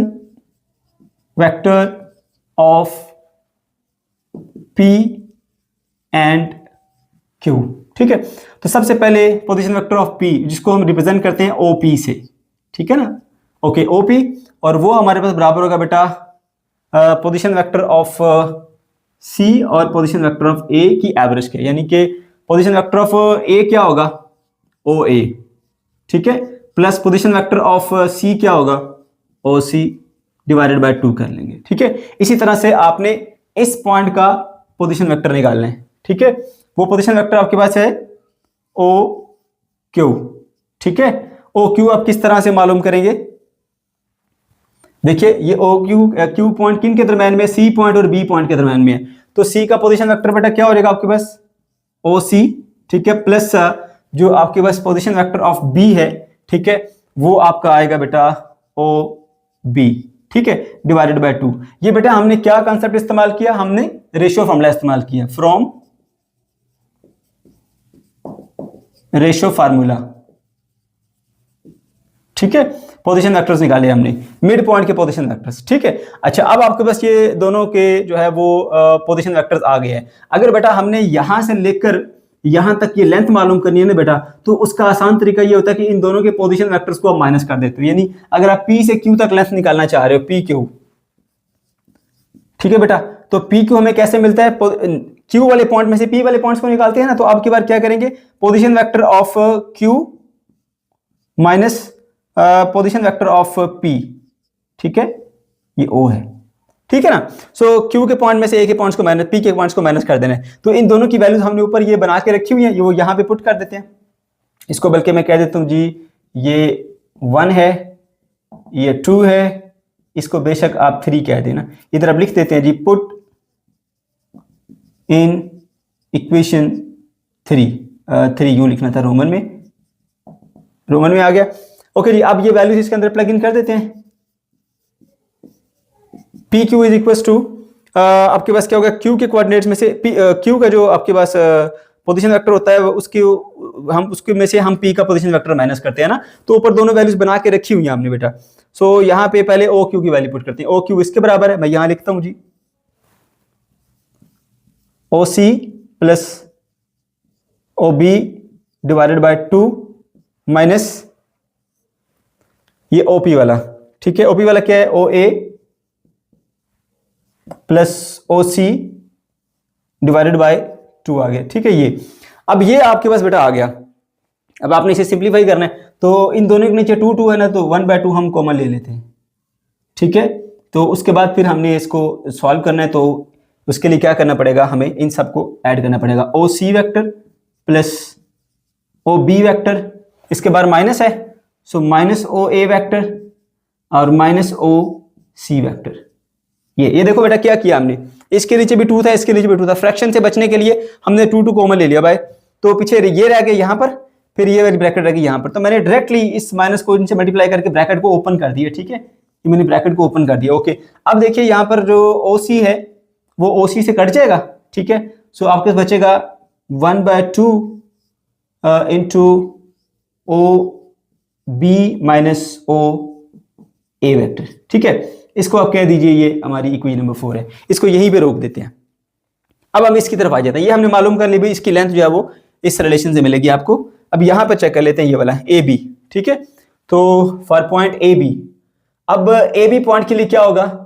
A: vector of P and Q, ठीक है। तो सबसे पहले पोजीशन वेक्टर ऑफ P जिसको हम रिप्रेजेंट करते हैं OP से, ठीक है ना, ओके OP, और वो हमारे पास बराबर होगा बेटा पोजीशन वेक्टर ऑफ C और पोजीशन वेक्टर ऑफ A की एवरेज के, यानी कि पोजीशन वेक्टर ऑफ A क्या होगा, OA, ठीक है, plus position vector of C क्या होगा, OC डिवाइडेड बाय 2 कर लेंगे, ठीक है। इसी तरह से आपने इस पॉइंट का पोजीशन वेक्टर निकालना है, ठीक है। वो पोजीशन वेक्टर आपके पास है OQ, ठीक है। OQ आप किस तरह से मालूम करेंगे, देखिए ये Q पॉइंट किन के दरम्यान में, C पॉइंट और B पॉइंट के दरम्यान में है। तो C का पोजीशन वेक्टर बेटा क्या हो जाएगा आपके पास, OC, ठीक है, प्लस जो आपके पास पोजीशन वेक्टर ऑफ B है, ठीक है, वो आपका आएगा बेटा OB, ठीक है, डिवाइडेड बाय 2। ये बेटा हमने क्या कंसेप्ट इस्तेमाल किया, हमने रेशियो फार्मूला इस्तेमाल किया, फ्रॉम रेशियो फार्मूला, ठीक है। पोजीशन वेक्टर्स निकाले हमने, मिड पॉइंट के पोजीशन वेक्टर्स, ठीक है। अच्छा, अब आपके पास ये दोनों के जो है वो पोजीशन वेक्टर्स आ गए हैं। अगर बेटा हमने यहां से लेकर यहां तक ये लेंथ मालूम करनी है ना बेटा, तो उसका आसान तरीका ये होता है कि इन दोनों के पोजीशन वेक्टर्स को आप माइनस कर देते हो। यानी अगर आप P से Q तक लेंथ निकालना चाह रहे हो, PQ, ठीक है बेटा, तो PQ हमें कैसे मिलता है, Q वाले पॉइंट में से P वाले पॉइंट्स को निकालते हैं ना, तो आपकी बार क्या करेंगे, position vector of Q minus position vector of P, ठीक है, ये O है, ठीक है ना। सो Q के पॉइंट में से A के पॉइंट्स को माइनस, P के पॉइंट्स को माइनस कर देना है। तो इन दोनों की वैल्यूज हमने ऊपर ये बना के रखी हुई है, ये वो यहाँ पे पुट कर देते हैं। इसको बल्कि मैं कह देता हूँ जी ये 1 है, ये 2 है, इसको बेशक आप 3 कह देना। इधर आप लिख देते हैं जी पुट इन इक्वेशन 3 यूं लिखना था, रोमन में आ गया। ओके जी, अब ये वैल्यूज इसके अंदर प्लग इन कर देते हैं। PQ इज इक्वल टू आपके पास क्या होगा, Q के कोऑर्डिनेट्स में से Q का जो आपके पास पोजीशन वेक्टर होता है उसके में से हम P का पोजीशन वेक्टर माइनस करते हैं ना, तो ऊपर दोनों वैल्यूज बना के रखी हुई हैं हमने बेटा। सो यहाँ पे पहले OQ की वैल्यू पुट करते हैं। OQ इसके बराबर है, मैं यहाँ लिखता हूँ जी OC plus OB divided by 2 minus ये OP वाला, ठीक है। OP वाला क्या है, OA plus OC divided by 2 आ गया, ठीक है। ये अब ये आपके पास बेटा आ गया। अब आपने इसे सिंपलीफाई करना है, तो इन दोनों के नीचे 2 है ना, तो 1/2 हम कॉमन ले लेते हैं, ठीक है। तो उसके बाद फिर हमने इसको सॉल्व करना है, तो उसके लिए क्या करना पड़ेगा, हमें इन सबको ऐड करना पड़ेगा। OC vector plus OB vector, इसके बाद माइनस है, सो माइनस OA वेक्टर और माइनस OC वेक्टर। ये देखो बेटा क्या किया हमने, इसके नीचे भी 2 था, इसके नीचे भी 2 था, फ्रैक्शन से बचने के लिए हमने 2 कॉमन ले लिया भाई, तो पीछे ये रह गया यहाँ पर, फिर ये वाली ब्रैकेट रह गई यहाँ पर, तो मैंने डायरेक्टली इस माइनस को इनसे मल्टीप्लाई करके ब्रैकेट को ओपन कर दिया, ठीक है। ये मैंने ब्रैकेट को ओपन कर दिया, ओके। अब देखिए यहाँ पर जो OC है वो OC से कट जाएगा, ठीक है। सो आपके पास बचेगा 1/2 into OB minus OA vector, ठीक है। इसको आप कह दीजिए ये हमारी इक्वेशन नंबर 4 है, इसको यहीं पे रोक देते हैं। अब हम इसकी तरफ आ जाते हैं, ये हमने मालूम कर ली भाई, इसकी लेंथ जो है वो इस रिलेशन से मिलेगी आपको। अब यहां पर चेक कर लेते हैं, ये वाला AB, ठीक है। तो फॉर पॉइंट AB, अब AB पॉइंट के लिए क्या होगा,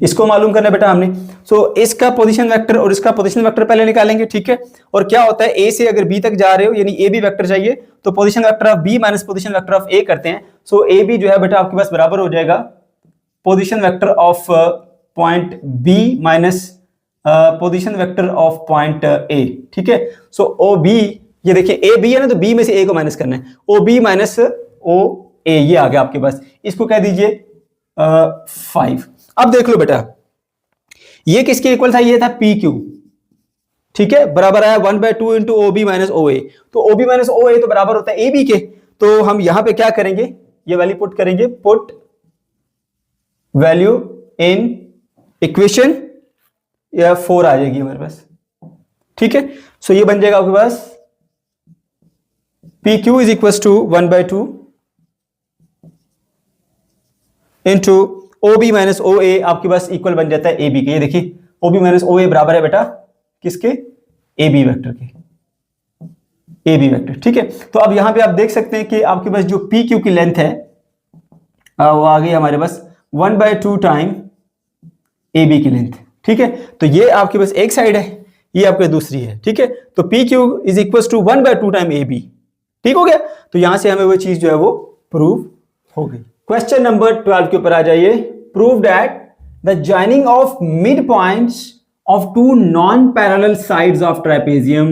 A: इसको मालूम करना बेटा हमने। सो इसका पोजीशन वेक्टर और इसका पोजीशन वेक्टर पहले निकालेंगे, ठीक है। और क्या होता है, A से अगर B तक जा रहे हो यानी AB वेक्टर चाहिए, तो position vector of B minus position vector of A करते हैं। सो AB जो है बेटा आपके पास बराबर हो जाएगा position vector of point B minus position vector of point A, ठीक है। सो OB, ये देखिए AB है ना, तो B में से A को माइनस करना है, OB माइनस ए, ये आ गया आपके पास, इसको कह दीजिए 5। अब देख लो बेटा, ये किसके इक्वल था, ये था पी क्यू, ठीक है, बराबर आया 1/2 into O B minus O ए। तो ओ बी माइनस ओ ए तो बराबर होता है ए बी के, तो हम यहां पे क्या करेंगे, ये वैल्यू पुट करेंगे, पुट वैल्यू इन इक्वेशन, या 4 आ जाएगी हमारे पास, ठीक है। सो ये बन जाएगा आपके पास P Q is equal to 1/2 into O B minus O A, आपके पास इक्वल बन जाता है ए बी के। ये देखिए ओ बी माइनस ओ ए बराबर है बेटा किसके, ए बी वेक्टर के, ए बी वेक्टर, ठीक है। तो अब यहां पे आप देख सकते हैं कि आपके पास जो पी क्यू की लेंथ है वो आ गई हमारे पास 1/2 टाइम ए बी की लेंथ, ठीक है। तो ये आपके पास एक साइड है, ये आपके दूसरी है, ठीक है। तो P Q is equal to 1/2 time A B, ठीक हो गया। तो यहां से हमें वो चीज जो है वो प्रूव हो गई। क्वेश्चन नंबर 12 के ऊपर आ जाइए। Prove that the joining of mid points of two non-parallel sides of trapezium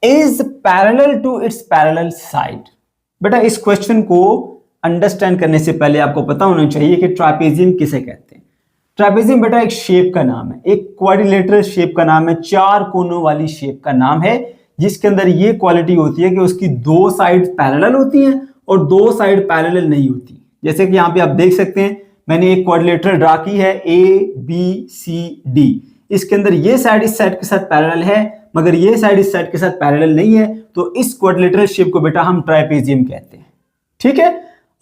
A: is parallel to its parallel side। बेटा इस क्वेश्चन को अंडरस्टैंड करने से पहले आपको पता होना चाहिए कि ट्रापेजियम किसे कहते हैं। ट्रापेजियम बेटा एक शेप का नाम है, एक क्वाड्रिलेटरल शेप का नाम है, 4 कोनों वाली शेप का नाम है, जिसके अंदर ये क्वालिटी होती है कि उसकी 2 साइड पैरेलल होती हैं और 2 साइड पैरेलल नहीं होती। जैसे कि यहाँ पे आप देख सकते हैं, मैंने एक क्वाड्रिलेटरल ड्रा की है ABCD, इसके अंदर ये साइड इस साइड के साथ पैरेलल है मगर ये साइड इस साइड के साथ पैरेलल नहीं है, तो इस क्वाड्रिलेटरल शेप को बेटा हम ट्रापेजियम कहते हैं, ठीक है।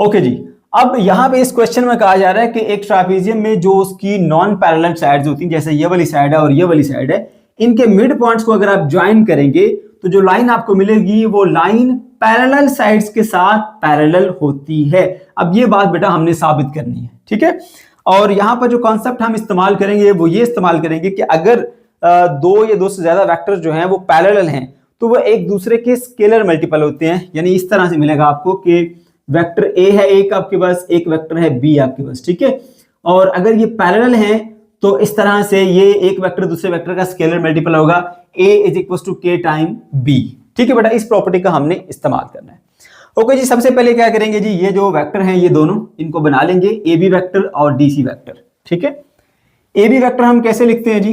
A: ओके जी, अब यहां पे इस क्वेश्चन में कहा जा रहा है कि एक ट्रापेजियम में जो उसकी नॉन पैरेलल साइड्स होती हैं, जैसे ये वाली साइड है और ये वाली साइड है, इनके मिड पॉइंट्स को अगर आप ज्वाइन करेंगे तो जो लाइन आपको मिलेगी वो लाइन पैरेलल साइड्स के साथ पैरेलल होती है। अब ये बात बेटा हमने साबित करनी है, ठीक है। और यहां पर जो कॉन्सेप्ट हम इस्तेमाल करेंगे वो ये इस्तेमाल करेंगे कि अगर 2 या 2 से ज्यादा वेक्टर जो हैं वो पैरेलल हैं तो वो एक दूसरे के स्केलर मल्टीपल होते हैं। यानी इस तरह से मिलेगा आपको कि वेक्टर ए है एक आपके पास, एक वेक्टर है बी आपके पास, ठीक है। और अगर ये पैरेलल हैं तो इस तरह से ये एक वेक्टर दूसरे वेक्टर का स्केलर मल्टीपल होगा, a is equal to k time b, ठीक है बेटा। इस प्रॉपर्टी का हमने इस्तेमाल करना है। ओके जी, सबसे पहले क्या करेंगे जी, ये जो वेक्टर हैं ये दोनों इनको बना लेंगे ए बी वेक्टर और डी सी वेक्टर, ठीक है। ए बी वेक्टर हम कैसे लिखते हैं जी,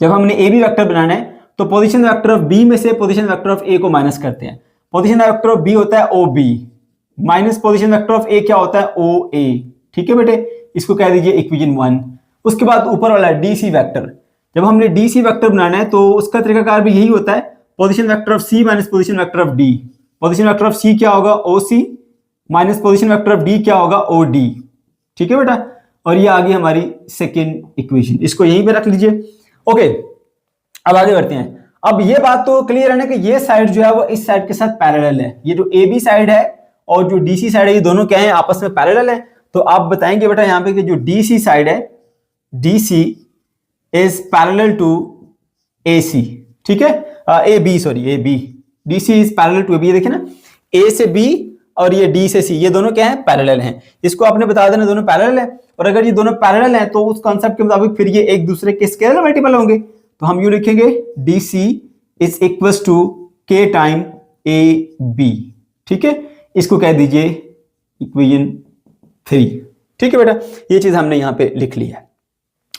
A: जब हमने ए बी वेक्टर बनाना है तो पोजीशन वेक्टर ऑफ बी में से पोजीशन वेक्टर ऑफ ए को माइनस करते हैं। पोजीशन वेक्टर ऑफ बी होता है O B minus position vector of A क्या होता है ओ ए, ठीक है बेटे। इसको कह दीजिए इक्वेशन 1। उसके बाद ऊपर वाला डी सी वेक्टर, जब हमने डी सी वेक्टर बनाना है तो उसका तरीकाकार भी यही होता है, position vector of C minus position vector of D. Position vector of C क्या होगा O C minus position vector of D क्या होगा ओ डी, ठीक है बेटा। और ये आ गई हमारी सेकेंड इक्वेशन, इसको यहीं पे रख लीजिए। ओके, अब आगे बढ़ते हैं। अब ये बात तो क्लियर है ना कि ये साइड जो है वो इस साइड के साथ पैरेलल है। ये जो ए बी साइड है और जो डी सी साइड है ये दोनों क्या है, आपस में पैरेलल है। तो आप बताएंगे बेटा यहाँ पे कि जो डी सी साइड है, D C is parallel to A C, ठीक है, A B sorry A B, D C is parallel to A B. ये देखिए ना, ए से बी और ये डी से सी, ये दोनों क्या है, पैरेलल हैं। इसको आपने बता देना दोनों पैरेलल है। और अगर ये दोनों पैरेलल हैं तो उस कॉन्सेप्ट के मुताबिक फिर ये एक दूसरे के स्केलर मल्टीपल होंगे। तो हम यूं लिखेंगे D C is equal to K time A B, ठीक है। इसको कह दीजिए इक्वेशन 3, ठीक है बेटा। ये चीज हमने यहां पे लिख ली है।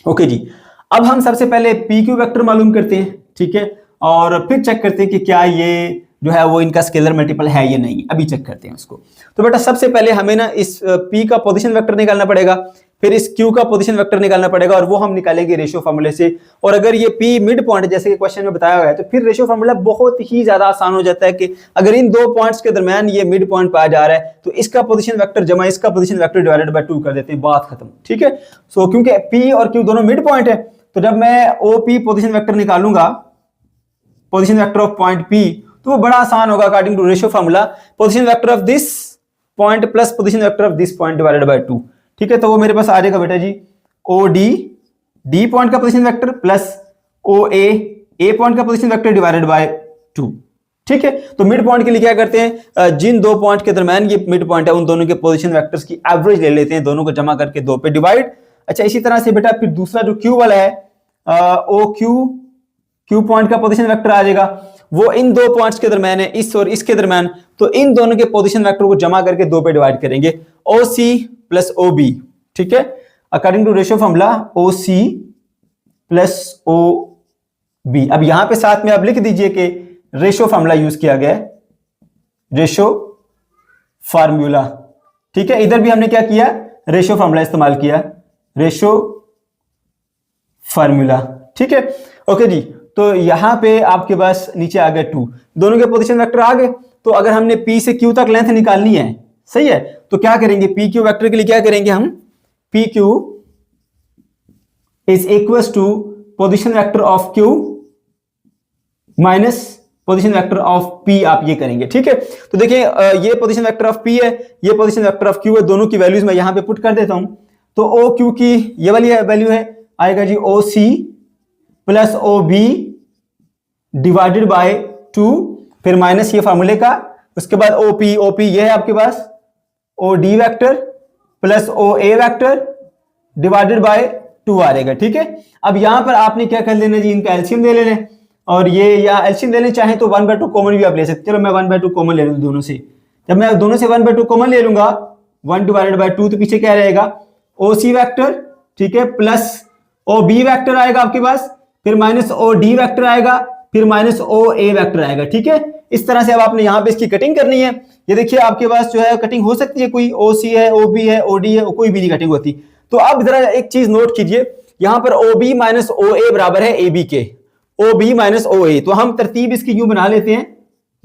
A: ओके जी, अब हम सबसे पहले पी क्यू वेक्टर मालूम करते हैं, ठीक है, और फिर चेक करते हैं कि क्या ये जो है वो इनका स्केलर मल्टीपल है या नहीं। अभी चेक करते हैं उसको। तो बेटा सबसे पहले हमें ना इस P का पोजीशन वेक्टर निकालना पड़ेगा, फिर इस Q का पोजीशन वेक्टर निकालना पड़ेगा, और वो हम निकालेंगे रेशियो फार्मूले से। और अगर ये P मिड पॉइंट जैसे कि क्वेश्चन में बताया हुआ है तो फिर रेशियो फार्मूला बहुत ही ज्यादा आसान हो जाता है कि अगर इन दो पॉइंट्स के दरमियान ये मिड पॉइंट पाया जा रहा है तो इसका पोजीशन वेक्टर जमा इसका पोजीशन वेक्टर डिवाइडेड बाय 2 कर देते हैं, बात खत्म, ठीक है। सो क्योंकि P और Q दोनों मिड पॉइंट है तो जब मैं OP पोजीशन वेक्टर निकालूंगा, position vector of point P, तो वो बड़ा आसान होगा according to ratio formula, position vector of this point plus position vector of this point divided by 2, ठीक है। तो वो मेरे पास आ जाएगा बेटा जी OD, डी पॉइंट का पोजीशन वेक्टर प्लस OA, ए पॉइंट का पोजीशन वेक्टर डिवाइडेड बाय 2, ठीक है। तो मिड पॉइंट के लिए क्या करते हैं, जिन दो पॉइंट के दरमियान ये मिड पॉइंट है उन दोनों के पोजीशन वेक्टर्स की एवरेज ले लेते हैं, दोनों को जमा करके 2 पे डिवाइड। अच्छा, इसी तरह से बेटा फिर दूसरा जो Q वाला है, OQ, Q पॉइंट का पोजीशन वेक्टर आ जाएगा, वो इन दो पॉइंट्स के दरम्यान है, इस और इसके दरम्यान, तो इन दोनों के पोजीशन वेक्टर को जमा करके 2 पे डिवाइड करेंगे, OC प्लस OB, ठीक है, according to ratio formula OC plus OB। अब यहां पे साथ में आप लिख दीजिए कि रेशियो फॉर्मूला यूज किया गया है, रेशियो फार्मूला, ठीक है। इधर भी हमने क्या किया, रेशियो फॉर्मूला इस्तेमाल किया, रेशियो फार्मूला, ठीक है। ओके जी, तो यहां पे आपके पास नीचे आ गए 2, दोनों के पोजीशन वेक्टर आ गए। तो अगर हमने P से Q तक लेंथ निकालनी है, सही है, तो क्या करेंगे, PQ वेक्टर के लिए क्या करेंगे हम, PQ is equal to position vector of Q minus position vector of P, आप ये करेंगे, ठीक है। तो देखिए ये पोजीशन वेक्टर ऑफ P है, ये पोजीशन वेक्टर ऑफ Q है, दोनों की वैल्यूज मैं यहां पे पुट कर देता हूं। तो OQ की ये वाली वैल्यू है, आएगा जी OC plus OB divided by 2, फिर माइनस ये फार्मूले का, उसके बाद OP ये है आपके पास OD vector plus OA vector divided by 2 आ रहेगा, ठीक है। अब यहां पर आपने क्या कर लेना जी, इनका एलसीएम ले लेना, और ये या एलसीएम लेने चाहें तो 1/2 कॉमन भी आप ले सकते हैं। चलो मैं 1/2 कॉमन ले लूं दोनों से, जब मैं दोनों से 1/2 कॉमन ले लूंगा, 1 डिवाइडेड बाय 2, तो पीछे क्या रहेगा, OC वेक्टर, ठीक है, प्लस OB वेक्टर आएगा आपके पास, फिर माइनस OD वेक्टर आएगा, फिर माइनस OA वेक्टर आएगा, ठीक है। इस तरह से अब आपने यहां पे इसकी कटिंग करनी है। ये देखिए आपके पास जो है कटिंग हो सकती है, कोई OC है, OB है, OD है, कोई भी नहीं कटिंग होती। तो अब जरा एक चीज नोट कीजिए, यहां पर OB माइनस OA बराबर है AB के, OB माइनस OA, तो हम तरतीब इसकी यूं बना लेते हैं,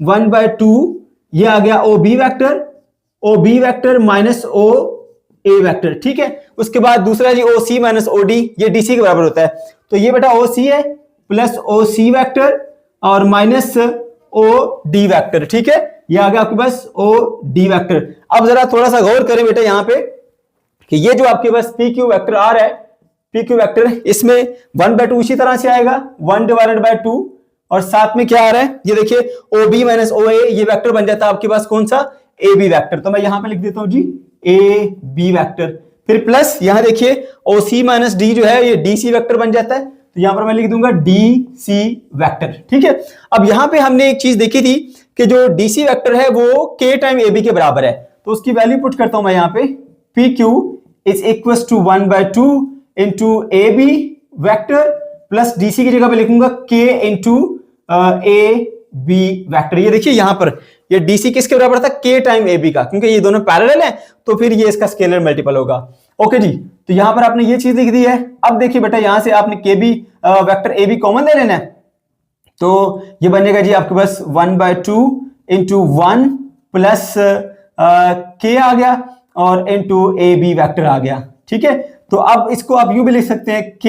A: 1/2 ये आ गया OB vector minus OA vector, ठीक है। उसके बाद दूसरा जी OC माइनस OD, ये DC के बराबर होता है, तो ये बेटा OC है प्लस OC वेक्टर और माइनस OD वेक्टर, ठीक है, ये आ गया आपके पास OD वेक्टर। अब जरा थोड़ा सा गौर करें बेटा यहां पे कि ये जो आपके पास PQ वेक्टर आ रहा है, PQ वेक्टर, इसमें 1/2 इसी तरह से आएगा, 1 डिवाइडेड बाय 2, और साथ में क्या आ रहा है, ये देखिए OB माइनस OA, ये वेक्टर बन जाता है आपके पास कौन सा, AB वेक्टर। तो मैं यहां पे लिख देता हूं जी AB वेक्टर, फिर प्लस यहां देखिए OC माइनस D जो है ये DC वेक्टर बन जाता है, तो यहां पर मैं लिख दूंगा DC वेक्टर, ठीक है। अब यहां पे हमने एक चीज देखी थी कि जो DC वेक्टर है वो K टाइम AB के बराबर है, तो उसकी वैल्यू पुट करता हूं मैं यहां पे, PQ is equal to 1/2 into AB vector plus DC की जगह पे लिखूंगा K इंटू AB वेक्टर। ये देखिए यहां पर ये DC किसके बराबर था, K टाइम AB का, क्योंकि ये दोनों पैरेलल हैं, तो फिर ये इसका स्केलर मल्टीपल होगा। ओके जी, तो यहां पर आपने ये चीज लिख दी है। अब देखिए बेटा यहां से आपने KB वेक्टर AB कॉमन ले लेना है, तो ये बनेगा जी आपके पास 1/2 इंटू 1 प्लस K आ गया और इंटू AB वेक्टर आ गया, ठीक है। तो अब इसको आप यूं भी लिख सकते हैं, K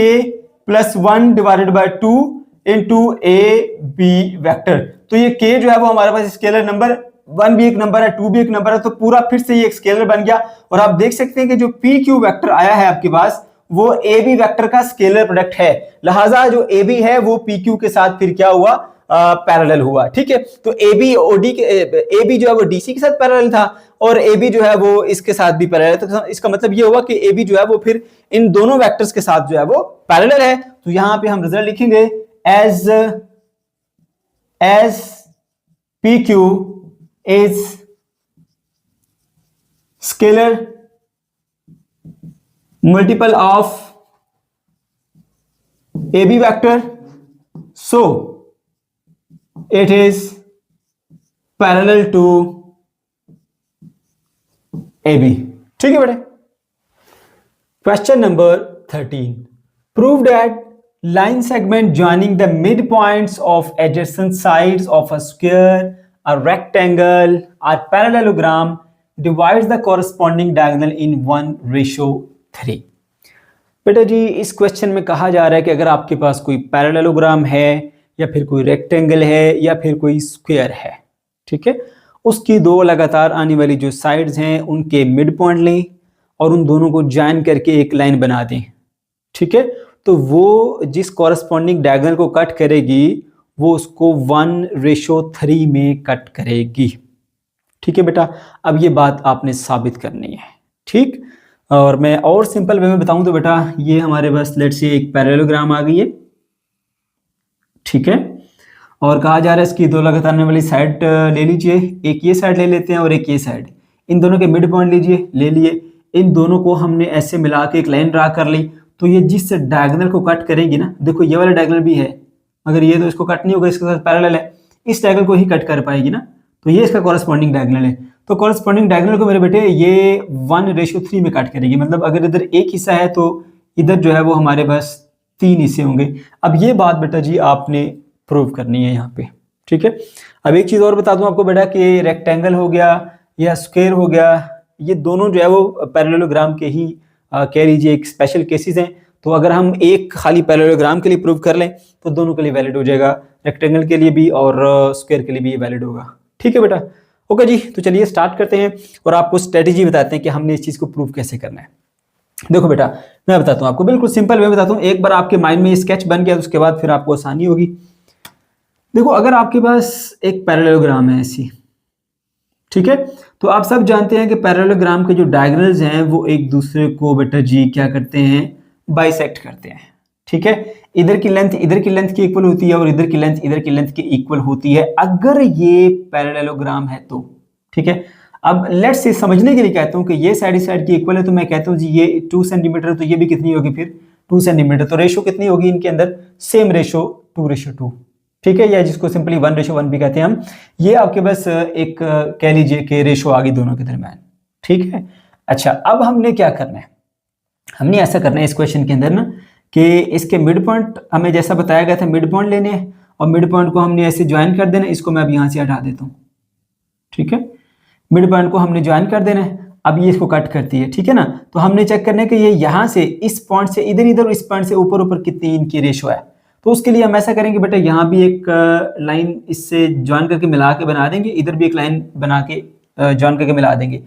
A: plus 1 divided by 2 into AB vector. तो ये K जो है वो हमारे पास स्केलर नंबर 1 भी एक नंबर है, 2 भी एक नंबर है, तो पूरा फिर से ये एक स्केलर बन गया। और आप देख सकते हैं कि जो PQ वेक्टर आया है आपके पास वो AB वेक्टर का स्केलर प्रोडक्ट है, लिहाजा जो AB है वो PQ के साथ फिर क्या हुआ, पैरेलल हुआ, ठीक है। तो AB जो है वो DC के साथ पैरेलल था और AB जो है वो इसके साथ भी पैरेलल है, तो इसका मतलब ये हुआ कि AB जो है वो फिर इन दोनों वेक्टर्स के साथ जो है वो पैरेलल है। तो यहां पे हम रिजल्ट लिखेंगे as PQ is scalar multiple of AB vector, so it is parallel to AB, ठीक है बेटे। Question number 13, prove that line segment joining the midpoints of adjacent sides of a square, a rectangle or parallelogram divides the corresponding diagonal in 1:3। बेटा जी इस question में कहा जा रहा है कि अगर आपके पास कोई पैरेललोग्राम है या फिर कोई रेक्टेंगल है या फिर कोई स्क्वायर है, ठीक है, उसकी दो लगातार आने वाली जो साइड्स हैं उनके मिड पॉइंट लें और उन दोनों को ज्वाइन करके एक लाइन बना दें, ठीक है। तो वो जिस कॉरस्पॉन्डिंग डायगोनल को कट करेगी वो उसको 1:3 में कट करेगी, ठीक है बेटा। अब ये बात आपने साबित करनी है, ठीक। और मैं और सिंपल वे में बताऊं तो बेटा ये हमारे पास लेट्स से एक पैरेललोग्राम आ गई है, ठीक है, और कहा जा रहा है इसकी दो लगातार आने वाली साइड ले लीजिए, एक ये साइड ले लेते हैं और एक ये साइड, इन दोनों के मिड पॉइंट लीजिए, ले लिए, इन दोनों को हमने ऐसे मिला के एक लाइन ड्रा कर ली। तो ये जिस डायगोनल को कट करेगी ना, देखो ये वाला डायगोनल भी है, मगर ये तो इसको कट नहीं होगा, इसके साथ पैरेलल है, इस डायगोनल को ही कट कर पाएगी ना, तो ये इसका कॉरेस्पॉन्डिंग डायगोनल है। तो कॉरेस्पॉन्डिंग डायगोनल को मेरे बेटे ये 1:3 में कट करेगी, मतलब अगर इधर एक हिस्सा है तो इधर जो है वो हमारे पास 3 हिस्से होंगे। अब ये बात बेटा जी आपने प्रूव करनी है यहाँ पे, ठीक है। अब एक चीज़ और बता दूं आपको बेटा कि रेक्टेंगल हो गया या स्क्वायर हो गया, ये दोनों जो है वो पैरेललोग्राम के ही कह लीजिए एक स्पेशल केसेस हैं। तो अगर हम एक खाली पैरेललोग्राम के लिए प्रूव कर लें तो दोनों के लिए वैलिड हो जाएगा, रेक्टेंगल के लिए भी और स्क्वायर के लिए भी ये वैलिड होगा, ठीक है बेटा। ओके जी, तो चलिए स्टार्ट करते हैं और आपको स्ट्रेटेजी बताते हैं कि हमने इस चीज़ को प्रूव कैसे करना है। देखो बेटा मैं बताता हूँ आपको, बिल्कुल सिंपल मैं बताता हूँ, एक बार आपके माइंड में स्केच बन गया तो उसके बाद फिर आपको आसानी होगी। देखो अगर आपके पास एक पैरेललोग्राम है ऐसी, ठीक है, तो आप सब जानते हैं कि पैरेललोग्राम के जो डायगोनल्स हैं वो एक दूसरे को बेटा जी क्या करते हैं, बाइसेक्ट करते हैं, ठीक है। इधर की लेंथ की इक्वल होती है और इधर की लेंथ की इक्वल होती है अगर ये पैरेललोग्राम है तो, ठीक है। अब लेट्स से समझने के लिए कहता हूं कि ये साइड इस साइड की इक्वल है, तो मैं कहता हूं जी ये 2 सेंटीमीटर, तो ये भी कितनी होगी फिर 2 सेंटीमीटर, तो रेशो कितनी होगी इनके अंदर, सेम रेशो 2:2, ठीक है, या जिसको सिंपली 1:1 भी कहते हैं हम। ये आपके बस एक कह लीजिए कि रेशो आ गई दोनों के दरम्यान, ठीक है। अच्छा अब हमने क्या करना है, हमने ऐसा करना है इस क्वेश्चन के अंदर ना कि इसके मिड पॉइंट हमें जैसा बताया गया था मिड पॉइंट लेने हैं और मिड पॉइंट को हमने ऐसे ज्वाइन कर देना है। इसको मैं अब यहाँ से हटा देता हूँ, ठीक है, मिड पॉइंट को हमने ज्वाइन कर देना है। अब ये इसको कट करती है, ठीक है ना, तो हमने चेक करना है कि ये यहाँ से इस पॉइंट से इधर और इस पॉइंट से ऊपर कितनी इनकी रेशो है। तो उसके लिए हम ऐसा करेंगे बेटा, यहाँ भी एक लाइन इससे ज्वाइन करके मिला के बना देंगे, इधर भी एक लाइन बना के ज्वाइन करके मिला देंगे।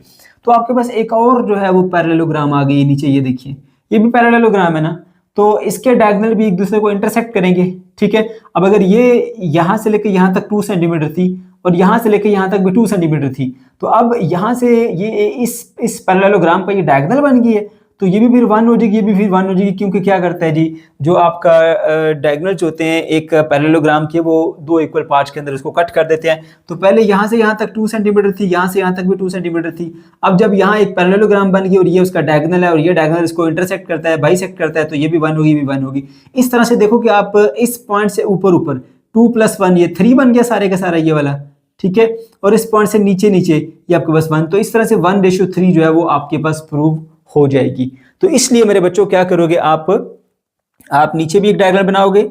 A: तो आपके पास एक और जो है वो पैरेललोग्राम आ गई नीचे, ये देखिए ये भी पैरेललोग्राम है ना, तो इसके डायगोनल भी एक दूसरे को इंटरसेक्ट करेंगे, ठीक है। अब अगर ये यहाँ से लेकर यहाँ तक 2 सेंटीमीटर थी और यहाँ से लेकर यहाँ तक भी 2 सेंटीमीटर थी, तो अब यहाँ से ये इस पैरेललोग्राम का ये डायगोनल बन गई है, तो ये भी फिर 1 हो जाएगी, ये भी फिर 1 हो जाएगी, क्योंकि क्या करता है जी जो आपका डायगोनल्स होते हैं एक पैरेललोग्राम के वो 2 इक्वल पार्ट्स के अंदर उसको कट कर देते हैं। तो पहले यहाँ से यहाँ तक 2 सेंटीमीटर थी, यहाँ से यहाँ तक भी 2 सेंटीमीटर थी। अब जब यहाँ एक पैरेललोग्राम बन गई और ये उसका डायगोनल है और ये डायगोनल इसको इंटरसेक्ट करता है, बाइसेक्ट करता है, तो ये भी 1 होगी, भी 1 होगी। इस तरह से देखो कि आप इस पॉइंट से ऊपर 2 + 1 ये 3 बन गया सारे का सारा ये वाला, ठीक है, और इस पॉइंट से नीचे ये आपके पास 1, तो इस तरह से 1:3 जो है वो आपके पास प्रूव हो जाएगी। तो इसलिए मेरे बच्चों क्या करोगे आप नीचे भी एक डायगोनल बनाओगे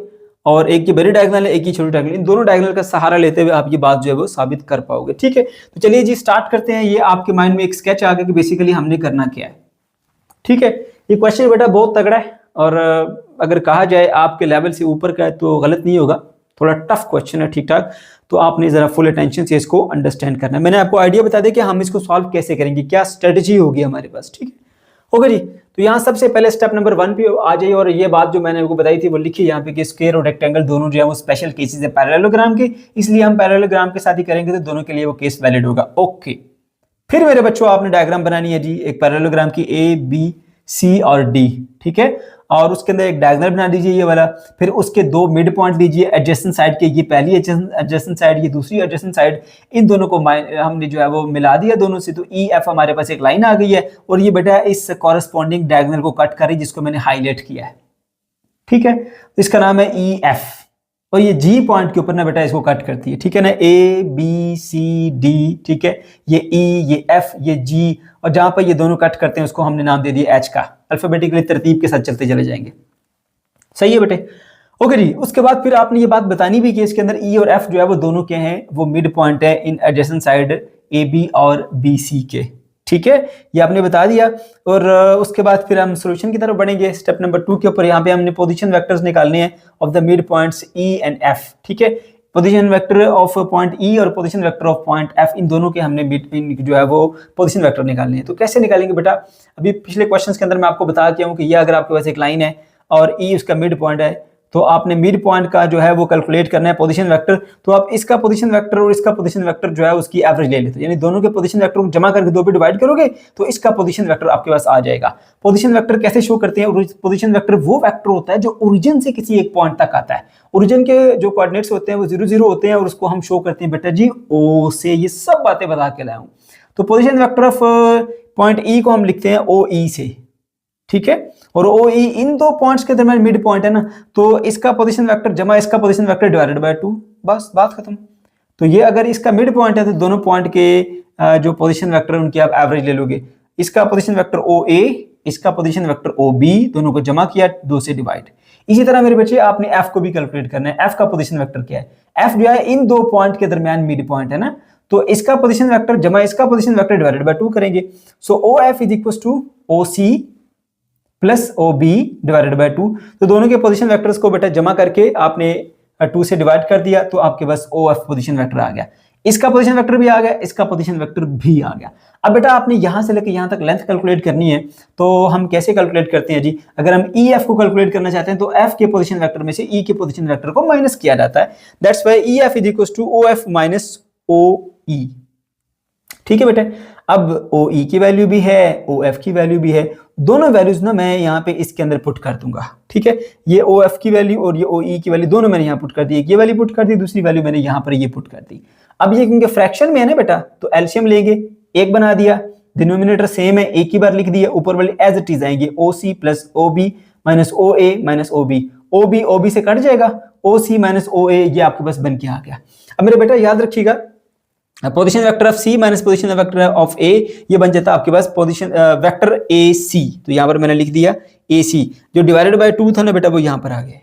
A: और एक ये बड़ी डायगोनल है, एक ही छोटी डायगोनल, इन दोनों डायगोनल का सहारा लेते हुए आप ये बात जो है वो साबित कर पाओगे, ठीक है। तो चलिए जी स्टार्ट करते हैं। ये आपके माइंड में एक स्केच आ गया कि बेसिकली हमने करना क्या है, ठीक है। ये क्वेश्चन बेटा बहुत तगड़ा है और अगर कहा जाए आपके लेवल से ऊपर का है तो गलत नहीं होगा, थोड़ा टफ क्वेश्चन है, ठीक ठाक, तो आपने जरा फुल अटेंशन से इसको अंडरस्टैंड करना है। मैंने आपको आइडिया बता दिया कि हम इसको सॉल्व कैसे करेंगे, क्या स्ट्रेटजी होगी हमारे पास, ठीक है। ओके जी, तो यहाँ सबसे पहले स्टेप नंबर 1 पे आ जाइए और ये बात जो मैंने आपको बताई थी वो लिखिए यहाँ पे कि स्क्वायर और रेक्टेंगल दोनों जो है वो स्पेशल केसेस है पैरेललोग्राम के, इसलिए हम पैरेललोग्राम के साथ ही करेंगे तो दोनों के लिए वो केस वैलिड होगा। ओके, फिर मेरे बच्चों आपने डायग्राम बनानी है जी एक पैरेललोग्राम की ABC और D, ठीक है, और उसके अंदर एक डायगोनल बना दीजिए ये वाला, फिर उसके 2 मिड पॉइंट लीजिए एडजेसेंट साइड के, ये पहली एडजेसेंट साइड, ये दूसरी एडजेसेंट साइड, इन दोनों को हमने जो है वो मिला दिया दोनों से, तो EF हमारे पास एक लाइन आ गई है और ये बेटा इस कॉरेस्पॉन्डिंग डायगोनल को कट कर रही है जिसको मैंने हाईलाइट किया है, ठीक है, तो इसका नाम है EF और ये G पॉइंट के ऊपर ना बेटा इसको कट करती है, ठीक है ना, ABCD, ठीक है, ये E, ये F, ये G, और जहां पर ये दोनों कट करते हैं उसको हमने नाम दे दिया H का, अल्फाबेटिकली तरतीब के साथ चलते चले जाएंगे, सही है बेटे। ओके जी, उसके बाद फिर आपने ये बात बतानी भी कि इसके अंदर E और F जो है वो दोनों के हैं वो मिड पॉइंट है इन एडजेसेंट साइड AB और BC के, ठीक है, ये आपने बता दिया। और उसके बाद फिर हम सॉल्यूशन की तरफ बढ़ेंगे स्टेप नंबर 2 के ऊपर। यहाँ पे हमने पोजीशन वेक्टर्स निकालने हैं of the mid points E and F, ठीक है, position vector of point E और position vector of point F, इन दोनों के हमने मिड जो है वो पोजीशन वेक्टर निकालने हैं। तो कैसे निकालेंगे बेटा, अभी पिछले क्वेश्चंस के अंदर मैं आपको बता दिया हूँ कि ये अगर आपके पास एक लाइन है और E उसका मिड पॉइंट है तो आपने मिड पॉइंट का जो है वो कैलकुलेट करना है पोजीशन वेक्टर। तो आप इसका पोजीशन वेक्टर और इसका पोजीशन वेक्टर जो है उसकी एवरेज ले लेते हैं, यानी दोनों के पोजीशन वेक्टर को जमा करके 2 पे डिवाइड करोगे तो इसका पोजीशन वेक्टर आपके पास आ जाएगा। पोजीशन वेक्टर कैसे शो करते हैं? पोजीशन वेक्टर वो वेक्टर होता है जो ओरिजिन से किसी एक पॉइंट तक आता है। ओरिजिन के जो कोऑर्डिनेट्स होते हैं वो 0 0 होते हैं और उसको हम शो करते हैं बेटा जी ओ से। ये सब बातें बता के लाया हूं। तो पोजीशन वेक्टर ऑफ पॉइंट ई को हम लिखते हैं ओ ई से, ठीक है। और ओ ई इन दो पॉइंट्स के दरमियान मिड पॉइंट है ना, तो इसका पोजीशन वेक्टर जमा इसका पोजीशन वेक्टर डिवाइडेड बाय 2, बस बात खत्म। तो ये अगर इसका मिड पॉइंट है तो दोनों पॉइंट के जो पोजीशन वेक्टर है उनकी आप एवरेज ले लोगे। इसका पोजीशन वेक्टर ओ ए, इसका पोजीशन वेक्टर ओ बी, दोनों को जमा किया 2 से डिवाइड। इसी तरह मेरे बच्चे आपने एफ को भी कैलकुलेट करना है। एफ का पोजीशन वेक्टर क्या है? एफ जो है इन दो पॉइंट के दरमियान मिड पॉइंट है ना, तो इसका पोजीशन वेक्टर जमा इसका पोजीशन वेक्टर डिवाइडेड बाय 2 करेंगे। So O F is equal to O C plus O B divided by 2। तो दोनों के पोजीशन वेक्टर्स को बेटा जमा करके आपने 2 से डिवाइड कर दिया तो आपके पास ओ एफ पोजीशन वेक्टर आ गया। इसका पोजीशन वेक्टर भी आ गया, इसका पोजीशन वेक्टर भी आ गया। अब बेटा आपने यहां से लेकर यहां तक लेंथ कैलकुलेट करनी है, तो हम कैसे कैलकुलेट करते हैं जी? अगर हम ई एफ को कैलकुलेट करना चाहते हैं तो एफ के पोजीशन वेक्टर में से ई के पोजीशन वेक्टर को माइनस किया जाता है। That's why E F is equal to O F minus O E, ठीक है बेटा। अब ओ ई की वैल्यू भी है, ओ एफ की वैल्यू भी है, दोनों वैल्यूज ना मैं यहाँ पे इसके अंदर पुट कर दूंगा, ठीक है। ये ओ एफ की वैल्यू और ये ओ ई की वैल्यू दोनों मैंने यहाँ पुट कर दी। एक ये वैल्यू पुट कर दी, दूसरी वैल्यू मैंने यहाँ पर ये पुट कर दी। अब ये क्योंकि फ्रैक्शन में है ना बेटा, तो एलसीएम लेंगे, एक बना दिया, डिनोमिनेटर सेम है, एक ही बार लिख दिया, ऊपर वाले एज इट इज आएंगे, O C plus O B minus O A minus O B. O B से कट जाएगा, ओ सी माइनस ओ ए, ये आपके पास बन के आ गया। अब मेरे बेटा याद रखिएगा, position vector of C minus position vector of A, ये बन जाता है आपके पास पोजीशन वेक्टर ए सी। तो यहां पर मैंने लिख दिया ए सी, जो डिवाइडेड बाय 2 था ना बेटा वो यहां पर आ गया,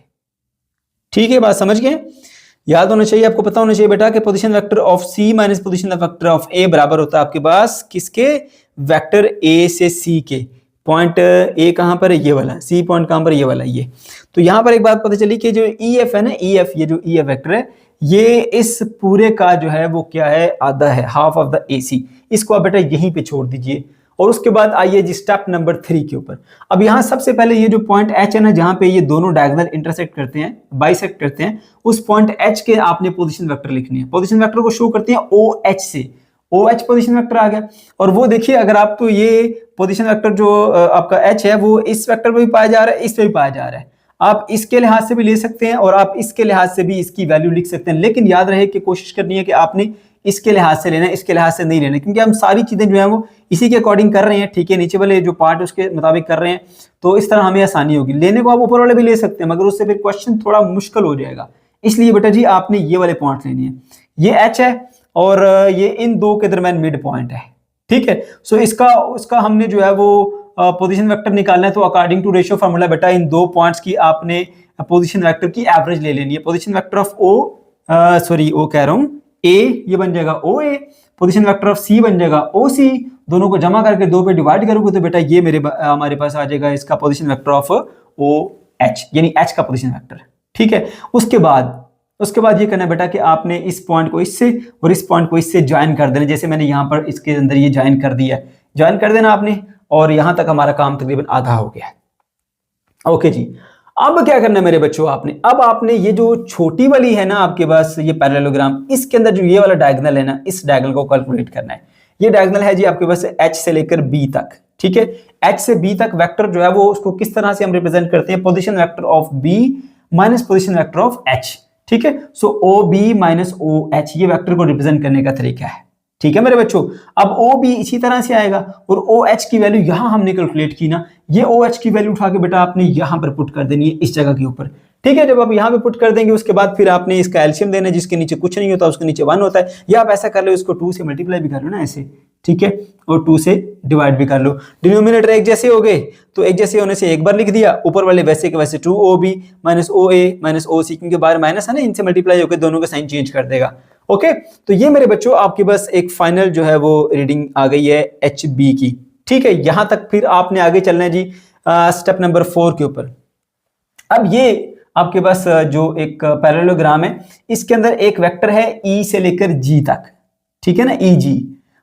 A: ठीक है। बात समझ गए? याद होना चाहिए, आपको पता होना चाहिए बेटा कि position vector of C minus position vector of A बराबर होता है आपके पास किसके? वेक्टर ए से सी के। पॉइंट ए कहां पर है? ये वाला। सी पॉइंट कहां पर? ये वाला। ये तो यहां पर एक बात पता चली कि जो ई एफ है ना, ई एफ, ये जो ई एफ वेक्टर है ये इस पूरे का जो है वो क्या है? आधा है, हाफ ऑफ द ए सी। इसको आप बेटा यहीं पे छोड़ दीजिए और उसके बाद आइए जी स्टेप नंबर 3 के ऊपर। अब यहाँ सबसे पहले ये जो पॉइंट एच है ना, जहां पे ये दोनों डायगोनल इंटरसेक्ट करते हैं, बाइसेक्ट करते हैं, उस पॉइंट एच के आपने पोजीशन वेक्टर लिखनी है। पोजीशन वेक्टर को शो करते हैं ओ एच से। ओ एच पोजीशन वेक्टर आ गया। और वो देखिए, अगर आप तो ये पोजीशन वेक्टर जो आपका एच है वो इस वेक्टर पे भी पाया जा रहा है, इस पे भी पाया जा रहा है। आप इसके लिहाज से भी ले सकते हैं और आप इसके लिहाज से भी इसकी वैल्यू लिख सकते हैं, लेकिन याद रहे कि कोशिश करनी है कि आपने इसके लिहाज से लेना है, इसके लिहाज से नहीं लेना, क्योंकि हम सारी चीजें जो है वो इसी के अकॉर्डिंग कर रहे हैं, ठीक है। नीचे वाले जो पार्ट उसके मुताबिक कर रहे हैं, तो इस तरह हमें आसानी होगी। लेने को आप ऊपर वाले भी ले सकते हैं, मगर उससे फिर क्वेश्चन थोड़ा मुश्किल हो जाएगा। इसलिए बेटा जी आपने ये वाले पॉइंट लेने हैं। ये एच है और ये इन दो के दरमियान मिड पॉइंट है, ठीक है। सो इसका हमने जो है वो पोजीशन वेक्टर निकालना है, तो अकॉर्डिंग टू रेशियो फार्मूला बेटा इन दो पॉइंट्स की आपने पोजीशन वेक्टर की एवरेज ले लेनी है। पोजीशन वेक्टर ऑफ ओ कह रहा हूं ए, ये बन जाएगा ओ ए, पोजीशन वेक्टर ऑफ सी बन जाएगा ओ सी। दोनों को जमा करके 2 पे डिवाइड करोगे तो बेटा ये हमारे पास आ जाएगा इसका position vector of O H, यानी एच का पोजीशन वेक्टर, ठीक है। उसके बाद ये करना है बेटा कि आपने इस पॉइंट को इससे और इस पॉइंट को इससे ज्वाइन कर देना। जैसे मैंने यहाँ पर इसके अंदर ये ज्वाइन कर दिया, ज्वाइन कर देना आपने, और यहां तक हमारा काम तकरीबन आधा हो गया। ओके जी, अब क्या करना है मेरे बच्चों? आपने ये जो छोटी वाली है ना आपके पास ये पैरेललोग्राम, इसके अंदर जो ये वाला डायगोनल है ना, इस डायगोनल को कैलकुलेट करना है। ये डायगोनल है जी आपके पास एच से लेकर बी तक, ठीक है। एच से बी तक वेक्टर जो है वो उसको किस तरह से हम रिप्रेजेंट करते हैं? Position vector of B minus position vector of H, ठीक है। So O B minus O H, ये वेक्टर को रिप्रेजेंट करने का तरीका है, ठीक है मेरे बच्चों। अब ओ बी इसी तरह से आएगा और ओ एच की वैल्यू यहां हमने कैलकुलेट की ना, ये ओ एच की वैल्यू उठा के बेटा आपने यहां पर पुट कर देनी है इस जगह के ऊपर, ठीक है। जब आप यहां पे पुट कर देंगे उसके बाद फिर आपने इसका एलसीएम देना है, जिसके नीचे कुछ नहीं होता उसके नीचे 1 होता है। या आप ऐसा कर लो, इसको 2 से मल्टीप्लाई भी कर लो ना ऐसे, ठीक है, और 2 से डिवाइड भी कर लो। डिनोमिनेटर एक जैसे हो गए तो एक जैसे होने से एक बार लिख दिया, ऊपर वाले वैसे के वैसे 2ob minus O A minus ओ सी, क्योंकि बाहर माइनस है ना, इनसे मल्टीप्लाई होकर दोनों का साइन चेंज कर देगा। ओके, तो ये मेरे बच्चों आपके पास एक फाइनल जो है वो रीडिंग आ गई है एच बी की, ठीक है। यहां तक फिर आपने आगे चलना है जी स्टेप नंबर 4 के ऊपर। अब ये आपके पास जो एक पैरेललोग्राम है, इसके अंदर एक वेक्टर है ई से लेकर जी तक, ठीक है ना, ई जी,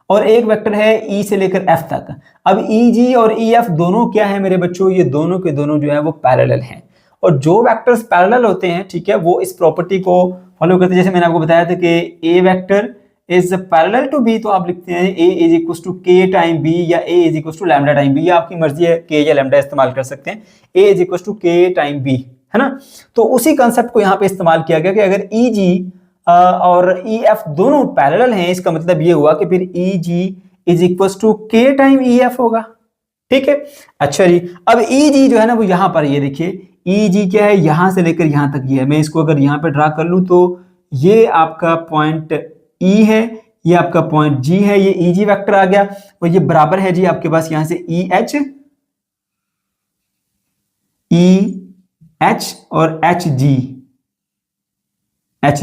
A: और एक वेक्टर है ई से लेकर एफ तक। अब ई जी और ई एफ दोनों क्या है मेरे बच्चों? ये दोनों के दोनों जो है वो पैरेलल हैं, और जो वेक्टर्स पैरेलल होते हैं, ठीक है, वो इस प्रॉपर्टी को फॉलो करते हैं। जैसे मैंने आपको बताया था कि A vector is parallel to B, तो आप लिखते हैं A is equal to K time B या A is equal to lambda time B, या आपकी मर्जी है के या लैम्डा इस्तेमाल कर सकते हैं। A is equal to K time B, है ना। तो उसी कंसेप्ट को यहाँ पे इस्तेमाल किया गया कि अगर ई जी और ई एफ दोनों पैरेलल हैं, इसका मतलब ये हुआ कि फिर ई जी is equal to K time E F होगा, ठीक है। अच्छा जी, अब ई जी जो है ना वो यहाँ पर, ये देखिए ई जी क्या है, यहां से लेकर यहां तक ये है। मैं इसको अगर यहाँ पे ड्रा कर लूं तो ये आपका पॉइंट ई है, ये आपका पॉइंट जी है, ये ई जी वैक्टर आ गया, और ये बराबर है जी आपके पास यहां से ई एच और एच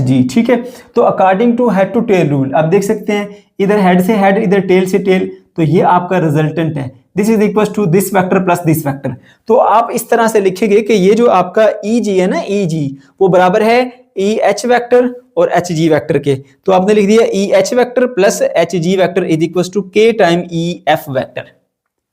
A: जी, ठीक है। तो according to head to tail rule, आप देख सकते हैं इधर हेड से हेड, इधर टेल से टेल, तो ये आपका रिजल्टेंट है। This is equal to this vector plus this vector. तो आप इस तरह से लिखेंगे कि ये जो आपका ई जी है ना, ई जी वो बराबर है ई एच वेक्टर और एच जी वेक्टर के। तो आपने लिख दिया E H vector plus H G vector is equal to K time E F vector,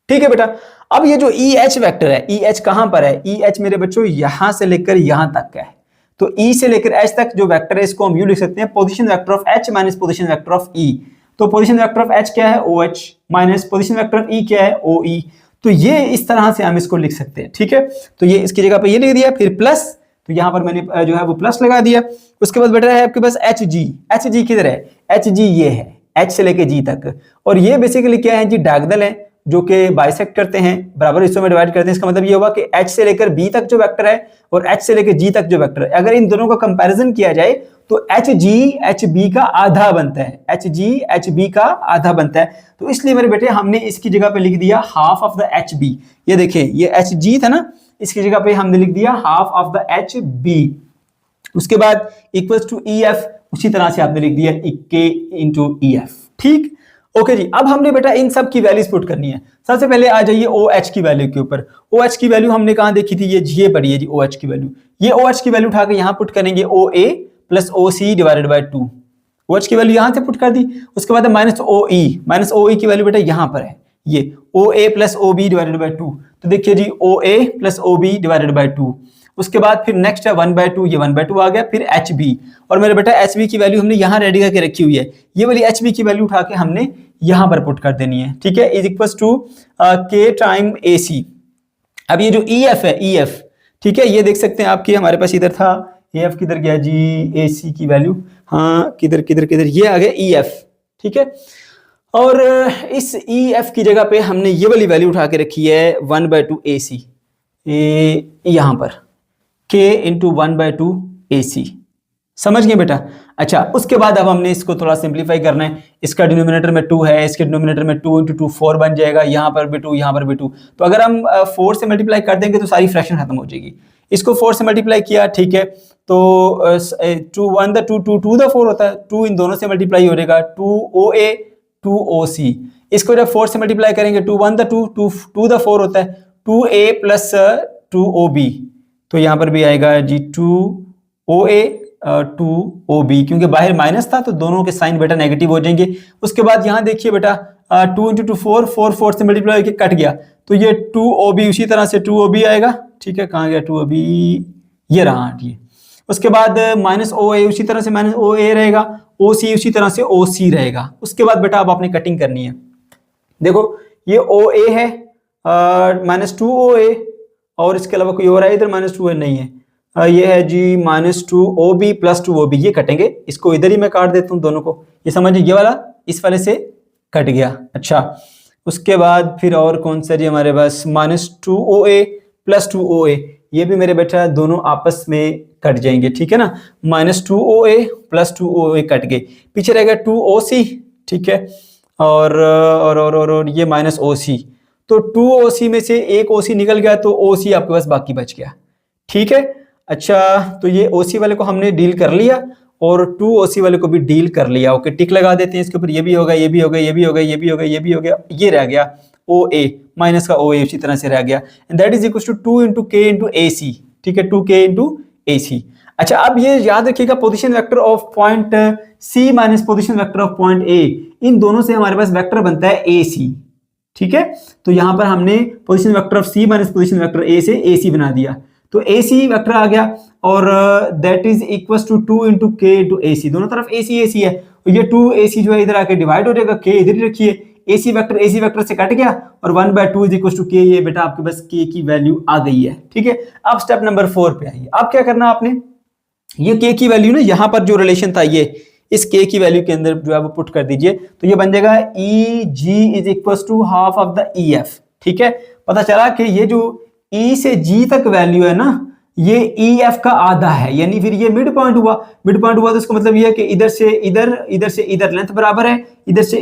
A: ठीक है बेटा। अब ये जो ई एच वेक्टर है, ई एच कहां पर है, ई एच मेरे बच्चों यहां से लेकर यहां तक का है। तो ई से लेकर एच तक जो वेक्टर है इसको हम यूं लिख सकते हैं, position vector of H minus position vector of E. तो पोजीशन वेक्टर ऑफ एच क्या है, O H, minus position vector of E क्या है, ओ ई। तो ये इस तरह से हम इसको लिख सकते हैं, ठीक है। तो ये इसकी जगह पे ये लिख दिया, फिर प्लस, तो यहां पर मैंने जो है वो प्लस लगा दिया। उसके बाद बेटा है आपके पास एच जी किधर है, एच जी ये है, एच से लेके जी तक, और ये बेसिकली क्या है जी, डायगोनल है जो कि बाइसेक्ट करते हैं, बराबर हिस्सों में डिवाइड करते हैं। इसका मतलब ये हुआ कि एच से लेकर बी तक जो वेक्टर है और एच से लेकर जी तक जो वेक्टर है, अगर इन दोनों का कंपैरिजन किया जाए तो एच जी एच बी का आधा बनता है, एच जी एच बी का आधा बनता है। तो इसलिए मेरे बेटे हमने इसकी जगह पे लिख दिया half of the H B. ये देखिए ये एच जी था ना, इसकी जगह पे हमने लिख दिया half of the H B. उसके बाद इक्वल्स टू ई एफ, उसी तरह से आपने लिख दिया के इंटू ई एफ, ठीक। ओके जी, अब हमने बेटा इन सब की वैल्यूज पुट करनी है। सबसे पहले आ जाइए ओ एच की वैल्यू के ऊपर। ओ एच की वैल्यू हमने कहां देखी थी, ये पड़ी है जी ओ एच की वैल्यू। ये ओ एच की वैल्यू उठा के यहां पुट करेंगे, O A plus O C divided by 2। O H की वैल्यू यहां से पुट कर दी। उसके बाद माइनस ओ ई की वैल्यू बेटा यहां पर है, ये O A plus O B divided by 2। तो देखिए जी O A plus O B divided by 2। उसके बाद फिर नेक्स्ट है 1/2, ये 1/2 आ गया। फिर एच बी, और मेरे बेटा एच बी की वैल्यू हमने यहाँ रेडी करके रखी हुई है, ये वाली एच बी की वैल्यू उठा के हमने यहाँ पर पुट कर देनी है, ठीक है। Is equal to K time ए सी। अब ये जो ई एफ है, ई एफ, ठीक है, ये देख सकते हैं आपकी हमारे पास इधर था, ए एफ किधर गया जी, ए सी की वैल्यू, हाँ किधर किधर किधर, ये आ गया ई एफ, ठीक है। और इस ई एफ की जगह पे हमने ये वाली वैल्यू उठा के रखी है 1/2 ए सी, यहाँ पर k इंटू 1/2 AC, समझ गए बेटा। अच्छा, उसके बाद अब हमने इसको थोड़ा सिंप्लीफाई करना है। इसका डिनोमिनेटर में 2 है, इसके डिनोमिनेटर में 2 इंटू 2 4 बन जाएगा, यहाँ पर भी 2, यहाँ पर भी 2। तो अगर हम 4 से मल्टीप्लाई कर देंगे तो सारी फ्रैक्शन खत्म हो जाएगी। इसको 4 से मल्टीप्लाई किया, ठीक है, तो 2 1 द 2 2 2 द 4 होता है, 2 इन दोनों से मल्टीप्लाई हो जाएगा, 2 OA 2 OC। इसको जब 4 से मल्टीप्लाई करेंगे 2 1 द 2 2 द 4 होता है, 2A प्लस 2 OB। तो यहाँ पर भी आएगा जी 2 OA 2 OB, क्योंकि बाहर माइनस था तो दोनों के साइन बेटा नेगेटिव हो जाएंगे। उसके बाद यहाँ देखिए बेटा 2 इंटू 2 4 4 4 से मल्टीप्लाई करके कट गया, तो ये 2 OB उसी तरह से 2 OB आएगा, ठीक है। कहाँ गया 2 OB, ये रहा ये। उसके बाद माइनस OA उसी तरह से माइनस OA रहेगा, OC उसी तरह से OC रहेगा। उसके बाद बेटा अब आपने कटिंग करनी है। देखो ये OA है माइनस 2 OA, और इसके अलावा कोई और है इधर माइनस 2 नहीं है, ये है जी माइनस 2 OB प्लस 2 OB, ये कटेंगे। इसको इधर ही मैं काट देता हूँ दोनों को, ये समझिए, ये वाला इस वाले से कट गया। अच्छा, उसके बाद फिर और कौन सा जी हमारे पास, माइनस 2 OA प्लस 2 OA, ये भी मेरे बेटा दोनों आपस में कट जाएंगे, ठीक है ना। Minus 2 OA plus 2 OA cut गए, पीछे रहेगा 2 OC, ठीक है, और ये माइनस OC। तो 2 OC में से एक OC निकल गया, तो OC आपके पास बाकी बच गया, ठीक है। अच्छा, तो ये OC वाले को हमने डील कर लिया और 2 OC वाले को भी डील कर लिया। ओके, टिक लगा देते हैं इसके ऊपर, ये भी होगा, ये भी होगा, ये भी होगा, ये भी होगा, ये भी हो गया, ये रह गया OA, माइनस का OA उसी तरह से रह गया, and that is equal to 2 into K into AC, ठीक है, 2K इंटू AC। अच्छा, अब ये याद रखिएगा, position vector of point C minus position vector of point A, इन दोनों से हमारे पास वेक्टर बनता है AC, ठीक है। तो यहां पर हमने position vector of C minus position vector A से AC बना दिया। तो AC वेक्टर आ गया और that is equal to 2 into K into AC, दोनों तरफ AC है, और ये 2AC जो है इधर आके डिवाइड हो जाएगा, K इधर ही रखिए, AC वेक्टर से कट गया और 1/2 इज इक्वल टू K, ये बेटा आपके पास K की वैल्यू आ गई है। ठीक है, अब स्टेप नंबर 4 पे आइए। अब क्या करना आपने, ये K की वैल्यू ना, यहाँ पर जो रिलेशन था ये इस K की वैल्यू के अंदर जो है वो पुट कर दीजिए, तो ये बन जाएगा EG is equal to half of the EF। ठीक है, पता चला कि ये जो E से G तक वैल्यू है ना, ये EF का आधा है, यानी फिर ये मिड पॉइंट हुआ। मिड पॉइंट हुआ तो इसका मतलब ये है कि इधर से इधर लेंथ बराबर है, इधर से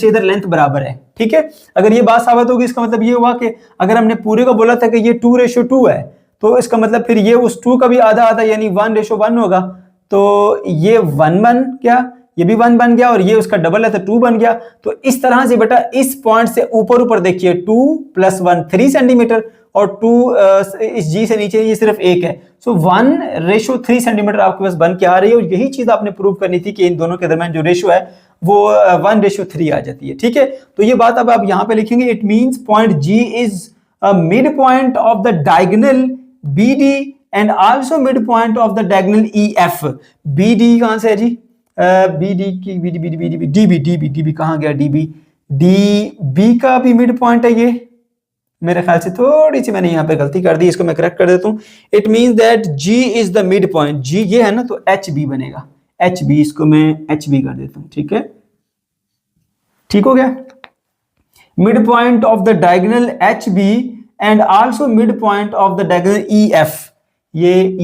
A: इधर लेंथ बराबर है। ठीक है, अगर ये बात साबित होगी इसका मतलब ये हुआ कि अगर हमने पूरे को बोला था कि ये 2:2 है, तो इसका मतलब फिर ये उस 2 का भी आधा आधा यानी 1:1 होगा। तो ये 1 बन गया, ये भी 1 बन गया और ये उसका डबल है तो 2 बन गया। तो इस तरह से बेटा इस पॉइंट से ऊपर देखिए 2 + 1 3 सेंटीमीटर और 2 इस G से नीचे ये सिर्फ 1 है। सो 1:3 सेंटीमीटर आपके पास बन के आ रही है, और यही चीज आपने प्रूव करनी थी कि इन दोनों के दरमियान जो रेशियो है वो 1:3 आ जाती है। ठीक है, तो ये बात अब आप यहाँ पे लिखेंगे, it means point G is mid point of the diagonal BD and also mid point of the diagonal EF। BD कहां से है जी, DB कहां गया, DB का भी मिड पॉइंट है। ये मेरे ख्याल से थोड़ी सी मैंने यहाँ पे गलती कर दी, इसको मैं करेक्ट कर देता हूँ। It means that G is the mid point, G ये है ना, तो HB बनेगा, HB, इसको मैं HB कर देता हूँ। ठीक है, ठीक हो गया, mid point of the diagonal HB and also mid point of the diagonal EF, ये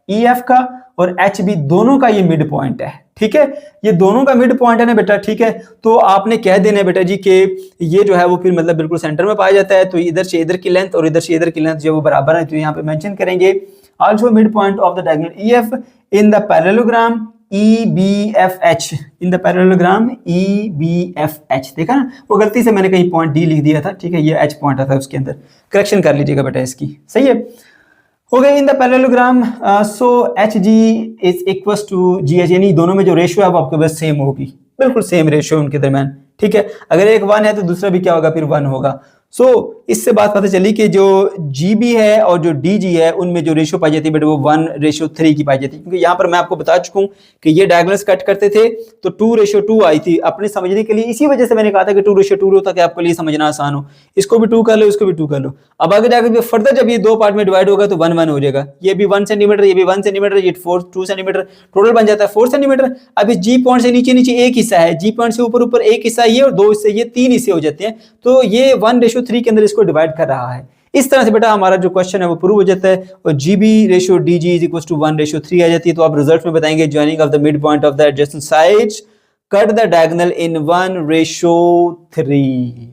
A: EF का और HB दोनों का ये मिड पॉइंट है। ठीक है, ये दोनों का मिड पॉइंट है ना बेटा। ठीक है, तो आपने कह देना है बेटा जी कि ये जो है वो फिर मतलब बिल्कुल सेंटर में पाया जाता है, तो इधर से इधर की लेंथ और इधर से इधर की लेंथ जो वो बराबर है, तो यहाँ पे मेंशन करेंगे also mid point of the diagonal EF in the parallelogram EBFH, in the parallelogram EBFH। देखा ना, वो गलती से मैंने कहीं पॉइंट D लिख दिया था। ठीक है, ये H पॉइंट था उसके अंदर, करेक्शन कर लीजिएगा बेटा इसकी। सही है, हो गया। In the parallelogram so HG is equal to GH, यानी दोनों में जो रेशियो है वो आपके पास सेम होगी, बिल्कुल सेम रेशियो उनके दरमियान। ठीक है, अगर एक 1 है तो दूसरा भी क्या होगा, फिर 1 होगा। सो इससे बात पता चली कि जो GB है और जो DG है उनमें जो रेशियो पाई जाती है बेटा वो 1:3 की पाई जाती है, क्योंकि यहाँ पर मैं आपको बता चुका हूँ कि ये डायगोनल्स कट करते थे तो 2:2 आई थी अपने समझने के लिए। इसी वजह से मैंने कहा था कि 2:2 होता कि आपके लिए समझना आसान हो। इसको भी 2 कर लो, इसको भी 2 कर लो। अब आगे जाकर फर्दर जब ये 2 पार्ट में डिवाइड होगा तो 1 हो जाएगा, ये भी 1 सेंटीमीटर, ये भी 1 सेंटीमीटर, ये 2 सेंटीमीटर, टोटल बन जाता है 4 सेंटीमीटर। अब इस G पॉइंट से नीचे एक हिस्सा है, G पॉइंट से ऊपर एक हिस्सा ये और 2 हिस्से, ये 3 हिस्से हो जाते हैं, तो ये 1:3 के अंदर इसको डिवाइड कर रहा है। इस तरह से बेटा हमारा जो क्वेश्चन है वो प्रूव हो जाता है, और GB/DG इज इक्वल टू 1:3 आ जाती है। तो आप रिजल्ट में बताएंगे joining of the mid point of the adjacent sides cut the diagonal in 1:3।